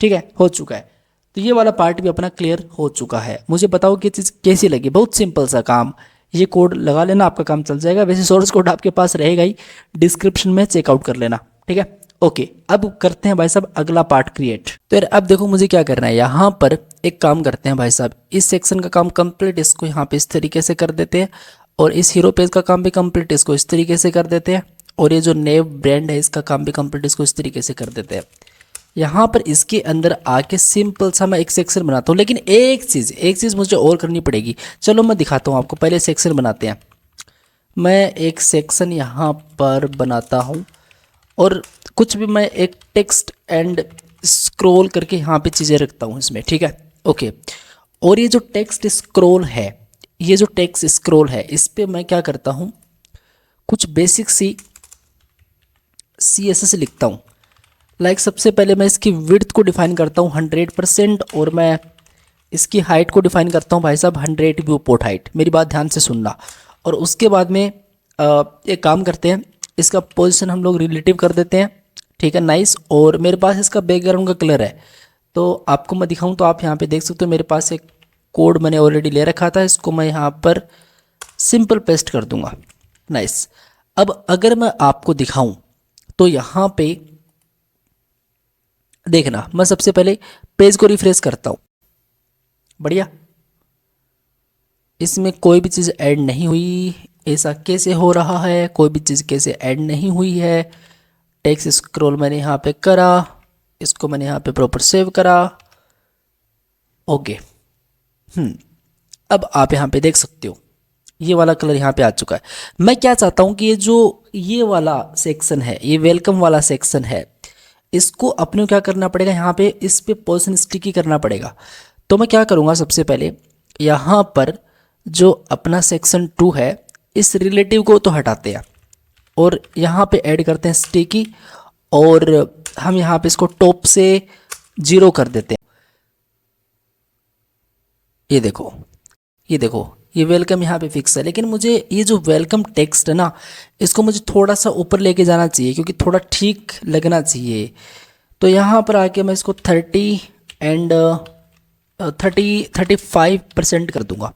ठीक है। हो चुका है, तो ये वाला पार्ट भी अपना क्लियर हो चुका है। मुझे बताओ कि चीज़ कैसी लगी। बहुत सिंपल सा काम, ये कोड लगा लेना, आपका काम चल जाएगा। वैसे सोर्स कोड आपके पास रहेगा ही, डिस्क्रिप्शन में चेकआउट कर लेना, ठीक है। ओके, अब करते हैं भाई साहब अगला पार्ट क्रिएट। तो यार अब देखो मुझे क्या करना है, यहाँ पर एक काम करते हैं भाई साहब, इस सेक्शन का काम कंप्लीट इसको यहाँ पे इस तरीके से कर देते हैं, और इस हीरो पेज का काम भी कंप्लीट इसको इस तरीके से कर देते हैं, और ये जो नेव ब्रांड है इसका काम भी कंप्लीट इसको इस तरीके से कर देते हैं। यहाँ पर इसके अंदर आके सिंपल सा मैं एक सेक्शन बनाता हूँ, लेकिन एक चीज़ मुझे और करनी पड़ेगी। चलो मैं दिखाता हूँ आपको, पहले सेक्शन बनाते हैं। मैं एक सेक्शन यहाँ पर बनाता हूँ, और कुछ भी मैं एक टेक्स्ट एंड स्क्रॉल करके यहाँ पे चीज़ें रखता हूँ इसमें, ठीक है। ओके, और ये जो टेक्स्ट स्क्रॉल है, ये जो टेक्स्ट स्क्रॉल है, इस पर मैं क्या करता हूँ, कुछ बेसिक सी CSS लिखता हूँ। लाइक सबसे पहले मैं इसकी विड्थ को डिफाइन करता हूँ 100%, और मैं इसकी हाइट को डिफाइन करता हूँ भाई साहब 100 व्यू पोर्ट हाइट। मेरी बात ध्यान से सुनना। और उसके बाद में एक काम करते हैं, इसका पोजीशन हम लोग रिलेटिव कर देते हैं, ठीक है, नाइस। और मेरे पास इसका बैकग्राउंड का कलर है, तो आपको मैं दिखाऊं तो आप यहाँ पे देख सकते हो, मेरे पास एक कोड मैंने ऑलरेडी ले रखा था, इसको मैं यहाँ पर सिंपल पेस्ट कर दूंगा, नाइस। अब अगर मैं आपको दिखाऊं तो यहाँ पे देखना, मैं सबसे पहले पेज को रिफ्रेश करता हूँ। बढ़िया, इसमें कोई भी चीज़ ऐड नहीं हुई। ऐसा कैसे हो रहा है, कोई भी चीज़ कैसे ऐड नहीं हुई है। टेक्स्ट स्क्रॉल मैंने यहाँ पे करा, इसको मैंने यहाँ पे प्रॉपर सेव करा। ओके, अब आप यहाँ पे देख सकते हो ये वाला कलर यहाँ पे आ चुका है। मैं क्या चाहता हूँ कि ये वाला सेक्शन है, ये वेलकम वाला सेक्शन है, इसको अपने को क्या करना पड़ेगा, यहाँ पे इस पे पोजीशन स्टिकी करना पड़ेगा। तो मैं क्या करूँगा, सबसे पहले यहाँ पर जो अपना सेक्शन 2 है, इस रिलेटिव को तो हटाते हैं, और यहाँ पे ऐड करते हैं स्टिकी, और हम यहाँ पे इसको टॉप से 0 कर देते हैं। ये देखो, ये देखो, ये वेलकम यहाँ पे फिक्स है। लेकिन मुझे ये जो वेलकम टेक्स्ट है ना, इसको मुझे थोड़ा सा ऊपर लेके जाना चाहिए, क्योंकि थोड़ा ठीक लगना चाहिए। तो यहाँ पर आके मैं इसको 35% कर दूंगा।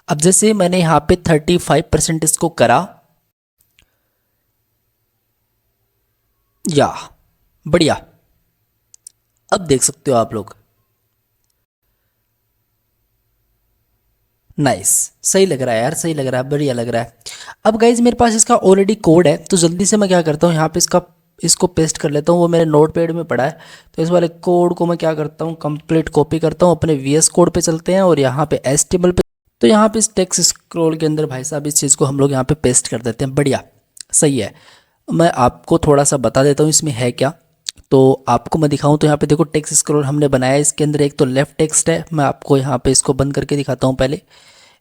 अब जैसे मैंने यहाँ पे 35% इसको करा, या बढ़िया, अब देख सकते हो आप लोग, नाइस, सही लग रहा है यार, सही लग रहा है, बढ़िया लग रहा है। अब गाइज मेरे पास इसका ऑलरेडी कोड है, तो जल्दी से मैं क्या करता हूँ, यहाँ पे इसको पेस्ट कर लेता हूँ। वो मेरे नोटपैड में पड़ा है, तो इस वाले कोड को मैं क्या करता हूँ, कंप्लीट कॉपी करता हूँ। अपने VS कोड पे चलते हैं, और यहाँ पे HTML पे, तो यहाँ पे इस टेक्स्ट स्क्रॉल के अंदर भाई साहब इस चीज़ को हम लोग यहाँ पे पेस्ट कर देते हैं। बढ़िया, सही है। मैं आपको थोड़ा सा बता देता हूँ इसमें है क्या। तो आपको मैं दिखाऊं तो यहाँ पे देखो टेक्स्ट स्क्रॉल हमने बनाया है, इसके अंदर एक तो लेफ्ट टेक्स्ट है। मैं आपको यहाँ पे इसको बंद करके दिखाता हूँ पहले।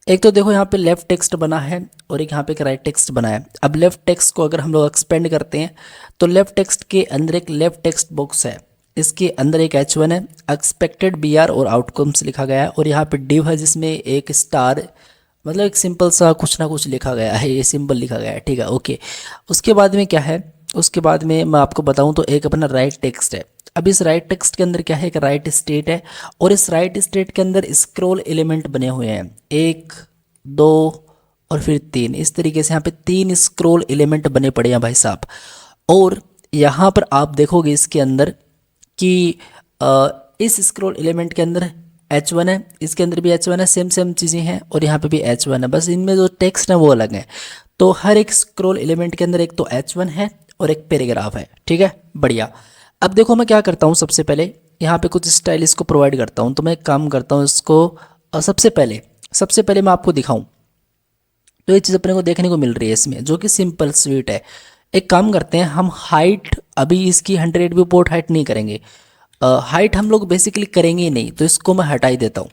एक तो देखो यहाँ पे लेफ्ट टेक्स्ट बना है और एक यहाँ पे एक राइट टेक्स्ट बना है। अब लेफ्ट टेक्स्ट को अगर हम लोग एक्सपेंड करते हैं तो लेफ्ट टेक्स्ट के अंदर एक लेफ्ट टेक्स्ट बॉक्स है, इसके अंदर एक H1 है, एक्सपेक्टेड BR और आउटकम्स लिखा गया है, और यहाँ पे डिव है जिसमें एक स्टार, मतलब एक सिंपल सा कुछ ना कुछ लिखा गया है, ये सिंबल लिखा गया है, ठीक है ओके। उसके बाद में क्या है, उसके बाद में मैं आपको बताऊं तो एक अपना राइट टेक्स्ट है। अब इस राइट टेक्स्ट के अंदर क्या है, एक राइट स्टेट है, और इस राइट स्टेट के अंदर स्क्रॉल एलिमेंट बने हुए हैं, 1 2 और फिर 3, इस तरीके से यहाँ पे 3 स्क्रॉल एलिमेंट बने पड़े हैं भाई साहब। और यहाँ पर आप देखोगे इसके अंदर कि इस स्क्रॉल एलिमेंट के अंदर H1 है, इसके अंदर भी H1 है, सेम सेम चीज़ें हैं, और यहाँ पे भी H1 है, बस इनमें जो टेक्स्ट है वो अलग है। तो हर एक स्क्रॉल एलिमेंट के अंदर एक तो H1 है और एक पैराग्राफ है, ठीक है बढ़िया। अब देखो मैं क्या करता हूँ, सबसे पहले यहाँ पे कुछ स्टाइल इसको प्रोवाइड करता हूँ। तो मैं एक काम करता हूँ इसको सबसे पहले मैं आपको दिखाऊँ तो ये चीज़ अपने को देखने को मिल रही है इसमें, जो कि सिंपल स्वीट है। एक काम करते हैं, हम हाइट अभी इसकी 100 व्यू पोर्ट हाइट नहीं करेंगे, हाइट हम लोग बेसिकली करेंगे ही नहीं, तो इसको मैं हटा ही देता हूँ।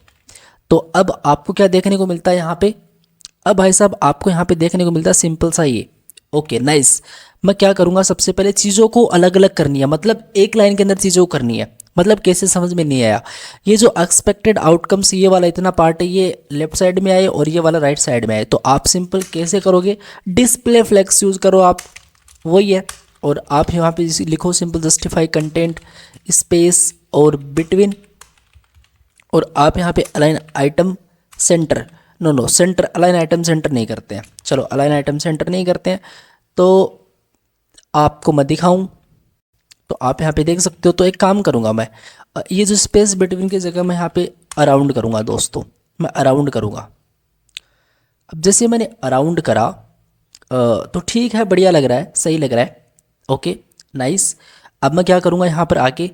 तो अब आपको क्या देखने को मिलता है यहाँ पे, अब भाई साहब आपको यहाँ पे देखने को मिलता है सिंपल सा ये, ओके नाइस। मैं क्या करूँगा, सबसे पहले चीज़ों को अलग अलग करनी है, मतलब एक लाइन के अंदर चीज़ों को करनी है। मतलब कैसे, समझ में नहीं आया। ये जो एक्सपेक्टेड आउटकम्स ये वाला इतना पार्ट है, ये लेफ्ट साइड में आए और ये वाला राइट साइड में आए, तो आप सिंपल कैसे करोगे, डिस्प्ले फ्लेक्स यूज़ करो आप, वही है। और आप यहाँ पे लिखो सिंपल जस्टिफाई कंटेंट स्पेस और बिटवीन, और आप यहाँ पे align item center, no center, align item center नहीं करते हैं, चलो अलाइन आइटम सेंटर नहीं करते हैं, तो आपको मैं दिखाऊं तो आप यहाँ पे देख सकते हो। तो एक काम करूँगा मैं, ये जो स्पेस बिटवीन की जगह मैं यहाँ पे अराउंड करूँगा दोस्तों, मैं अराउंड करूँगा। अब जैसे मैंने अराउंड करा तो ठीक है, बढ़िया लग रहा है, सही लग रहा है, ओके नाइस। अब मैं क्या करूँगा यहाँ पर आके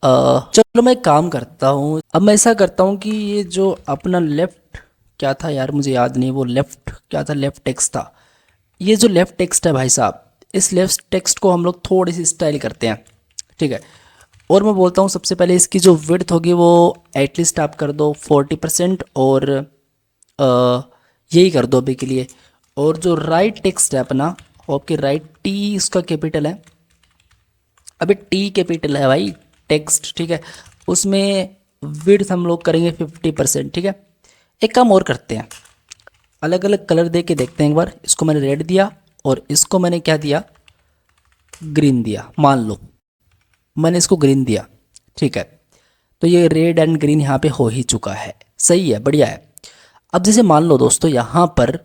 चलो मैं एक काम करता हूँ, अब मैं ऐसा करता हूँ कि ये जो अपना लेफ़्ट क्या था यार, मुझे याद नहीं, वो लेफ़्ट क्या था, लेफ़्ट टेक्स्ट था। ये जो लेफ़्ट टेक्स्ट है भाई साहब, इस लेफ़्ट टेक्स्ट को हम लोग थोड़ी सी स्टाइल करते हैं, ठीक है। और मैं बोलता हूँ सबसे पहले इसकी जो विड्थ होगी वो एटलीस्ट आप कर दो 40%, और यही कर दो अभी के लिए। और जो राइट टेक्स्ट है अपना, वो आपके राइट टी उसका कैपिटल है, अभी टी कैपिटल है भाई टेक्स्ट, ठीक है। उसमें विड्थ हम लोग करेंगे 50%, ठीक है। एक काम और करते हैं, अलग अलग कलर दे के देखते हैं एक बार। इसको मैंने रेड दिया और इसको मैंने क्या दिया, ग्रीन दिया, मान लो मैंने इसको ग्रीन दिया, ठीक है। तो ये रेड एंड ग्रीन यहाँ पे हो ही चुका है, सही है, बढ़िया है। अब जैसे मान लो दोस्तों यहाँ पर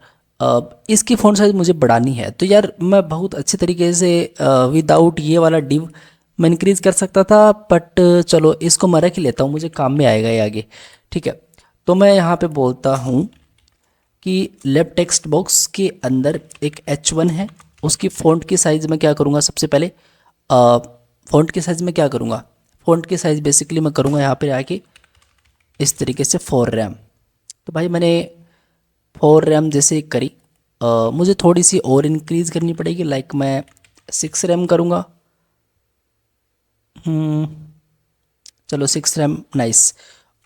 इसकी फ़ॉन्ट साइज़ मुझे बढ़ानी है, तो यार मैं बहुत अच्छे तरीके से विदाउट ये वाला डिव मैं इंक्रीज़ कर सकता था, बट चलो इसको मैं रख ही लेता हूँ, मुझे काम में आएगा ये आगे, ठीक है। तो मैं यहाँ पे बोलता हूँ कि लेफ्ट टेक्स्ट बॉक्स के अंदर एक H1 है, उसकी फ़ॉन्ट की साइज़ मैं क्या करूँगा, सबसे पहले फ़ॉन्ट की साइज़ में क्या करूँगा, फ़ॉन्ट की साइज़ बेसिकली मैं करूँगा यहाँ पे आके इस तरीके से 4 रैम। तो भाई मैंने 4 रैम जैसे करी, मुझे थोड़ी सी और इंक्रीज़ करनी पड़ेगी, लाइक मैं 6 रैम करूँगा, चलो 6 रैम नाइस।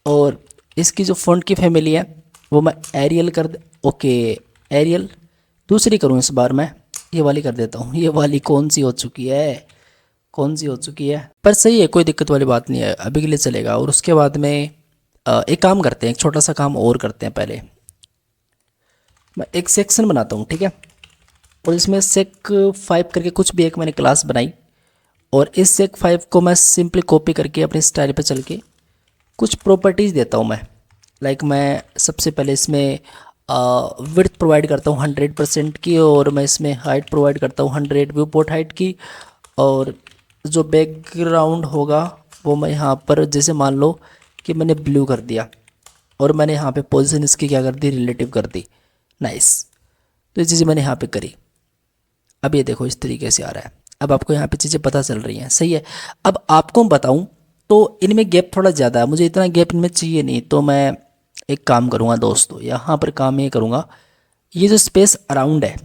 और इसकी जो फ़ॉन्ट की फैमिली है वो मैं एरियल कर दे, ओके एरियल दूसरी करूँ इस बार मैं, ये वाली कर देता हूँ। ये वाली कौन सी हो चुकी है, कौन सी हो चुकी है, पर सही है, कोई दिक्कत वाली बात नहीं है, अभी के लिए चलेगा। और उसके बाद में एक काम करते हैं, एक छोटा सा काम और करते हैं। पहले मैं एक सेक्शन बनाता हूँ, ठीक है, और इसमें सेक 5 करके कुछ भी एक मैंने क्लास बनाई, और इस सेक 5 को मैं सिंपली कॉपी करके अपने स्टाइल पे चल के कुछ प्रॉपर्टीज़ देता हूँ मैं। लाइक मैं सबसे पहले इसमें विड्थ प्रोवाइड करता हूँ 100% की, और मैं इसमें हाइट प्रोवाइड करता हूँ 100 व्यू पोर्ट हाइट की, और जो बैकग्राउंड होगा वो मैं यहाँ पर जैसे मान लो कि मैंने ब्लू कर दिया, और मैंने यहाँ पे पोजीशन इसकी क्या कर दी, रिलेटिव कर दी, नाइस। तो ये चीज़ें मैंने यहाँ पे करी। अब ये देखो इस तरीके से आ रहा है, अब आपको यहाँ पे चीज़ें पता चल रही हैं, सही है। अब आपको बताऊँ तो इनमें गैप थोड़ा ज़्यादा है, मुझे इतना गैप इनमें चाहिए नहीं, तो मैं एक काम करूँगा दोस्तों, यहाँ पर काम ये करूँगा, ये जो स्पेस अराउंड है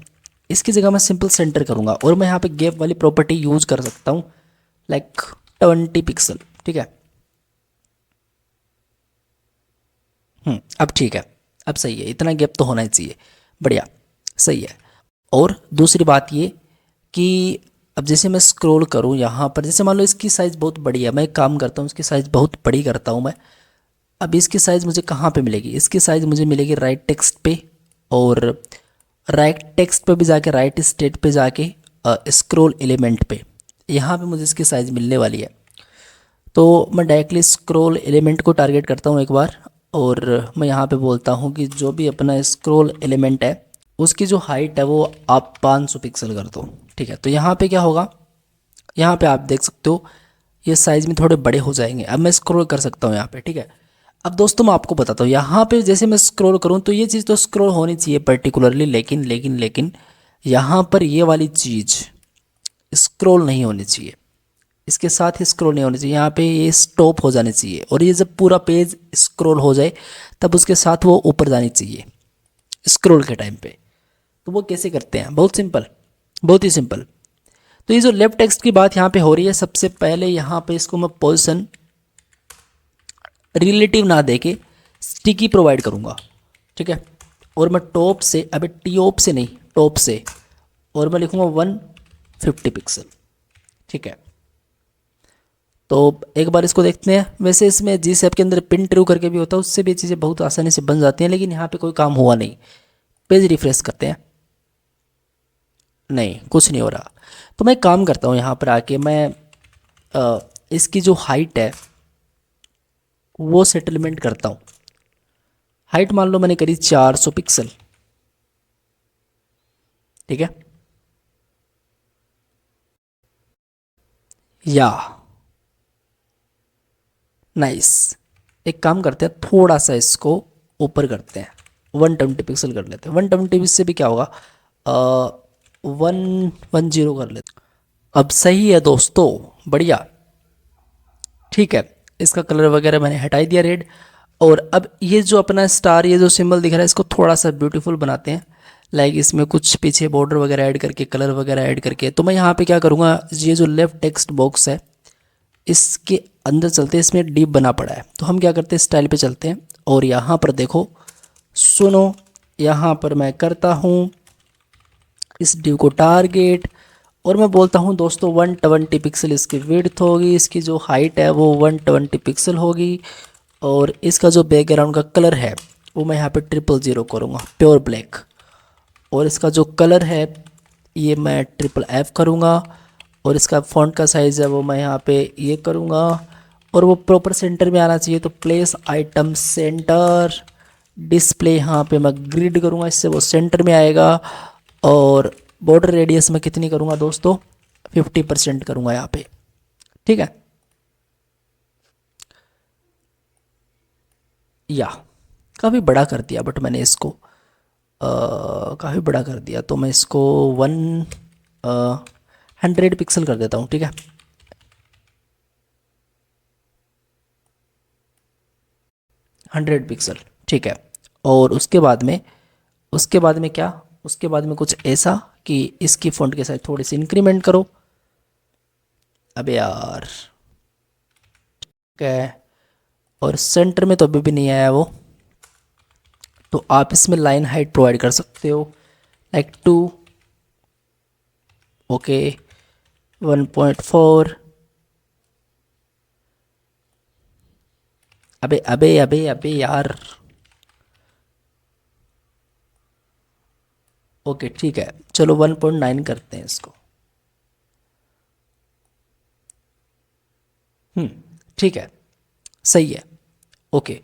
इसकी जगह मैं सिंपल सेंटर करूँगा, और मैं यहाँ पे गैप वाली प्रॉपर्टी यूज़ कर सकता हूँ, लाइक 20 पिक्सल, ठीक है। अब ठीक है, अब सही है, इतना गैप तो होना ही चाहिए, बढ़िया, सही है। और दूसरी बात ये कि अब जैसे मैं स्क्रॉल करूँ यहाँ पर, जैसे मान लो इसकी साइज़ बहुत बड़ी है, मैं एक काम करता हूँ इसकी साइज़ बहुत बड़ी करता हूँ मैं। अब इसकी साइज़ मुझे कहाँ पे मिलेगी, इसकी साइज़ मुझे मिलेगी राइट टेक्स्ट पे, और राइट टेक्स्ट पे भी जाके राइट स्टेट पे जाके स्क्रॉल एलिमेंट पे, यहाँ पे मुझे इसकी साइज़ मिलने वाली है। तो मैं डायरेक्टली स्क्रॉल एलिमेंट को टारगेट करता हूँ एक बार, और मैं यहाँ पे बोलता हूँ कि जो भी अपना स्क्रॉल एलिमेंट है उसकी जो हाइट है वो आप 500 पिक्सल कर दो, ठीक है। तो यहाँ पे क्या होगा, यहाँ पे आप देख सकते हो ये साइज़ में थोड़े बड़े हो जाएंगे। अब मैं स्क्रॉल कर सकता हूँ यहाँ पे, ठीक है। अब दोस्तों मैं आपको बताता हूँ, यहाँ पे जैसे मैं स्क्रॉल करूँ तो ये चीज़ तो स्क्रॉल होनी चाहिए पर्टिकुलरली, लेकिन लेकिन लेकिन यहाँ पर ये वाली चीज़ स्क्रॉल नहीं होनी चाहिए, इसके साथ ही स्क्रॉल नहीं होनी चाहिए, यहाँ पे ये स्टॉप हो जानी चाहिए, और ये जब पूरा पेज स्क्रॉल हो जाए तब उसके साथ वो ऊपर जानी चाहिए स्क्रॉल के टाइम पे। तो वो कैसे करते हैं, बहुत सिंपल, बहुत ही सिंपल। तो ये जो लेफ्ट टेक्स्ट की बात यहाँ पे हो रही है, सबसे पहले यहाँ पे इसको मैं पोजीशन रिलेटिव ना देके स्टिकी प्रोवाइड करूँगा, ठीक है। और मैं टॉप से, अभी टॉप से नहीं, टॉप से, और मैं लिखूँगा 150 पिक्सल, ठीक है। तो एक बार इसको देखते हैं। वैसे इसमें जी शैप के अंदर पिन ट्रू करके भी होता है, उससे भी चीज़ें बहुत आसानी से बन जाती हैं, लेकिन यहाँ पे कोई काम हुआ नहीं। पेज रिफ्रेश करते हैं, नहीं कुछ नहीं हो रहा। तो मैं एक काम करता हूँ, यहाँ पर आके मैं इसकी जो हाइट है वो सेटलमेंट करता हूँ। हाइट मान लो मैंने करी 400 पिक्सल, ठीक है। या नाइस, एक काम करते हैं, थोड़ा सा इसको ऊपर करते हैं, 120 पिक्सल कर लेते हैं। 120 से भी क्या होगा, 110 कर लेते हैं। अब सही है दोस्तों, बढ़िया, ठीक है। इसका कलर वगैरह मैंने हटा ही दिया रेड। और अब ये जो अपना स्टार, ये जो सिंबल दिख रहा है, इसको थोड़ा सा ब्यूटीफुल बनाते हैं, लाइक इसमें कुछ पीछे बॉर्डर वगैरह ऐड करके, कलर वगैरह ऐड करके। तो मैं यहाँ पे क्या करूँगा, ये जो लेफ्ट टेक्स्ट बॉक्स है इसके अंदर चलते हैं, इसमें डीप बना पड़ा है। तो हम क्या करते हैं, स्टाइल पे चलते हैं, और यहाँ पर देखो, सुनो, यहाँ पर मैं करता हूँ इस डिव को टारगेट, और मैं बोलता हूँ दोस्तों 120 पिक्सल इसकी विड्थ होगी, इसकी जो हाइट है वो 120 पिक्सल होगी, और इसका जो बैकग्राउंड का कलर है वो मैं यहाँ पे 000 करूँगा, प्योर ब्लैक। और इसका जो कलर है ये मैं FFF करूँगा, और इसका फ़ॉन्ट का साइज़ है वो मैं यहाँ पे ये करूँगा, और वो प्रॉपर सेंटर में आना चाहिए। तो प्लेस आइटम सेंटर डिस्प्ले, यहाँ पे मैं ग्रिड करूँगा, इससे वो सेंटर में आएगा। और बॉर्डर रेडियस में कितनी करूँगा दोस्तों, 50% करूँगा यहाँ पे, ठीक है। या काफ़ी बड़ा कर दिया, बट मैंने इसको काफ़ी बड़ा कर दिया, तो मैं इसको 100 पिक्सल कर देता हूँ, ठीक है। हंड्रेड पिक्सल, ठीक है। और उसके बाद में क्या, उसके बाद में कुछ ऐसा कि इसकी फ़ॉन्ट के साथ थोड़ी सी इंक्रीमेंट करो। अबे यार, ठीक है। और सेंटर में तो अभी भी नहीं आया वो, तो आप इसमें लाइन हाइट प्रोवाइड कर सकते हो, लाइक 2, ओके, 1.4। अबे अबे अबे अबे यार, ओके ठीक है, चलो 1.9 करते हैं इसको। ठीक है, सही है, ओके।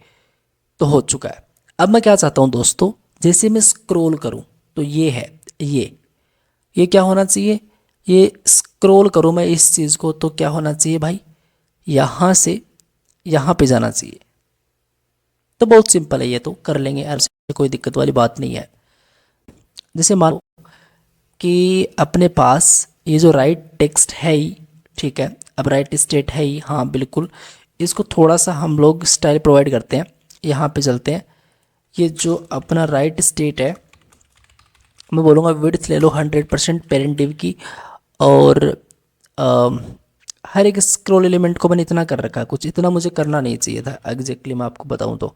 तो हो चुका है। अब मैं क्या चाहता हूँ दोस्तों, जैसे मैं स्क्रॉल करूँ तो ये है, ये क्या होना चाहिए, ये स्क्रॉल करूँ मैं इस चीज़ को तो क्या होना चाहिए भाई, यहाँ से यहाँ पे जाना चाहिए। तो बहुत सिंपल है, ये तो कर लेंगे यार, कोई दिक्कत वाली बात नहीं है। जैसे मान लो कि अपने पास ये जो राइट टेक्स्ट है ही, ठीक है, अब राइट स्टेट है ही, हाँ बिल्कुल, इसको थोड़ा सा हम लोग स्टाइल प्रोवाइड करते हैं। यहाँ पे चलते हैं, ये जो अपना राइट स्टेट है, मैं बोलूँगा विड्थ ले लो 100% पेरेंट डिव की। और हर एक स्क्रॉल एलिमेंट को मैंने इतना कर रखा है, कुछ इतना मुझे करना नहीं चाहिए था एग्जैक्टली, मैं आपको बताऊँ तो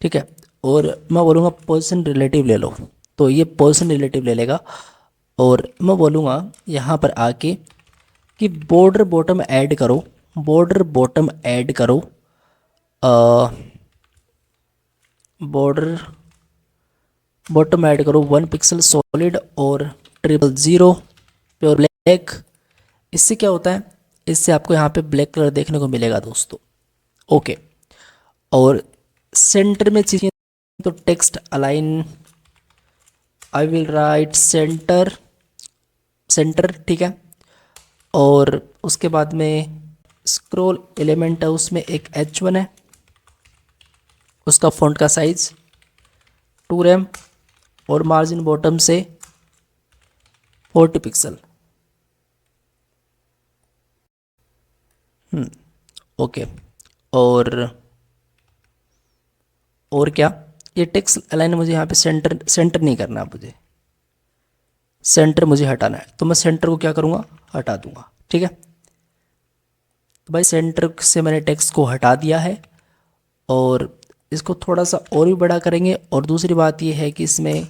ठीक है। और मैं बोलूँगा पोजीशन रिलेटिव ले लो, तो ये पोजीशन रिलेटिव ले लेगा। और मैं बोलूँगा यहाँ पर आके कि बॉर्डर बॉटम ऐड करो, बॉर्डर बॉटम ऐड करो, बॉर्डर बॉटम ऐड करो 1 पिक्सल सॉलिड और 000 प्योर ब्लैक। इससे क्या होता है, इससे आपको यहाँ पे ब्लैक कलर देखने को मिलेगा दोस्तों। ओके, और सेंटर में चाहिए तो text align, I will right centre, centre, ठीक है। और उसके बाद में स्क्रॉल एलिमेंट है, उसमें एक H1 है, उसका फॉन्ट का साइज 2 रैम और मार्जिन बॉटम से 40 पिक्सल। ओके, और क्या, ये टेक्स्ट अलाइन मुझे यहाँ पे सेंटर नहीं करना, मुझे सेंटर मुझे हटाना है, तो मैं सेंटर को क्या करूँगा, हटा दूंगा, ठीक है। तो भाई सेंटर से मैंने टेक्स्ट को हटा दिया है और इसको थोड़ा सा और भी बड़ा करेंगे। और दूसरी बात ये है कि इसमें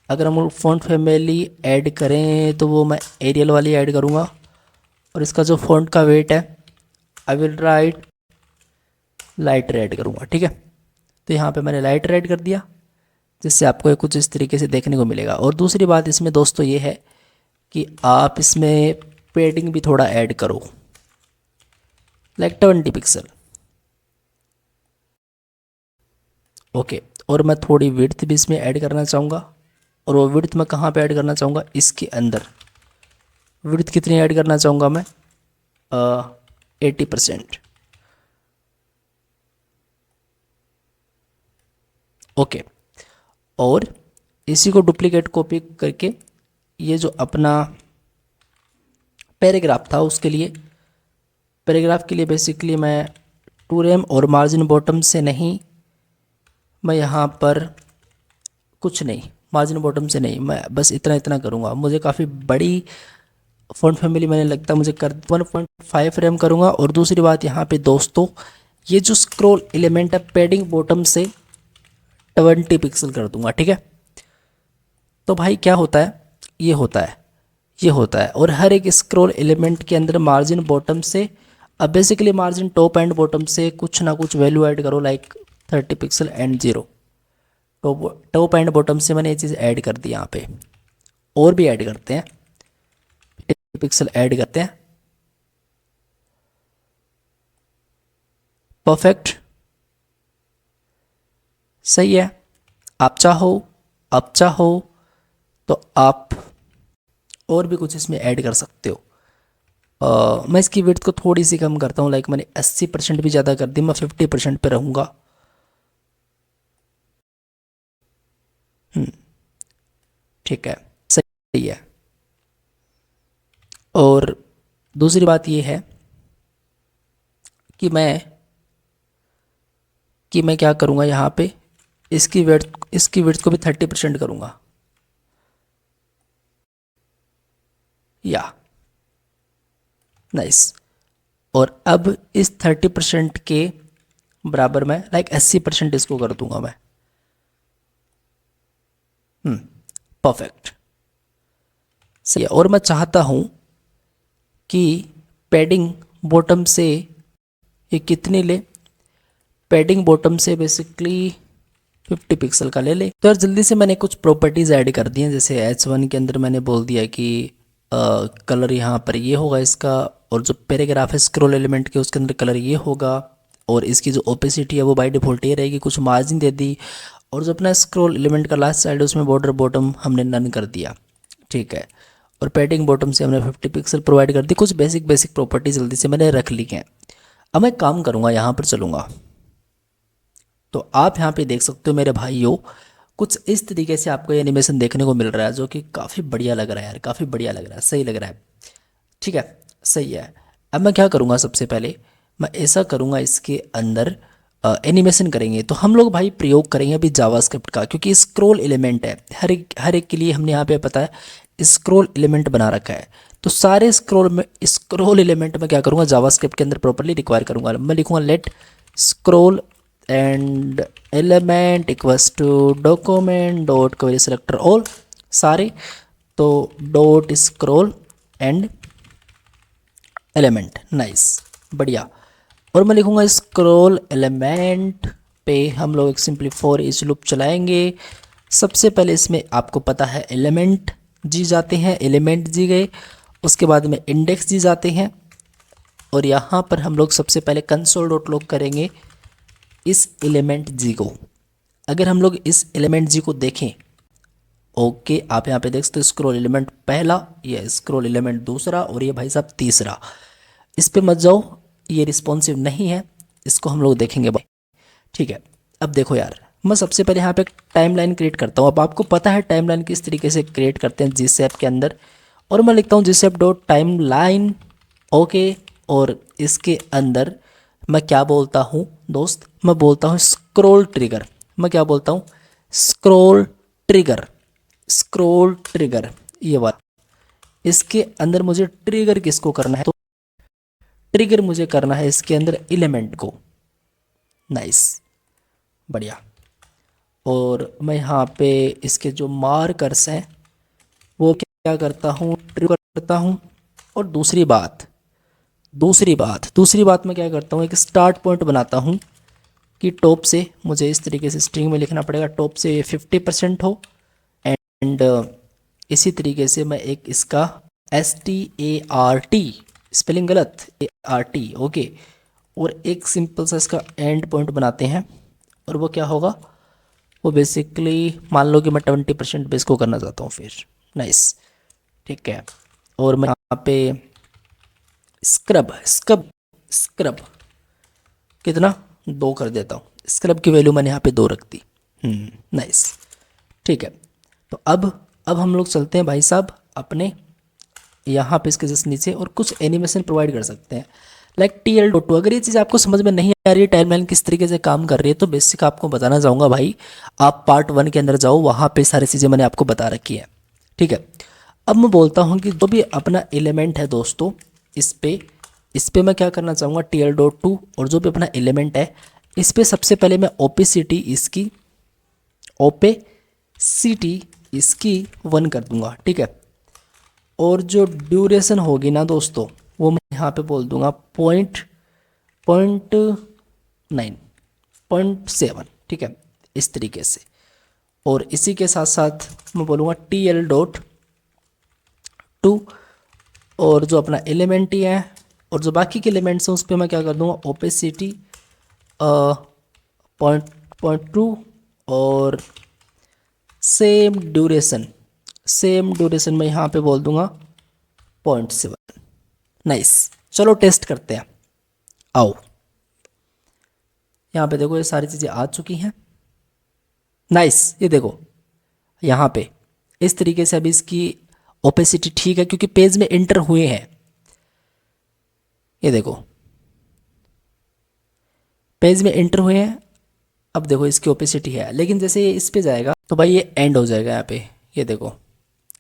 अगर हम फ़ॉन्ट फैमिली ऐड करें तो वो मैं एरियल वाली ऐड करूँगा। और इसका जो फ़ॉन्ट का वेट है आई विल राइट लाइट रेड करूँगा, ठीक है। तो यहाँ पे मैंने लाइट रेड कर दिया, जिससे आपको ये कुछ इस तरीके से देखने को मिलेगा। और दूसरी बात इसमें दोस्तों ये है कि आप इसमें पेडिंग भी थोड़ा ऐड करो, लाइक 20 पिक्सल। ओके, और मैं थोड़ी विड्थ भी इसमें ऐड करना चाहूँगा। और वो विड्थ मैं कहाँ पे ऐड करना चाहूँगा, इसके अंदर। विड्थ कितनी ऐड करना चाहूँगा मैं, 80%। ओके, और इसी को डुप्लीकेट कॉपी करके ये जो अपना पैराग्राफ था उसके लिए, पैराग्राफ के लिए बेसिकली मैं 2 रैम और मार्जिन बॉटम से नहीं, मैं यहाँ पर कुछ नहीं, मार्जिन बॉटम से नहीं, मैं बस इतना इतना करूँगा। मुझे काफ़ी बड़ी फ़ॉन्ट फैमिली मैंने लगता है मुझे कर 1.5 रैम करूँगा। और दूसरी बात यहाँ पे दोस्तों, ये जो स्क्रॉल एलिमेंट है पैडिंग बॉटम से 20 पिक्सल कर दूँगा, ठीक है। तो भाई क्या होता है, ये होता है, ये होता है। और हर एक स्क्रॉल एलिमेंट के अंदर मार्जिन बॉटम से, अब basically margin top and bottom से कुछ ना कुछ वैल्यू ऐड करो, like 30 pixel and 0। Top and bottom से मैंने ये चीज़ ऐड कर दी यहाँ पे। और भी ऐड करते हैं, 80 पिक्सल ऐड करते हैं, परफेक्ट, सही है। आप चाहो तो आप और भी कुछ इसमें ऐड कर सकते हो। मैं इसकी विड्थ को थोड़ी सी कम करता हूँ, लाइक मैंने 80% भी ज़्यादा कर दी, मैं 50% पे रहूँगा। ठीक है, सही है। और दूसरी बात ये है कि मैं क्या करूँगा यहाँ पे, इसकी विड्थ को भी 30% करूँगा, या नाइस। और अब इस 30% के बराबर मैं लाइक 80% इसको कर दूंगा मैं। परफेक्ट, सही है। और मैं चाहता हूँ कि पैडिंग बॉटम से ये कितनी ले, पैडिंग बॉटम से बेसिकली 50 पिक्सल का ले ले। तो यार जल्दी से मैंने कुछ प्रॉपर्टीज़ ऐड कर दी हैं, जैसे H1 के अंदर मैंने बोल दिया कि कलर यहाँ पर ये होगा इसका, और जो पैराग्राफ है स्क्रॉल एलिमेंट के उसके अंदर कलर ये होगा, और इसकी जो ओपेसिटी है वो बाय डिफ़ॉल्ट ये रहेगी, कुछ मार्जिन दे दी। और जो अपना स्क्रॉल एलिमेंट का लास्ट साइड है उसमें बॉर्डर बॉटम हमने नन कर दिया, ठीक है। और पैडिंग बॉटम से हमने 50 पिक्सल प्रोवाइड कर दी। कुछ बेसिक प्रॉपर्टी जल्दी से मैंने रख ली हैं। अब मैं काम करूँगा, यहाँ पर चलूँगा, तो आप यहाँ पे देख सकते हो मेरे भाइयों, कुछ इस तरीके से आपको ये एनिमेशन देखने को मिल रहा है, जो कि काफ़ी बढ़िया लग रहा है यार, काफ़ी बढ़िया लग रहा है, सही लग रहा है, ठीक है, सही है। अब मैं क्या करूँगा, सबसे पहले मैं ऐसा करूँगा, इसके अंदर एनिमेशन करेंगे तो हम लोग भाई प्रयोग करेंगे अभी जावास्क्रिप्ट का, क्योंकि स्क्रॉल एलिमेंट है हर एक के लिए हमने यहाँ पे पता है स्क्रॉल एलिमेंट बना रखा है। तो सारे स्क्रॉल एलिमेंट में क्या करूँगा, जावास्क्रिप्ट के अंदर प्रॉपर्ली रिक्वायर करूँगा। मैं लिखूँगा let scroll end element equals to document dot query selector all सारे, तो dot scroll end element. Nice, बढ़िया। और मैं लिखूँगा स्क्रॉल एलिमेंट पे हम लोग एक सिंपली फॉर ईच लूप चलाएंगे। सबसे पहले इसमें आपको पता है एलिमेंट जी जाते हैं, एलिमेंट जी गए, उसके बाद में इंडेक्स जी जाते हैं, और यहाँ पर हम लोग सबसे पहले कंसोल डॉट लॉग करेंगे इस एलिमेंट जी को। अगर हम लोग इस एलिमेंट जी को देखें, ओके आप यहाँ पे देख सकते हो स्क्रॉल एलिमेंट पहला, ये स्क्रॉल एलिमेंट दूसरा, और ये भाई साहब तीसरा। इस पे मत जाओ, ये रिस्पॉन्सिव नहीं है, इसको हम लोग देखेंगे भाई। ठीक है, अब देखो यार, मैं सबसे पहले यहाँ पे टाइमलाइन क्रिएट करता हूँ। अब आपको पता है टाइमलाइन किस तरीके से क्रिएट करते हैं जीसैप के अंदर, और मैं लिखता हूँ जीसैप डॉट टाइमलाइन। ओके, और इसके अंदर मैं क्या बोलता हूँ दोस्त, मैं बोलता हूँ स्क्रॉल ट्रिगर। मैं क्या बोलता हूँ, स्क्रॉल ट्रिगर, स्क्रॉल ट्रिगर, ये बात। इसके अंदर मुझे ट्रिगर किसको करना है, तो ट्रिगर मुझे करना है इसके अंदर एलिमेंट को। नाइस, बढ़िया। और मैं यहाँ पे इसके जो मार्कर्स हैं वो क्या करता हूँ, ट्रिगर करता हूँ। और दूसरी बात मैं क्या करता हूँ, एक स्टार्ट पॉइंट बनाता हूँ कि टॉप से मुझे इस तरीके से स्ट्रिंग में लिखना पड़ेगा, टॉप से 50% हो, एंड इसी तरीके से मैं एक इसका START, स्पेलिंग गलत, ART, ओके, और एक सिंपल सा इसका एंड पॉइंट बनाते हैं। और वो क्या होगा, वो बेसिकली मान लो कि मैं 20% बेस को करना चाहता हूँ फिर। नाइस, ठीक है। और मैं यहाँ पे स्क्रब स्क्रब स्क्रब कितना 2 कर देता हूँ, स्क्रब की वैल्यू मैंने यहाँ पे 2 रख दी। नाइस, ठीक है। तो अब हम लोग चलते हैं भाई साहब अपने यहाँ पे इसके जस्ट नीचे, और कुछ एनिमेशन प्रोवाइड कर सकते हैं लाइक TL.2। अगर ये चीज़ आपको समझ में नहीं आ रही है टाइमलाइन किस तरीके से काम कर रही है, तो बेसिक आपको बताना चाहूँगा भाई, आप पार्ट 1 के अंदर जाओ, वहाँ पे सारी चीज़ें मैंने आपको बता रखी है। ठीक है, अब मैं बोलता हूँ कि जो भी अपना एलिमेंट है दोस्तों, इस पे मैं क्या करना चाहूँगा, TL.2, और जो भी अपना एलिमेंट है इस पे सबसे पहले मैं ओपेसिटी इसकी 1 कर दूंगा। ठीक है, और जो ड्यूरेशन होगी ना दोस्तों, वो मैं यहाँ पे बोल दूंगा 0.9, 0.7। ठीक है, इस तरीके से। और इसी के साथ साथ मैं बोलूँगा TL.2, और जो अपना एलिमेंट ही है और जो बाकी के एलिमेंट्स हैं उस पर मैं क्या कर दूंगा, ओपेसिटी 0.2, और सेम ड्यूरेशन मैं यहाँ पे बोल दूंगा 0.7। नाइस, चलो टेस्ट करते हैं, आओ। यहाँ पे देखो ये सारी चीज़ें आ चुकी हैं। नाइस, ये देखो यहाँ पे इस तरीके से अभी इसकी ओपेसिटी ठीक है क्योंकि पेज में एंटर हुए हैं। ये देखो पेज में एंटर हुए हैं। अब देखो इसकी ओपेसिटी है, लेकिन जैसे ये इस पे जाएगा तो भाई ये एंड हो जाएगा यहाँ पे। ये देखो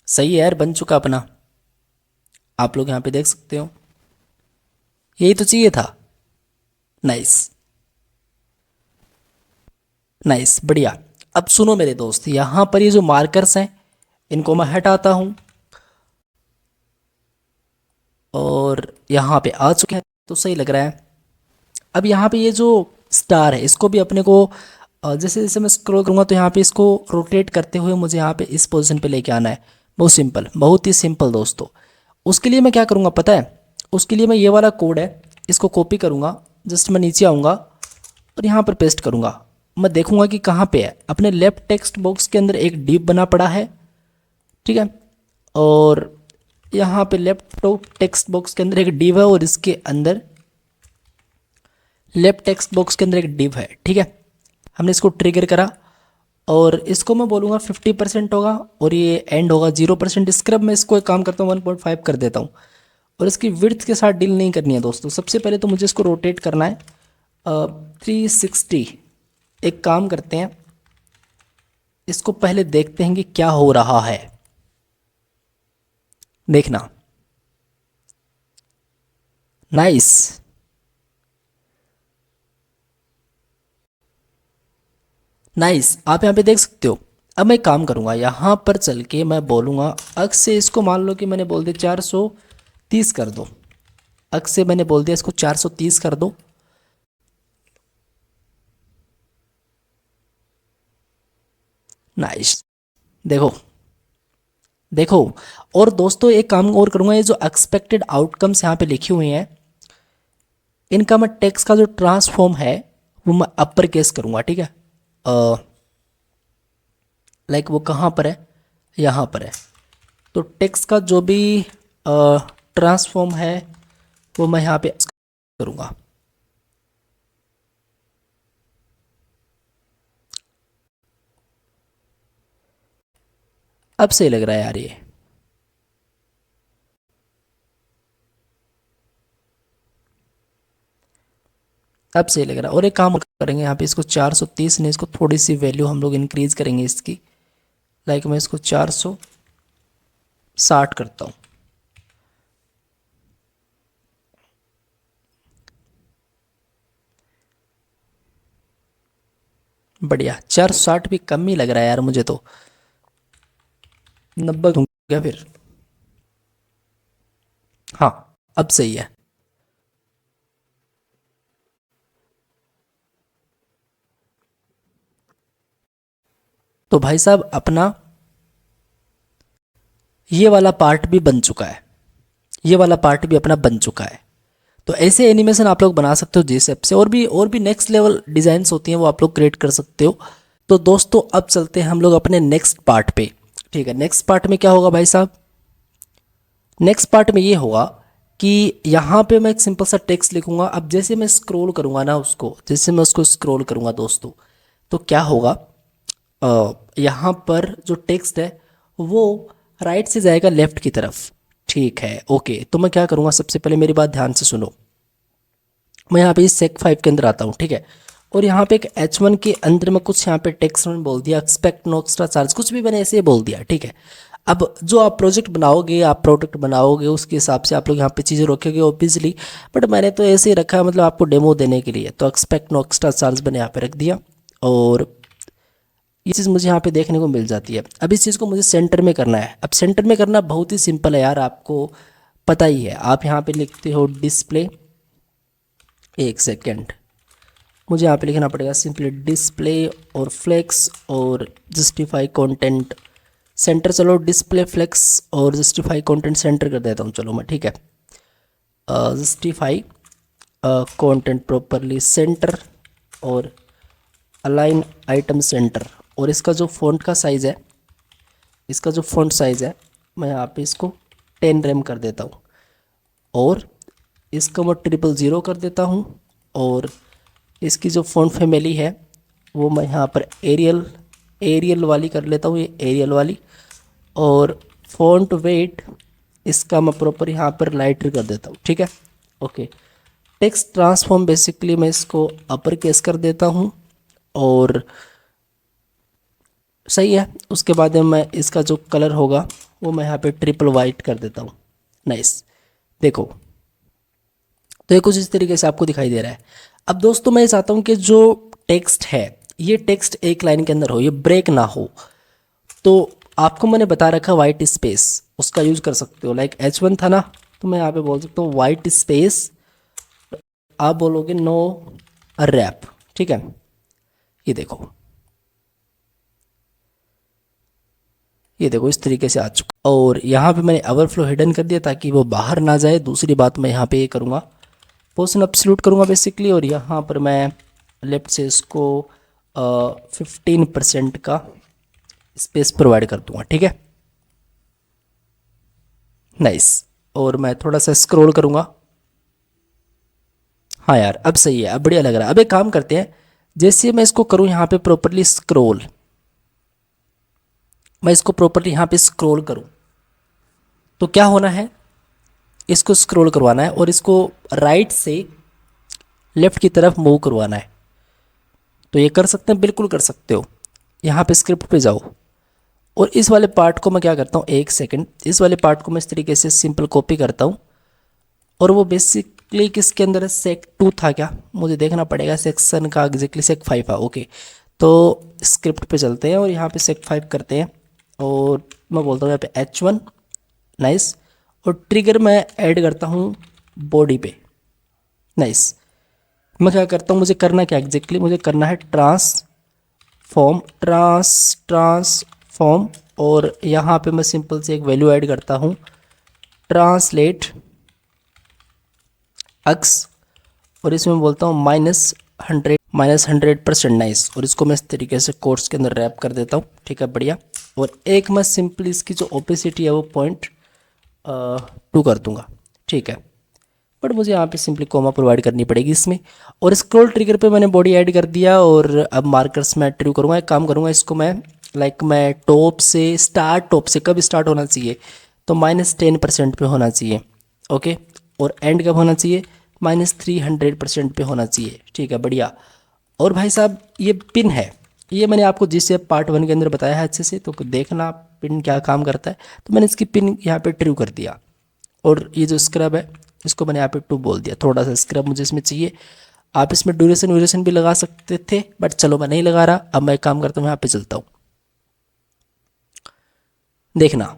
सही है यार, बन चुका अपना, आप लोग यहाँ पे देख सकते हो, यही तो चाहिए था। नाइस नाइस, बढ़िया। अब सुनो मेरे दोस्त, यहाँ पर ये जो मार्कर्स हैं इनको मैं हटाता हूँ, और यहाँ पे आ चुके हैं तो सही लग रहा है। अब यहाँ पे ये जो स्टार है इसको भी अपने को जैसे जैसे मैं स्क्रॉल करूँगा तो यहाँ पे इसको रोटेट करते हुए मुझे यहाँ पे इस पोजीशन पे लेके आना है। बहुत सिंपल, बहुत ही सिंपल दोस्तों। उसके लिए मैं क्या करूँगा पता है, उसके लिए मैं ये वाला कोड है इसको कॉपी करूँगा, जस्ट मैं नीचे आऊँगा और यहाँ पर पेस्ट करूँगा। मैं देखूँगा कि कहाँ पे है, अपने लेफ्ट टेक्स्ट बॉक्स के अंदर एक डिव बना पड़ा है। ठीक है, और यहाँ पे लेफ्ट टॉप टेक्स्ट बॉक्स के अंदर एक डिव है, और इसके अंदर लेफ्ट टेक्स्ट बॉक्स के अंदर एक डिव है। ठीक है, हमने इसको ट्रिगर करा, और इसको मैं बोलूँगा 50% होगा, और ये एंड होगा 0%। स्क्रब में इसको एक काम करता हूँ 1.5 कर देता हूँ, और इसकी विड्थ के साथ डील नहीं करनी है दोस्तों। सबसे पहले तो मुझे इसको रोटेट करना है 360। एक काम करते हैं, इसको पहले देखते हैं कि क्या हो रहा है, देखना। नाइस, नाइस, आप यहाँ पे देख सकते हो। अब मैं एक काम करूँगा, यहाँ पर चल के मैं बोलूँगा अक्स से इसको मान लो कि मैंने बोल दिया 430 कर दो। अक्स से मैंने बोल दिया इसको 430 कर दो। नाइस, देखो देखो। और दोस्तों एक काम और करूँगा, ये जो एक्सपेक्टेड आउटकम्स यहाँ पे लिखे हुए हैं इनका मैं टेक्स्ट का जो ट्रांसफॉर्म है वो मैं अपर केस करूँगा, ठीक है। लाइक वो कहाँ पर है, यहाँ पर है। तो टेक्स्ट का जो भी ट्रांसफॉर्म है वो मैं यहाँ पे करूँगा। अब सही लग रहा है यार ये। अब सही लग रहा है। और एक काम करेंगे यहाँ पे, इसको 430 ने इसको थोड़ी सी वैल्यू हम लोग इंक्रीज करेंगे इसकी। लाइक मैं इसको 460 करता हूँ। बढ़िया, 460 भी कम ही लग रहा है यार मुझे तो। 90 दूँ क्या फिर? हाँ, अब सही है। तो भाई साहब अपना ये वाला पार्ट भी बन चुका है, ये वाला पार्ट भी अपना बन चुका है। तो ऐसे एनिमेशन आप लोग बना सकते हो जिस ऐप से, और भी नेक्स्ट लेवल डिज़ाइंस होती हैं वो आप लोग क्रिएट कर सकते हो। तो दोस्तों अब चलते हैं हम लोग अपने नेक्स्ट पार्ट पे। ठीक है, नेक्स्ट पार्ट में क्या होगा भाई साहब? नेक्स्ट पार्ट में ये होगा कि यहाँ पे मैं एक सिंपल सा टेक्स्ट लिखूंगा। अब जैसे मैं स्क्रॉल करूँगा ना उसको, जैसे मैं उसको स्क्रॉल करूँगा दोस्तों, तो क्या होगा, यहाँ पर जो टेक्स्ट है वो राइट से जाएगा लेफ्ट की तरफ। ठीक है, ओके। तो मैं क्या करूँगा, सबसे पहले मेरी बात ध्यान से सुनो। मैं यहाँ पे इस सेक 5 के अंदर आता हूँ, ठीक है। और यहाँ पे एक H1 के अंदर में कुछ यहाँ पे टेक्स्ट में बोल दिया एक्सपेक्ट नो एक्स्ट्रा चार्ज, कुछ भी मैंने ऐसे ही बोल दिया, ठीक है। अब जो आप प्रोजेक्ट बनाओगे, आप प्रोडक्ट बनाओगे, उसके हिसाब से आप लोग यहाँ पे चीज़ें रखोगे ऑब्वियसली। बट मैंने तो ऐसे ही रखा है, मतलब आपको डेमो देने के लिए। तो एक्सपेक्ट नो एक्स्ट्रा चार्ज मैंने यहाँ पे रख दिया और ये चीज़ मुझे यहाँ पे देखने को मिल जाती है। अब इस चीज़ को मुझे सेंटर में करना है। अब सेंटर में करना बहुत ही सिंपल है यार, आपको पता ही है। आप यहाँ पे लिखते हो डिस्प्ले, एक सेकेंड, मुझे यहाँ पे लिखना पड़ेगा सिंपली डिस्प्ले और फ्लेक्स और जस्टिफाई कंटेंट सेंटर। चलो डिस्प्ले फ्लेक्स और जस्टिफाई कंटेंट सेंटर कर देता हूँ, चलो मैं, ठीक है। जस्टिफाई कंटेंट प्रॉपरली सेंटर और अलाइन आइटम सेंटर। और इसका जो फ़ॉन्ट का साइज़ है, इसका जो फ़ॉन्ट साइज़ है मैं यहाँ पे इसको 10 रेम कर देता हूँ और इसको मैं 000 कर देता हूँ। और इसकी जो फ़ॉन्ट फैमिली है वो मैं यहाँ पर एरियल वाली कर लेता हूँ, ये एरियल वाली। और फ़ॉन्ट वेट इसका मैं प्रॉपर यहाँ पर लाइटर कर देता हूँ, ठीक है, ओके। टेक्स्ट ट्रांसफॉर्म बेसिकली मैं इसको अपर केस कर देता हूँ और सही है। उसके बाद में मैं इसका जो कलर होगा वो मैं यहाँ पे ट्रिपल वाइट कर देता हूँ। नाइस, देखो तो ये कुछ इस तरीके से आपको दिखाई दे रहा है। अब दोस्तों मैं चाहता हूँ कि जो टेक्स्ट है ये टेक्स्ट एक लाइन के अंदर हो, ये ब्रेक ना हो। तो आपको मैंने बता रखा वाइट स्पेस, उसका यूज़ कर सकते हो। लाइक H1 था ना, तो मैं यहाँ पे बोल सकता हूँ वाइट स्पेस, आप बोलोगे नो रैप, ठीक है। ये देखो, ये देखो इस तरीके से आ चुका। और यहाँ पे मैंने ओवरफ्लो हिडन कर दिया ताकि वो बाहर ना जाए। दूसरी बात मैं यहाँ पे ये करूँगा, पोर्शन एब्सोल्यूट करूँगा बेसिकली, और यहाँ पर मैं लेफ्ट से इसको 15% का स्पेस प्रोवाइड कर दूँगा, ठीक है। नाइस, और मैं थोड़ा सा स्क्रॉल करूँगा। हाँ यार अब सही है, अब बढ़िया लग रहा है। अब एक काम करते हैं, जैसे मैं इसको करूँ यहाँ पे प्रॉपरली स्क्रॉल, मैं इसको प्रॉपरली यहाँ पे स्क्रॉल करूँ तो क्या होना है, इसको स्क्रॉल करवाना है और इसको राइट से लेफ़्ट की तरफ मूव करवाना है। तो ये कर सकते हैं, बिल्कुल कर सकते हो। यहाँ पे स्क्रिप्ट पे जाओ और इस वाले पार्ट को मैं क्या करता हूँ, एक सेकंड, इस वाले पार्ट को मैं इस तरीके से सिंपल कॉपी करता हूँ। और वो बेसिकली किसके अंदर है, सेक 2 था क्या, मुझे देखना पड़ेगा सेक्शन का एग्जैक्टली, सेक 5 है, ओके। तो स्क्रिप्ट पे चलते हैं और यहाँ पे सेक 5 करते हैं और मैं बोलता हूँ यहाँ पे H1 नाइस। और ट्रिगर मैं ऐड करता हूँ बॉडी पे नाइस। मैं क्या करता हूँ, मुझे करना क्या एग्जैक्टली, मुझे करना है ट्रांसफॉर्म और यहाँ पे मैं सिंपल से एक वैल्यू ऐड करता हूँ ट्रांसलेट अक्स और इसमें बोलता हूँ -100% नाइस। और इसको मैं इस तरीके से कोट्स के अंदर रैप कर देता हूँ, ठीक है बढ़िया। और एक मैं सिंपली इसकी जो ओपेसिटी है वो 0.2 कर दूंगा, ठीक है। बट मुझे यहाँ पे सिंपली कॉमा प्रोवाइड करनी पड़ेगी इसमें। और स्क्रॉल ट्रिगर पे मैंने बॉडी ऐड कर दिया और अब मार्कर्स मैं ट्रू करूँगा। एक काम करूँगा, इसको मैं मैं टॉप से कब स्टार्ट होना चाहिए, तो -10% पे होना चाहिए, ओके। और एंड कब होना चाहिए, -300% पे होना चाहिए, ठीक है बढ़िया। और भाई साहब ये पिन है, ये मैंने आपको जिससे पार्ट 1 के अंदर बताया है अच्छे से, तो देखना पिन क्या काम करता है। तो मैंने इसकी पिन यहाँ पे ट्रू कर दिया और ये जो स्क्रब है इसको मैंने यहाँ पे 2 बोल दिया। थोड़ा सा स्क्रब मुझे इसमें चाहिए, आप इसमें ड्यूरेशन भी लगा सकते थे बट चलो मैं नहीं लगा रहा। अब मैं काम करता हूँ, यहाँ पे चलता हूँ, देखना।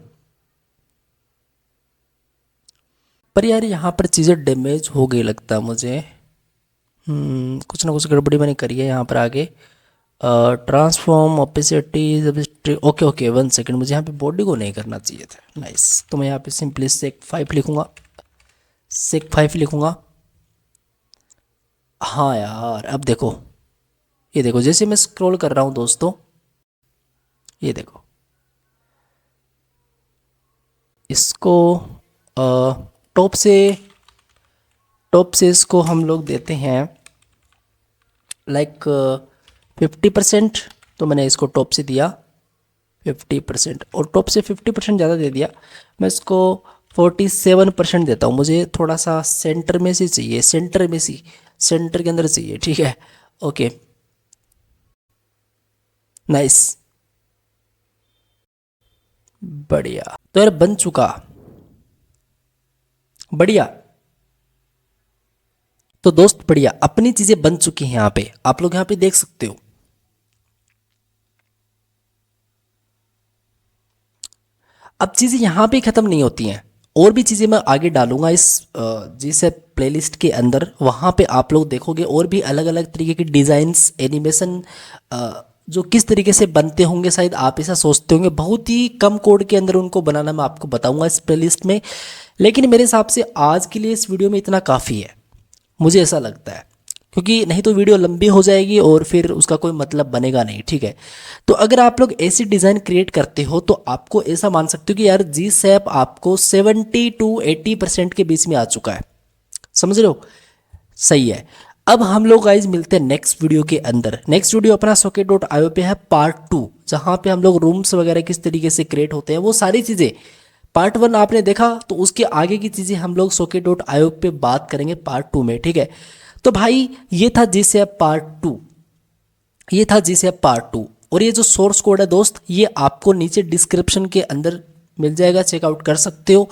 पर यार यहाँ पर चीज़ें डैमेज हो गई लगता है मुझे, कुछ ना कुछ गड़बड़ी मैंने करी है यहाँ पर आगे। ट्रांसफॉर्म ओपेसिटी ओके 1 सेकेंड, मुझे यहाँ पे बॉडी को नहीं करना चाहिए था नाइस। तो मैं यहाँ पे सिंपली सेक 5 लिखूँगा। हाँ यार अब देखो, ये देखो जैसे मैं स्क्रॉल कर रहा हूँ दोस्तों, ये देखो इसको टॉप से इसको हम लोग देते हैं 50%। तो मैंने इसको टॉप से दिया 50% और टॉप से 50% ज़्यादा दे दिया। मैं इसको 47% देता हूँ, मुझे थोड़ा सा सेंटर में से चाहिए, सेंटर के अंदर चाहिए, ठीक है ओके नाइस बढ़िया। तो यार बन चुका बढ़िया। तो दोस्त बढ़िया अपनी चीजें बन चुकी हैं, यहाँ पे आप लोग यहाँ पे देख सकते हो। अब चीजें यहाँ पे खत्म नहीं होती हैं, और भी चीजें मैं आगे डालूंगा इस जिस प्लेलिस्ट के अंदर। वहाँ पे आप लोग देखोगे और भी अलग अलग तरीके के डिज़ाइंस एनिमेशन जो किस तरीके से बनते होंगे, शायद आप ऐसा सोचते होंगे। बहुत ही कम कोड के अंदर उनको बनाना मैं आपको बताऊंगा इस प्लेलिस्ट में। लेकिन मेरे हिसाब से आज के लिए इस वीडियो में इतना काफ़ी है, मुझे ऐसा लगता है, क्योंकि नहीं तो वीडियो लंबी हो जाएगी और फिर उसका कोई मतलब बनेगा नहीं, ठीक है। तो अगर आप लोग ऐसी डिज़ाइन क्रिएट करते हो तो आपको ऐसा मान सकते हो कि यार जी सैप आपको 70 to 80% के बीच में आ चुका है, समझ रहे हो, सही है। अब हम लोग गाइज मिलते हैं नेक्स्ट वीडियो के अंदर। नेक्स्ट वीडियो अपना socket.io पे है पार्ट 2, जहाँ पे हम लोग रूम्स वगैरह किस तरीके से क्रिएट होते हैं वो सारी चीज़ें। पार्ट 1 आपने देखा, तो उसके आगे की चीज़ें हम लोग socket.io पे बात करेंगे पार्ट 2 में, ठीक है। तो भाई ये था जीसैप पार्ट 2, और ये जो सोर्स कोड है दोस्त, ये आपको नीचे डिस्क्रिप्शन के अंदर मिल जाएगा, चेकआउट कर सकते हो।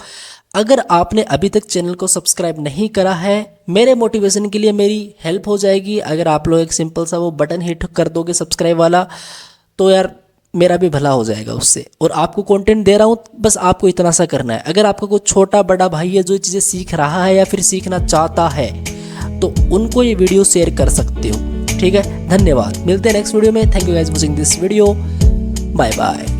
अगर आपने अभी तक चैनल को सब्सक्राइब नहीं करा है, मेरे मोटिवेशन के लिए मेरी हेल्प हो जाएगी अगर आप लोग एक सिंपल सा वो बटन हिट कर दोगे सब्सक्राइब वाला, तो यार मेरा भी भला हो जाएगा उससे। और आपको कंटेंट दे रहा हूँ, बस आपको इतना सा करना है। अगर आपका कोई छोटा बड़ा भाई है जो चीज़ें सीख रहा है या फिर सीखना चाहता है, तो उनको ये वीडियो शेयर कर सकते हो, ठीक है। धन्यवाद, मिलते हैं नेक्स्ट वीडियो में। Thank you guys for watching this video, bye bye.